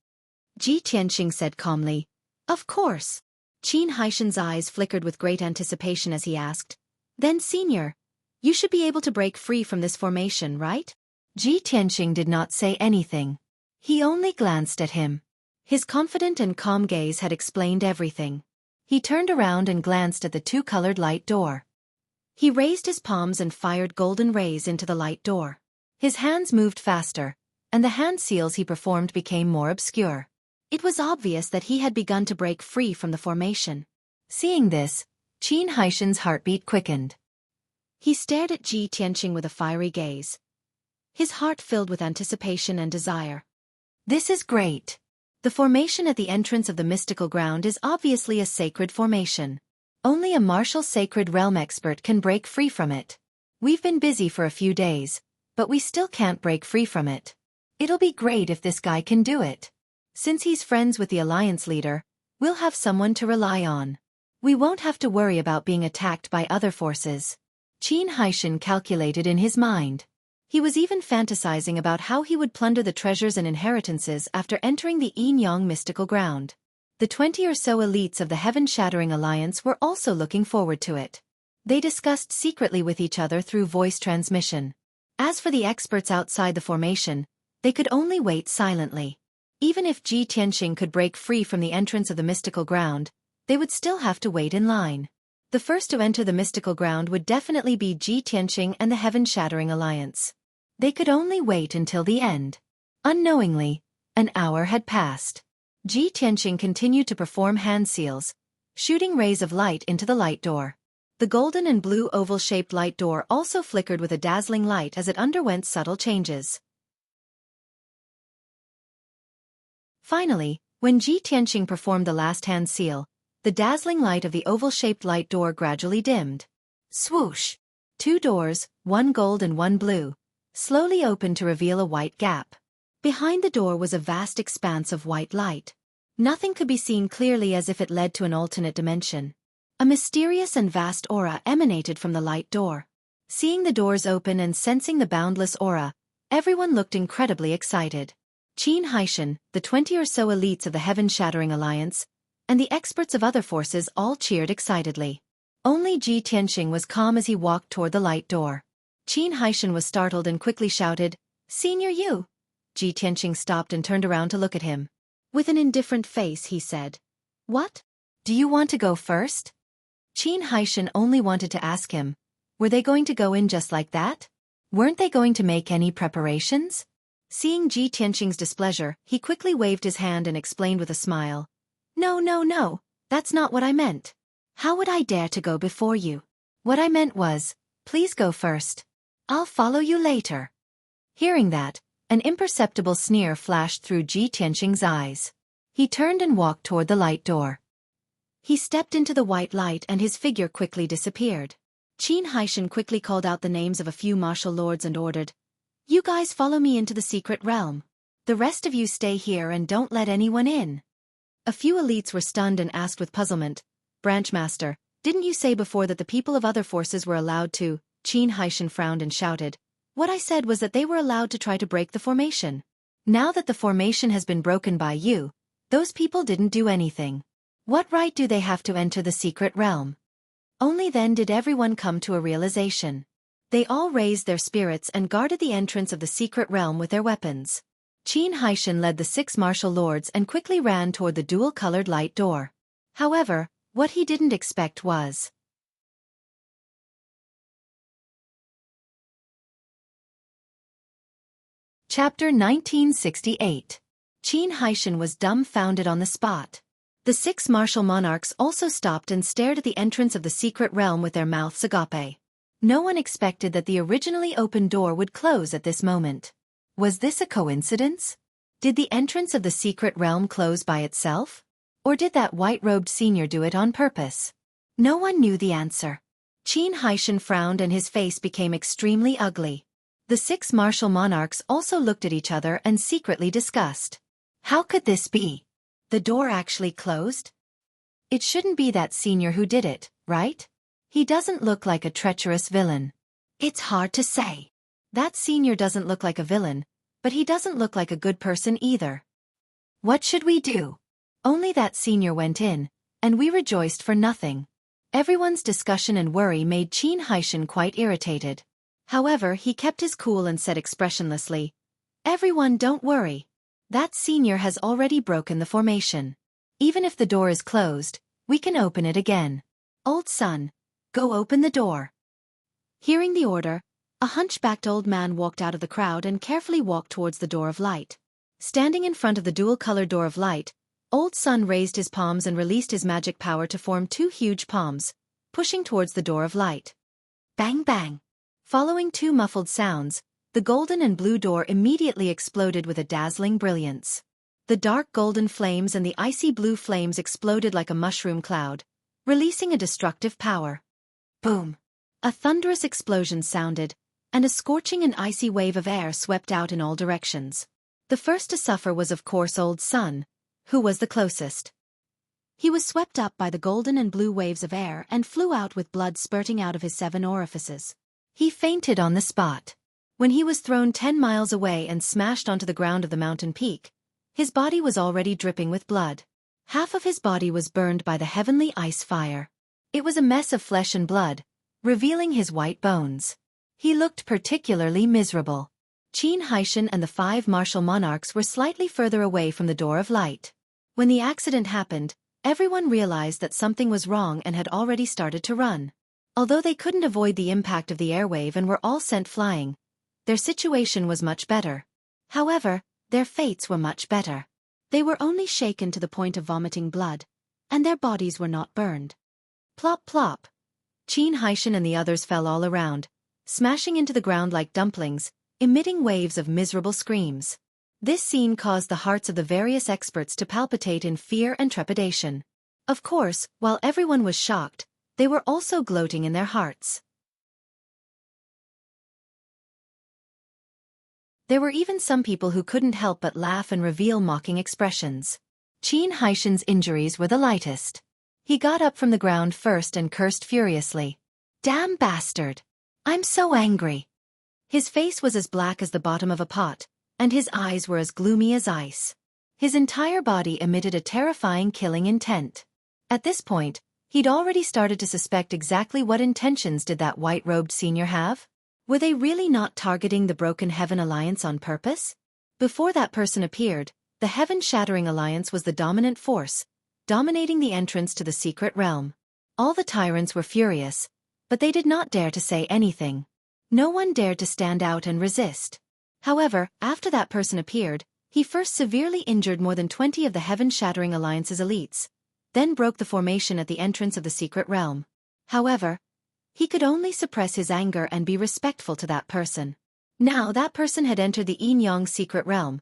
Speaker 1: Ji Tianqing said calmly, "Of course." Qin Haishan's eyes flickered with great anticipation as he asked, "Then senior, you should be able to break free from this formation, right?" Ji Tianqing did not say anything. He only glanced at him. His confident and calm gaze had explained everything. He turned around and glanced at the 2-colored light door. He raised his palms and fired golden rays into the light door. His hands moved faster, and the hand seals he performed became more obscure. It was obvious that he had begun to break free from the formation. Seeing this, Qin Haishan's heartbeat quickened. He stared at Ji Tianqing with a fiery gaze, his heart filled with anticipation and desire. "This is great. The formation at the entrance of the mystical ground is obviously a sacred formation. Only a martial sacred realm expert can break free from it. We've been busy for a few days, but we still can't break free from it. It'll be great if this guy can do it. Since he's friends with the alliance leader, we'll have someone to rely on. We won't have to worry about being attacked by other forces." Qin Haishan calculated in his mind. He was even fantasizing about how he would plunder the treasures and inheritances after entering the Yin-Yang mystical ground. The 20 or so elites of the Heaven-Shattering Alliance were also looking forward to it. They discussed secretly with each other through voice transmission. As for the experts outside the formation, they could only wait silently. Even if Ji Tianqing could break free from the entrance of the mystical ground, they would still have to wait in line. The first to enter the mystical ground would definitely be Ji Tianqing and the Heaven-Shattering Alliance. They could only wait until the end. Unknowingly, an hour had passed. Ji Tianqing continued to perform hand seals, shooting rays of light into the light door. The golden and blue oval-shaped light door also flickered with a dazzling light as it underwent subtle changes. Finally, when Ji Tianqing performed the last hand seal, the dazzling light of the oval-shaped light door gradually dimmed. Swoosh! 2 doors, one gold and one blue, slowly opened to reveal a white gap. Behind the door was a vast expanse of white light. Nothing could be seen clearly, as if it led to an alternate dimension. A mysterious and vast aura emanated from the light door. Seeing the doors open and sensing the boundless aura, everyone looked incredibly excited. Qin Haishan, the 20 or so elites of the Heaven-Shattering Alliance, and the experts of other forces all cheered excitedly. Only Ji Tianqing was calm as he walked toward the light door. Qin Haishan was startled and quickly shouted, "Senior you!" Ji Tianqing stopped and turned around to look at him. With an indifferent face he said, "What? Do you want to go first?" Qin Haishan only wanted to ask him, were they going to go in just like that? Weren't they going to make any preparations? Seeing Ji Tianqing's displeasure, he quickly waved his hand and explained with a smile. No, that's not what I meant. How would I dare to go before you? What I meant was, please go first. I'll follow you later. Hearing that, an imperceptible sneer flashed through Ji Tianqing's eyes. He turned and walked toward the light door. He stepped into the white light and his figure quickly disappeared. Qin Haishan quickly called out the names of a few martial lords and ordered, "You guys follow me into the secret realm. The rest of you stay here and don't let anyone in." A few elites were stunned and asked with puzzlement, "Branchmaster, didn't you say before that the people of other forces were allowed to?" Qin Haishan frowned and shouted, "What I said was that they were allowed to try to break the formation. Now that the formation has been broken by you, those people didn't do anything. What right do they have to enter the secret realm?" Only then did everyone come to a realization. They all raised their spirits and guarded the entrance of the secret realm with their weapons. Qin Haishan led the 6 martial lords and quickly ran toward the dual-colored light door. However, what he didn't expect was... Chapter 1968. Qin Haishan was dumbfounded on the spot. The 6 martial monarchs also stopped and stared at the entrance of the secret realm with their mouths agape. No one expected that the originally open door would close at this moment. Was this a coincidence? Did the entrance of the secret realm close by itself? Or did that white-robed senior do it on purpose? No one knew the answer. Qin Haishan frowned and his face became extremely ugly. The 6 martial monarchs also looked at each other and secretly discussed. How could this be? The door actually closed? It shouldn't be that senior who did it, right? He doesn't look like a treacherous villain. It's hard to say. That senior doesn't look like a villain, but he doesn't look like a good person either. What should we do? Only that senior went in, and we rejoiced for nothing. Everyone's discussion and worry made Qin Haishan quite irritated. However, he kept his cool and said expressionlessly, "Everyone, don't worry. That senior has already broken the formation. Even if the door is closed, we can open it again. Old son, go open the door." Hearing the order, a hunchbacked old man walked out of the crowd and carefully walked towards the door of light. Standing in front of the dual-colored door of light, Old Sun raised his palms and released his magic power to form 2 huge palms, pushing towards the door of light. Bang bang! Following 2 muffled sounds, the golden and blue door immediately exploded with a dazzling brilliance. The dark golden flames and the icy blue flames exploded like a mushroom cloud, releasing a destructive power. Boom! A thunderous explosion sounded, and a scorching and icy wave of air swept out in all directions. The first to suffer was of course Old Sun, who was the closest. He was swept up by the golden and blue waves of air and flew out with blood spurting out of his 7 orifices. He fainted on the spot. When he was thrown 10 miles away and smashed onto the ground of the mountain peak, his body was already dripping with blood. Half of his body was burned by the heavenly ice fire. It was a mess of flesh and blood, revealing his white bones. He looked particularly miserable. Qin Haishan and the 5 martial monarchs were slightly further away from the door of light. When the accident happened, everyone realized that something was wrong and had already started to run. Although they couldn't avoid the impact of the airwave and were all sent flying, their situation was much better. However, their fates were much better. They were only shaken to the point of vomiting blood, and their bodies were not burned. Plop plop! Qin Haishan and the others fell all around, smashing into the ground like dumplings, emitting waves of miserable screams. This scene caused the hearts of the various experts to palpitate in fear and trepidation. Of course, while everyone was shocked, they were also gloating in their hearts. There were even some people who couldn't help but laugh and reveal mocking expressions. Qin Haishan's injuries were the lightest. He got up from the ground first and cursed furiously. "Damn bastard! I'm so angry!" His face was as black as the bottom of a pot, and his eyes were as gloomy as ice. His entire body emitted a terrifying killing intent. At this point, he'd already started to suspect exactly what intentions did that white-robed senior have. Were they really not targeting the Broken Heaven Alliance on purpose? Before that person appeared, the Heaven-Shattering Alliance was the dominant force, dominating the entrance to the secret realm. All the tyrants were furious, but they did not dare to say anything. No one dared to stand out and resist. However, after that person appeared, he first severely injured more than 20 of the Heaven-Shattering Alliance's elites, then broke the formation at the entrance of the secret realm. However, he could only suppress his anger and be respectful to that person. Now that person had entered the Yin-Yang secret realm,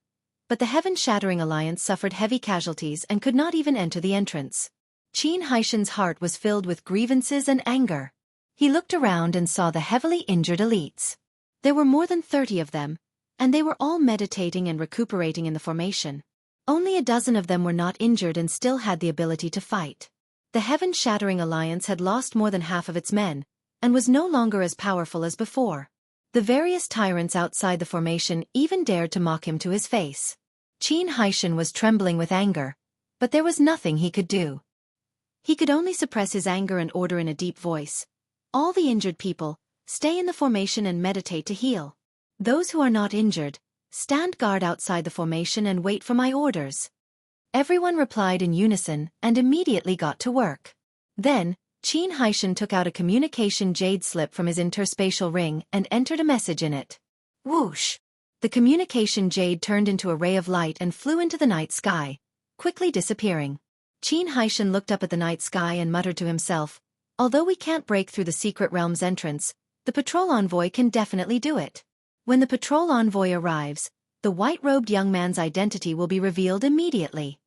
Speaker 1: but the Heaven-Shattering Alliance suffered heavy casualties and could not even enter the entrance. Qin Haishan's heart was filled with grievances and anger. He looked around and saw the heavily injured elites. There were more than 30 of them, and they were all meditating and recuperating in the formation. Only a dozen of them were not injured and still had the ability to fight. The Heaven-Shattering Alliance had lost more than half of its men, and was no longer as powerful as before. The various tyrants outside the formation even dared to mock him to his face. Qin Haishan was trembling with anger, but there was nothing he could do. He could only suppress his anger and order in a deep voice, "All the injured people, stay in the formation and meditate to heal. Those who are not injured, stand guard outside the formation and wait for my orders." Everyone replied in unison and immediately got to work. Then, Qin Haishan took out a communication jade slip from his interspatial ring and entered a message in it. Whoosh! The communication jade turned into a ray of light and flew into the night sky, quickly disappearing. Qin Haishan looked up at the night sky and muttered to himself, "Although we can't break through the secret realm's entrance, the patrol envoy can definitely do it. When the patrol envoy arrives, the white-robed young man's identity will be revealed immediately."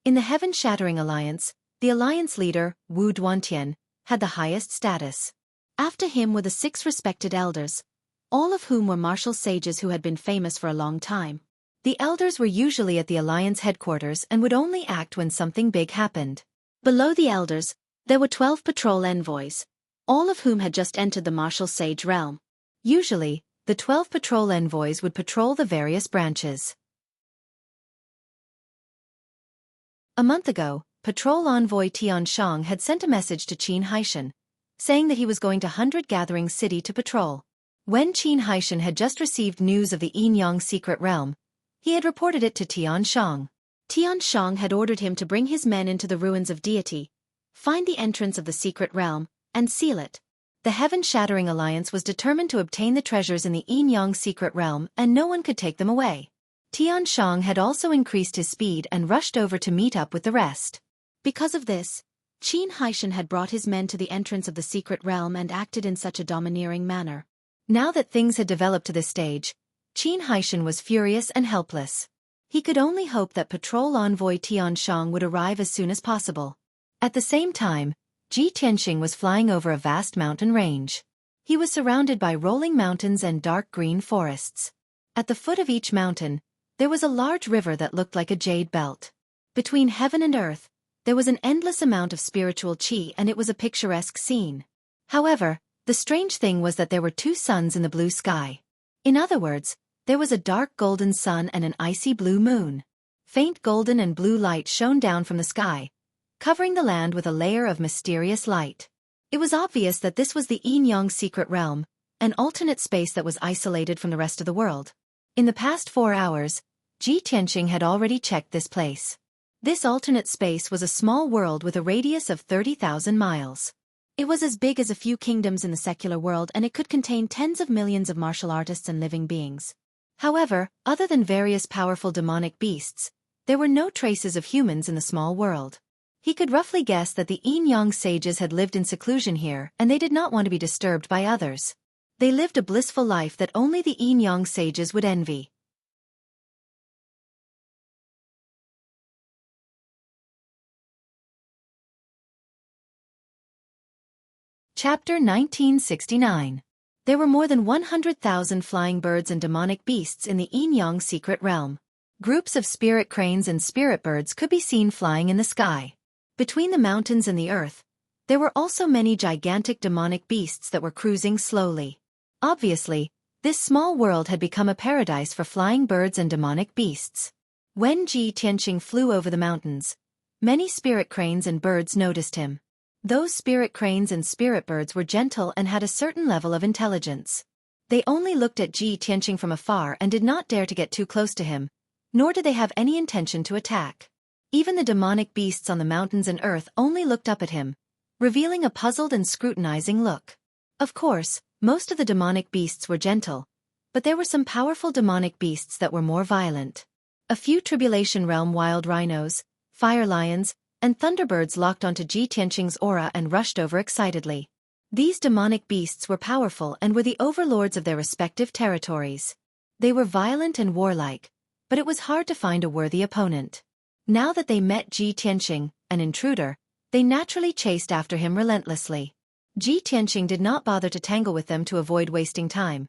Speaker 1: In the Heaven-Shattering Alliance, the alliance leader, Wu Duantian, had the highest status. After him were the 6 respected elders, all of whom were martial sages who had been famous for a long time. The elders were usually at the alliance headquarters and would only act when something big happened. Below the elders, there were 12 patrol envoys, all of whom had just entered the martial sage realm. Usually, the 12 patrol envoys would patrol the various branches. A month ago, patrol envoy Tian Shang had sent a message to Qin Haishan, saying that he was going to 100 Gathering City to patrol. When Qin Haishan had just received news of the Yin-Yang secret realm, he had reported it to Tian Shang. Tian Shang had ordered him to bring his men into the ruins of deity, find the entrance of the secret realm, and seal it. The Heaven-Shattering Alliance was determined to obtain the treasures in the Yin-Yang secret realm, and no one could take them away. Tian Shang had also increased his speed and rushed over to meet up with the rest. Because of this, Qin Haishan had brought his men to the entrance of the secret realm and acted in such a domineering manner. Now that things had developed to this stage, Qin Haishan was furious and helpless. He could only hope that patrol envoy Tian Shang would arrive as soon as possible. At the same time, Ji Tianxing was flying over a vast mountain range. He was surrounded by rolling mountains and dark green forests. At the foot of each mountain, there was a large river that looked like a jade belt. Between heaven and earth, there was an endless amount of spiritual qi, and it was a picturesque scene. However, the strange thing was that there were 2 suns in the blue sky. In other words, there was a dark golden sun and an icy blue moon. Faint golden and blue light shone down from the sky, covering the land with a layer of mysterious light. It was obvious that this was the Yin-Yang secret realm, an alternate space that was isolated from the rest of the world. In the past 4 hours, Ji Tianxing had already checked this place. This alternate space was a small world with a radius of 30,000 miles. It was as big as a few kingdoms in the secular world, and it could contain tens of millions of martial artists and living beings. However, other than various powerful demonic beasts, there were no traces of humans in the small world. He could roughly guess that the Yin-Yang sages had lived in seclusion here, and they did not want to be disturbed by others. They lived a blissful life that only the Yin-Yang sages would envy. Chapter 1969. There were more than 100,000 flying birds and demonic beasts in the Yin-Yang secret realm. Groups of spirit cranes and spirit birds could be seen flying in the sky. Between the mountains and the earth, there were also many gigantic demonic beasts that were cruising slowly. Obviously, this small world had become a paradise for flying birds and demonic beasts. When Ji Tianxing flew over the mountains, many spirit cranes and birds noticed him. Those spirit cranes and spirit birds were gentle and had a certain level of intelligence. They only looked at Ji Tianxing from afar and did not dare to get too close to him, nor did they have any intention to attack. Even the demonic beasts on the mountains and earth only looked up at him, revealing a puzzled and scrutinizing look. Of course, most of the demonic beasts were gentle, but there were some powerful demonic beasts that were more violent. A few Tribulation Realm wild rhinos, fire lions, and thunderbirds locked onto Ji Tianqing's aura and rushed over excitedly. These demonic beasts were powerful and were the overlords of their respective territories. They were violent and warlike, but it was hard to find a worthy opponent. Now that they met Ji Tianqing, an intruder, they naturally chased after him relentlessly. Ji Tianqing did not bother to tangle with them to avoid wasting time,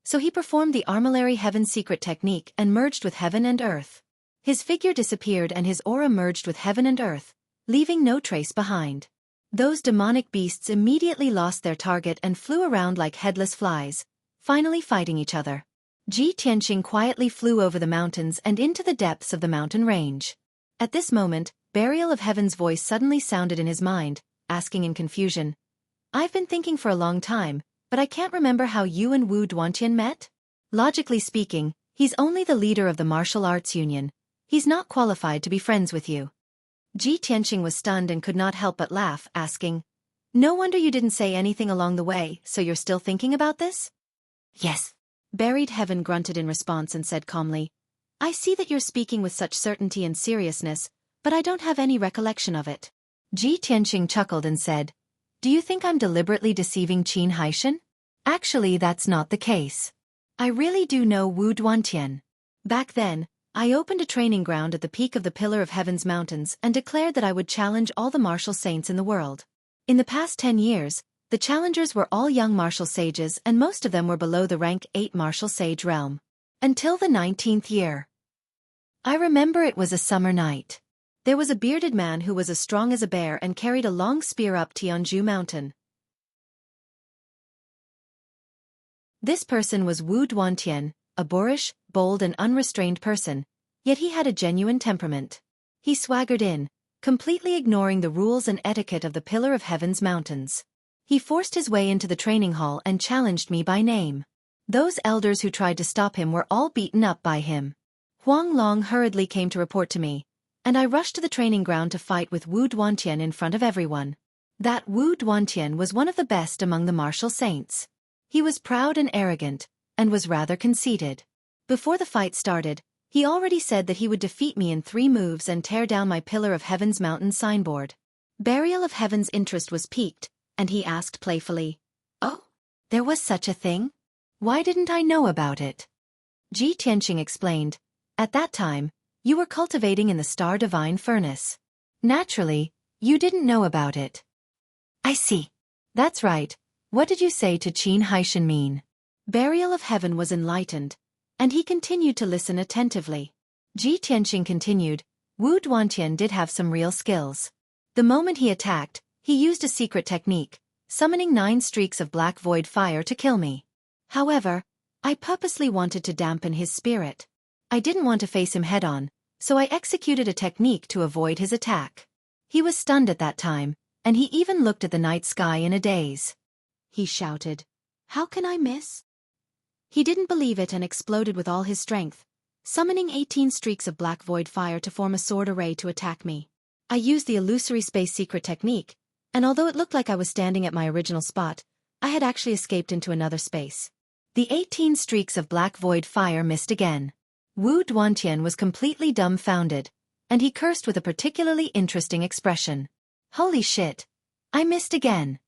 Speaker 1: so he performed the Armillary Heaven secret technique and merged with heaven and earth. His figure disappeared and his aura merged with heaven and earth, leaving no trace behind. Those demonic beasts immediately lost their target and flew around like headless flies, finally fighting each other. Ji Tianqing quietly flew over the mountains and into the depths of the mountain range. At this moment, Burial of Heaven's voice suddenly sounded in his mind, asking in confusion, "I've been thinking for a long time, but I can't remember how you and Wu Duantian met? Logically speaking, he's only the leader of the martial arts union. He's not qualified to be friends with you." Ji Tianqing was stunned and could not help but laugh, asking, "No wonder you didn't say anything along the way, so you're still thinking about this?" "Yes." Buried Heaven grunted in response and said calmly, "I see that you're speaking with such certainty and seriousness, but I don't have any recollection of it." Ji Tianqing chuckled and said, "Do you think I'm deliberately deceiving Qin Haishan? Actually, that's not the case. I really do know Wu Duantian. Back then, I opened a training ground at the peak of the Pillar of Heaven's mountains and declared that I would challenge all the martial saints in the world. In the past 10 years, the challengers were all young martial sages and most of them were below the rank 8 martial sage realm. Until the 19th year. I remember it was a summer night. There was a bearded man who was as strong as a bear and carried a long spear up Tianzhu Mountain. This person was Wu Duantian, a boorish, bold and unrestrained person, yet he had a genuine temperament. He swaggered in, completely ignoring the rules and etiquette of the Pillar of Heaven's mountains. He forced his way into the training hall and challenged me by name. Those elders who tried to stop him were all beaten up by him. Huang Long hurriedly came to report to me, and I rushed to the training ground to fight with Wu Duantian in front of everyone. That Wu Duantian was one of the best among the martial saints. He was proud and arrogant, and was rather conceited. Before the fight started, he already said that he would defeat me in 3 moves and tear down my Pillar of Heaven's mountain signboard. Burial of Heaven's interest was piqued, and he asked playfully, "Oh, there was such a thing? Why didn't I know about it?" Ji Tianqing explained, "At that time, you were cultivating in the Star Divine Furnace. Naturally, you didn't know about it." "I see. That's right. What did you say to Qin Haishan mean?" Burial of Heaven was enlightened, and he continued to listen attentively. Ji Tianqing continued, "Wu Duantian did have some real skills. The moment he attacked, he used a secret technique, summoning 9 streaks of black void fire to kill me. However, I purposely wanted to dampen his spirit. I didn't want to face him head-on, so I executed a technique to avoid his attack. He was stunned at that time, and he even looked at the night sky in a daze. He shouted, 'How can I miss?' He didn't believe it and exploded with all his strength, summoning 18 streaks of black void fire to form a sword array to attack me. I used the illusory space secret technique, and although it looked like I was standing at my original spot, I had actually escaped into another space. The 18 streaks of black void fire missed again. Wu Duantian was completely dumbfounded, and he cursed with a particularly interesting expression. 'Holy shit! I missed again!'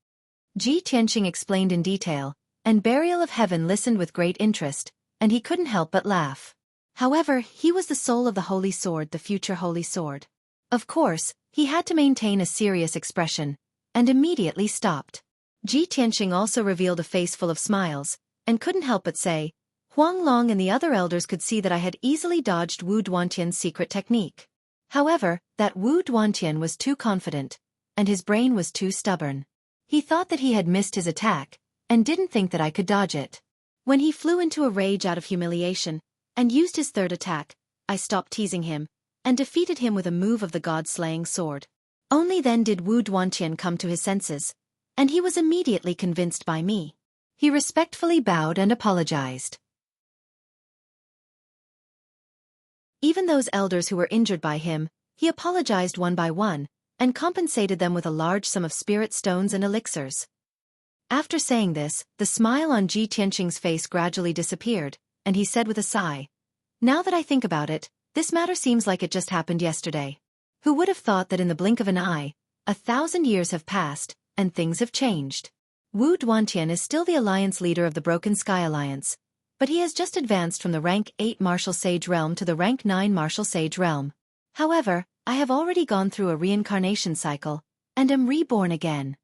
Speaker 1: Ji Tianqing explained in detail, and Burial of Heaven listened with great interest, and he couldn't help but laugh. However, he was the soul of the Holy Sword, the future Holy Sword. Of course, he had to maintain a serious expression, and immediately stopped. Ji Tianqing also revealed a face full of smiles, and couldn't help but say, Huang Long and the other elders could see that I had easily dodged Wu Duantian's secret technique. However, that Wu Duantian was too confident, and his brain was too stubborn. He thought that he had missed his attack, and didn't think that I could dodge it. When he flew into a rage out of humiliation, and used his third attack, I stopped teasing him, and defeated him with a move of the god-slaying sword. Only then did Wu Duantian come to his senses, and he was immediately convinced by me. He respectfully bowed and apologized. Even those elders who were injured by him, he apologized one by one, and compensated them with a large sum of spirit stones and elixirs. After saying this, the smile on Ji Tianqing's face gradually disappeared, and he said with a sigh, "Now that I think about it, this matter seems like it just happened yesterday. Who would have thought that in the blink of an eye, 1,000 years have passed, and things have changed?" Wu Duantian is still the alliance leader of the Broken Sky Alliance, but he has just advanced from the rank 8 Martial Sage realm to the rank 9 Martial Sage realm. However, I have already gone through a reincarnation cycle, and am reborn again.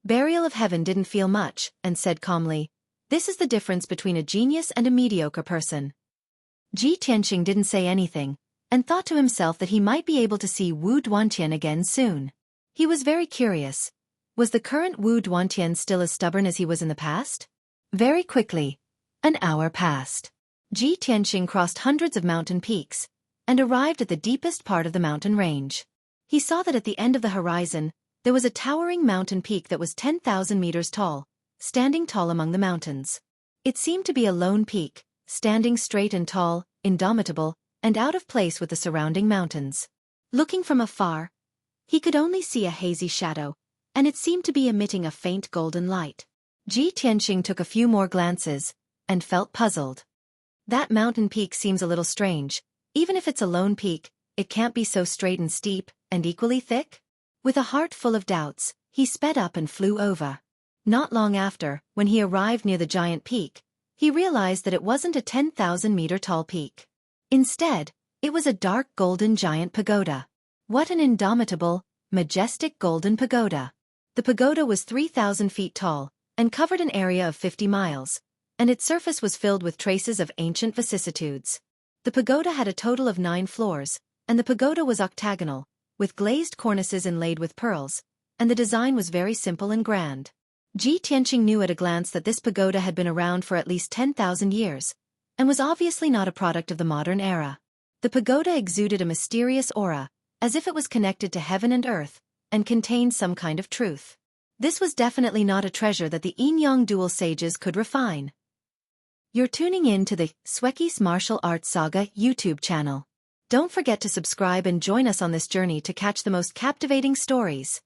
Speaker 1: Burial of Heaven didn't feel much, and said calmly, "This is the difference between a genius and a mediocre person." Ji Tianqing didn't say anything, and thought to himself that he might be able to see Wu Duantian again soon. He was very curious. Was the current Wu Duantian still as stubborn as he was in the past? Very quickly, an hour passed. Ji Tianqing crossed hundreds of mountain peaks, and arrived at the deepest part of the mountain range. He saw that at the end of the horizon, there was a towering mountain peak that was 10,000 meters tall, standing tall among the mountains. It seemed to be a lone peak, standing straight and tall, indomitable, and out of place with the surrounding mountains. Looking from afar, he could only see a hazy shadow, and it seemed to be emitting a faint golden light. Ji Tianqing took a few more glances, and felt puzzled. That mountain peak seems a little strange. Even if it's a lone peak, it can't be so straight and steep, and equally thick? With a heart full of doubts, he sped up and flew over. Not long after, when he arrived near the giant peak, he realized that it wasn't a 10,000-meter tall peak. Instead, it was a dark golden giant pagoda. What an indomitable, majestic golden pagoda! The pagoda was 3,000 feet tall, and covered an area of 50 miles, and its surface was filled with traces of ancient vicissitudes. The pagoda had a total of 9 floors, and the pagoda was octagonal, with glazed cornices inlaid with pearls, and the design was very simple and grand. Ji Tianqing knew at a glance that this pagoda had been around for at least 10,000 years, and was obviously not a product of the modern era. The pagoda exuded a mysterious aura, as if it was connected to heaven and earth, and contained some kind of truth. This was definitely not a treasure that the Yin-Yang dual sages could refine. You're tuning in to the Xueqi's Martial Arts Saga YouTube channel. Don't forget to subscribe and join us on this journey to catch the most captivating stories.